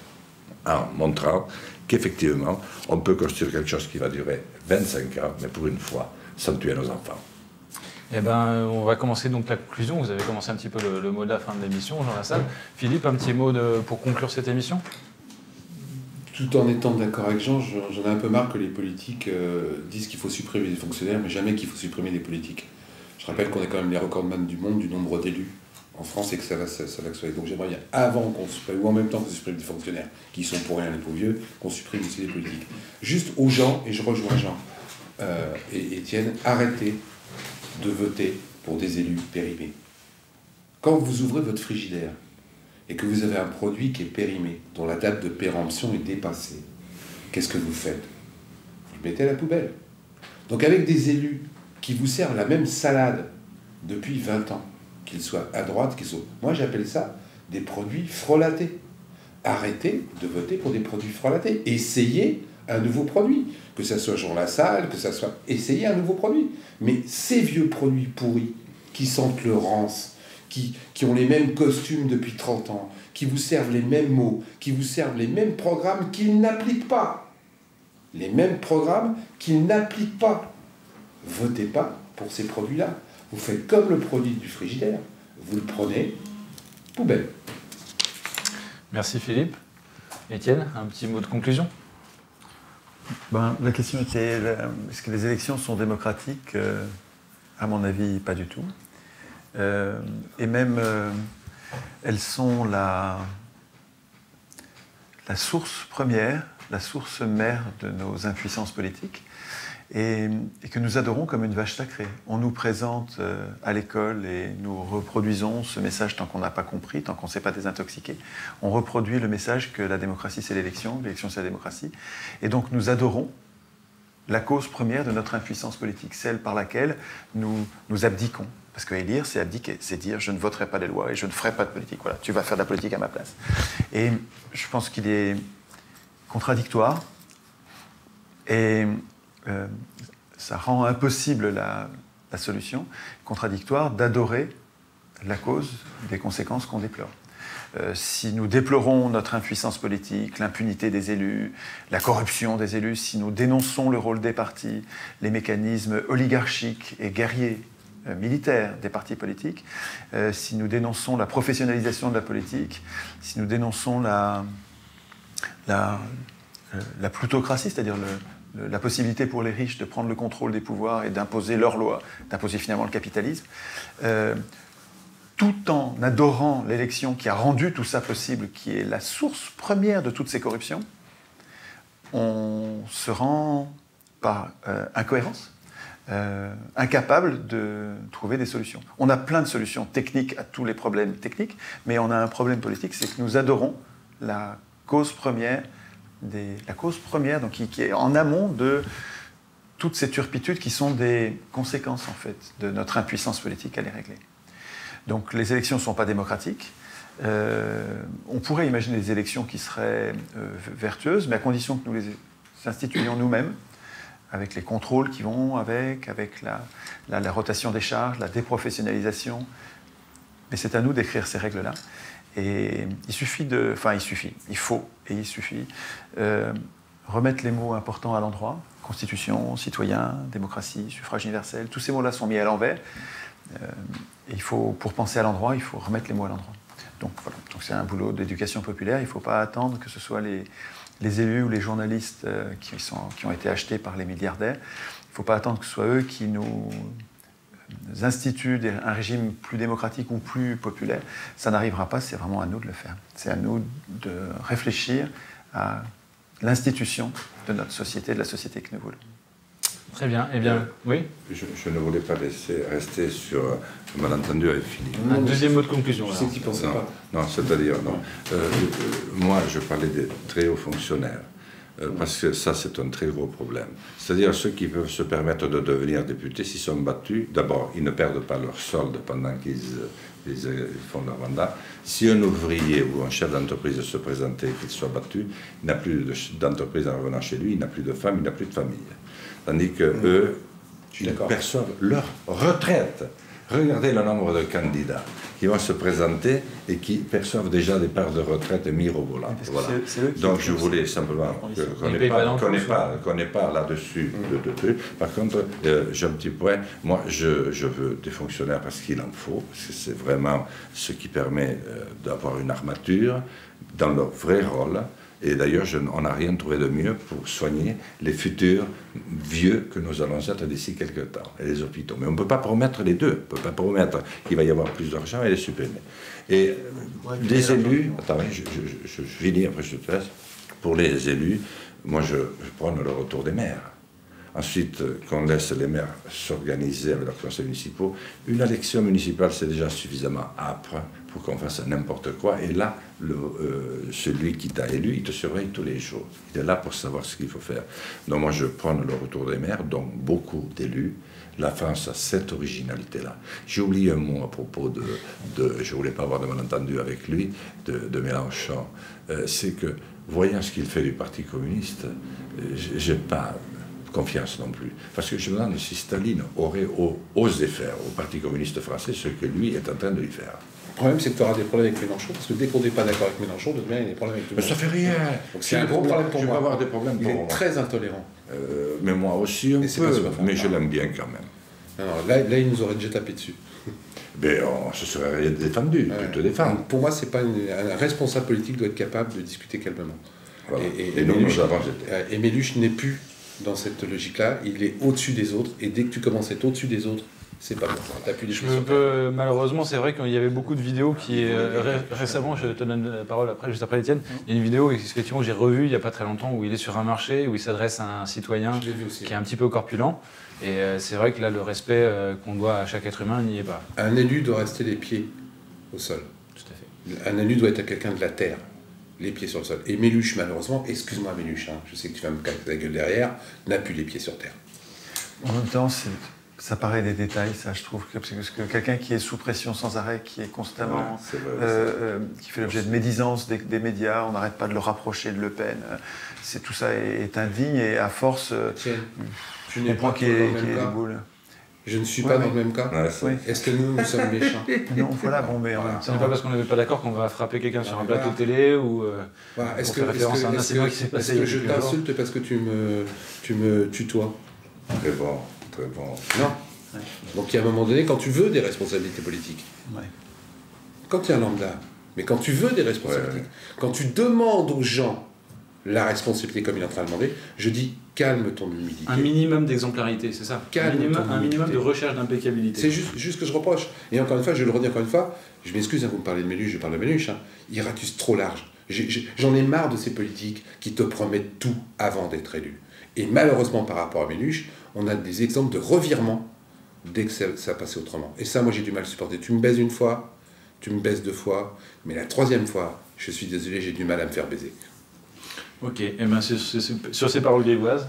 en montrant qu'effectivement, on peut construire quelque chose qui va durer 25 ans, mais pour une fois, sans tuer nos enfants. Eh ben, on va commencer donc la conclusion. Vous avez commencé un petit peu le mot de la fin de l'émission, Jean Lassalle. Philippe, un petit mot pour conclure cette émission ? Tout en étant d'accord avec Jean, j'en ai un peu marre que les politiques disent qu'il faut supprimer les fonctionnaires, mais jamais qu'il faut supprimer les politiques. Je rappelle qu'on est quand même les recordman du monde du nombre d'élus en France et que ça va se faire. Donc j'aimerais bien, avant qu'on supprime, ou en même temps qu'on supprime des fonctionnaires qui sont pour rien les plus vieux, qu'on supprime aussi les politiques. Juste aux gens, et je rejoins Jean et Étienne, arrêtez de voter pour des élus périmés. Quand vous ouvrez votre frigidaire et que vous avez un produit qui est périmé, dont la date de péremption est dépassée, qu'est-ce que vous faites? Vous le mettez à la poubelle. Donc avec des élus qui vous servent la même salade depuis 20 ans, qu'ils soient à droite, qu'ils soient... Moi j'appelle ça des produits frelatés. Arrêtez de voter pour des produits frelatés. Essayez un nouveau produit. Que ça soit Jean Lassalle, que ça soit... Essayez un nouveau produit. Mais ces vieux produits pourris, qui sentent le rance, qui ont les mêmes costumes depuis 30 ans, qui vous servent les mêmes mots, qui vous servent les mêmes programmes qu'ils n'appliquent pas. Les mêmes programmes qu'ils n'appliquent pas. Votez pas pour ces produits-là. Vous faites comme le produit du frigidaire. Vous le prenez, poubelle. Merci Philippe. Étienne, un petit mot de conclusion? La question était, est-ce que les élections sont démocratiques? À mon avis, pas du tout. Et même, elles sont la source première, la source mère de nos impuissances politiques, et que nous adorons comme une vache sacrée. On nous présente à l'école et nous reproduisons ce message tant qu'on n'a pas compris, tant qu'on ne s'est pas désintoxiqué. On reproduit le message que la démocratie c'est l'élection c'est la démocratie. Et donc nous adorons la cause première de notre impuissance politique, celle par laquelle nous abdiquons. Parce que élire, c'est abdiquer, c'est dire je ne voterai pas les lois et je ne ferai pas de politique. Voilà, tu vas faire de la politique à ma place. Et je pense qu'il est contradictoire et ça rend impossible la solution, contradictoire d'adorer la cause des conséquences qu'on déplore. Si nous déplorons notre impuissance politique, l'impunité des élus, la corruption des élus, si nous dénonçons le rôle des partis, les mécanismes oligarchiques et guerriers, militaires des partis politiques, si nous dénonçons la professionnalisation de la politique, si nous dénonçons la plutocratie, c'est-à-dire la possibilité pour les riches de prendre le contrôle des pouvoirs et d'imposer leurs lois, d'imposer finalement le capitalisme, tout en adorant l'élection qui a rendu tout ça possible, qui est la source première de toutes ces corruptions, on se rend par incohérence, incapable de trouver des solutions. On a plein de solutions techniques à tous les problèmes techniques, mais on a un problème politique, c'est que nous adorons la cause première, donc qui est en amont de toutes ces turpitudes qui sont des conséquences en fait de notre impuissance politique à les régler. Donc les élections ne sont pas démocratiques. On pourrait imaginer des élections qui seraient vertueuses, mais à condition que nous les instituions nous-mêmes, avec les contrôles qui vont avec la rotation des charges, la déprofessionnalisation. Mais c'est à nous d'écrire ces règles-là. Et il faut remettre les mots importants à l'endroit. Constitution, citoyen, démocratie, suffrage universel, tous ces mots-là sont mis à l'envers. Pour penser à l'endroit, il faut remettre les mots à l'endroit. Donc voilà, c'est un boulot d'éducation populaire. Il ne faut pas attendre que ce soit les élus ou les journalistes qui ont été achetés par les milliardaires. Il ne faut pas attendre que ce soit eux qui nous instituent un régime plus démocratique ou plus populaire. Ça n'arrivera pas, c'est vraiment à nous de le faire. C'est à nous de réfléchir à l'institution de notre société, de la société que nous voulons. Très bien. Eh bien, oui. Je ne voulais pas laisser rester sur un malentendu avec Philippe. Un deuxième mot de conclusion. Je sais qu'il ne pensait pas. Non, c'est-à-dire, non. Moi, je parlais des très hauts fonctionnaires, parce que ça, c'est un très gros problème. C'est-à-dire, ceux qui peuvent se permettre de devenir députés, s'ils sont battus, d'abord, ils ne perdent pas leur solde pendant qu'ils font leur mandat. Si un ouvrier ou un chef d'entreprise se présentait et qu'il soit battu, il n'a plus d'entreprise en revenant chez lui, il n'a plus de femme, il n'a plus de famille. Tandis qu'eux, ils perçoivent leur retraite. Regardez le nombre de candidats qui vont se présenter et qui perçoivent déjà des parts de retraite mirobolantes. Voilà. Donc je voulais simplement qu'on n'ait pas là-dessus de trucs. Par contre, j'ai un petit point. Moi, je veux des fonctionnaires parce qu'il en faut, parce que c'est vraiment ce qui permet d'avoir une armature dans leur vrai rôle. Et d'ailleurs, on n'a rien trouvé de mieux pour soigner les futurs vieux que nous allons être d'ici quelques temps, et les hôpitaux. Mais on ne peut pas promettre les deux. On ne peut pas promettre qu'il va y avoir plus d'argent et les supprimer. Et des élus... Attends, je finis, après je te laisse. Pour les élus, moi, je prône le retour des maires. Ensuite, qu'on laisse les maires s'organiser avec leurs conseils municipaux. Une élection municipale, c'est déjà suffisamment âpre pour qu'on fasse n'importe quoi. Et là, celui qui t'a élu, il te surveille tous les jours. Il est là pour savoir ce qu'il faut faire. Donc moi, je prends le retour des maires, donc beaucoup d'élus. La France a cette originalité-là. J'ai oublié un mot à propos je ne voulais pas avoir de malentendu avec lui, de Mélenchon. C'est que, voyant ce qu'il fait du Parti communiste, j'ai pas... confiance non plus. Parce que je me demande si Staline aurait osé faire au Parti communiste français ce que lui est en train de lui faire. Le problème, c'est que tu auras des problèmes avec Mélenchon, parce que dès qu'on n'est pas d'accord avec Mélenchon, de demain, il y a des problèmes avec tout le monde. Mais ça fait rien. Donc c'est un gros problème pour moi. Je vais avoir des problèmes pour moi. Il est très intolérant. Mais moi aussi un peu, mais je l'aime bien quand même. Alors, là, il nous aurait déjà tapé dessus. Mais on se serait défendu, tu te défends. Pour moi, c'est pas un responsable politique doit être capable de discuter calmement. Voilà. Et nous avons été. Et Méluche n'est plus dans cette logique-là, il est au-dessus des autres, et dès que tu commences à être au-dessus des autres, c'est pas bon. T'as plus des malheureusement, c'est vrai qu'il y avait beaucoup de vidéos qui... récemment, je te donne la parole après, juste après Étienne, il y a une vidéo effectivement, que j'ai revue il n'y a pas très longtemps où il est sur un marché, où il s'adresse à un citoyen qui est un petit peu corpulent. Et c'est vrai que là, le respect qu'on doit à chaque être humain n'y est pas. Un élu doit rester les pieds au sol. Tout à fait. Un élu doit être quelqu'un de la terre, les pieds sur le sol. Et Méluche, malheureusement, excuse-moi Méluche, hein, je sais que tu vas me casser la gueule derrière, n'a plus les pieds sur terre. En même temps, ça paraît des détails, ça, je trouve, parce que quelqu'un qui est sous pression sans arrêt, qui est constamment, qui fait l'objet de médisance des médias, on n'arrête pas de le rapprocher de Le Pen, tout ça est indigne, et à force, tu n'es pas qu'il y ait des boules. Je ne suis pas dans le même cas. Est-ce que nous sommes méchants? Non, voilà, bon, mais en même temps... Ce n'est pas parce qu'on n'avait pas d'accord qu'on va frapper quelqu'un sur un plateau télé ou est-ce pour faire référence à un incident qui s'est passé il y a je t'insulte parce que tu me tutoies? Très bon, très bon. Non. Donc il y a un moment donné, quand tu veux des responsabilités politiques, quand tu es un lambda, mais quand tu veux des responsabilités, quand tu demandes aux gens la responsabilité comme il est en train de demander, je dis calme ton humilité. Un minimum d'exemplarité, c'est ça. Un minimum de recherche d'impeccabilité. C'est juste ce que je reproche. Et encore une fois, je vais le redire encore une fois, je m'excuse, vous me parlez de Méluche, je parle de Méluche, hein, il ratisse trop large. J'en ai marre de ces politiques qui te promettent tout avant d'être élus. Et malheureusement, par rapport à Méluche, on a des exemples de revirement dès que ça a passé autrement. Et ça, moi, j'ai du mal à supporter. Tu me baises une fois, tu me baises deux fois, mais la troisième fois, je suis désolé, j'ai du mal à me faire baiser. Ok, et ben sur ces paroles grivoises,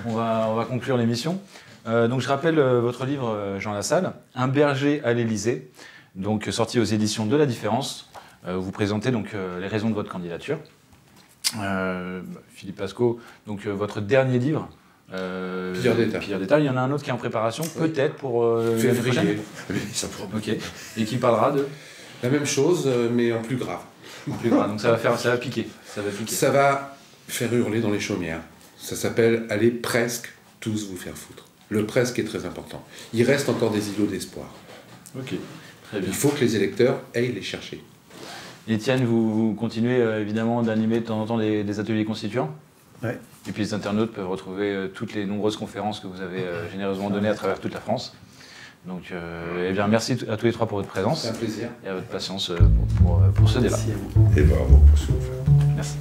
on va conclure l'émission. Donc je rappelle votre livre, Jean Lassalle, Un berger à l'Élysée, donc sorti aux éditions de La Différence. Vous présentez donc les raisons de votre candidature. Philippe Pascot, donc votre dernier livre, Pilleur d'État. Il y en a un autre qui est en préparation, peut-être pour l'année prochaine. Ok. Et qui parlera de la même chose, mais en plus grave. Donc ça va piquer. Ça va faire hurler dans les chaumières. Ça s'appelle « Allez presque tous vous faire foutre ». Le presque est très important. Il reste encore des îlots d'espoir. Ok, très bien. Il faut que les électeurs aillent les chercher. Étienne, vous continuez évidemment d'animer de temps en temps des ateliers constituants. Ouais. Et puis les internautes peuvent retrouver toutes les nombreuses conférences que vous avez généreusement données à travers toute la France. Donc, eh bien, merci à tous les trois pour votre présence. C'est un plaisir. Et à votre patience pour ce débat. Et bravo pour ce que vous faites. Merci.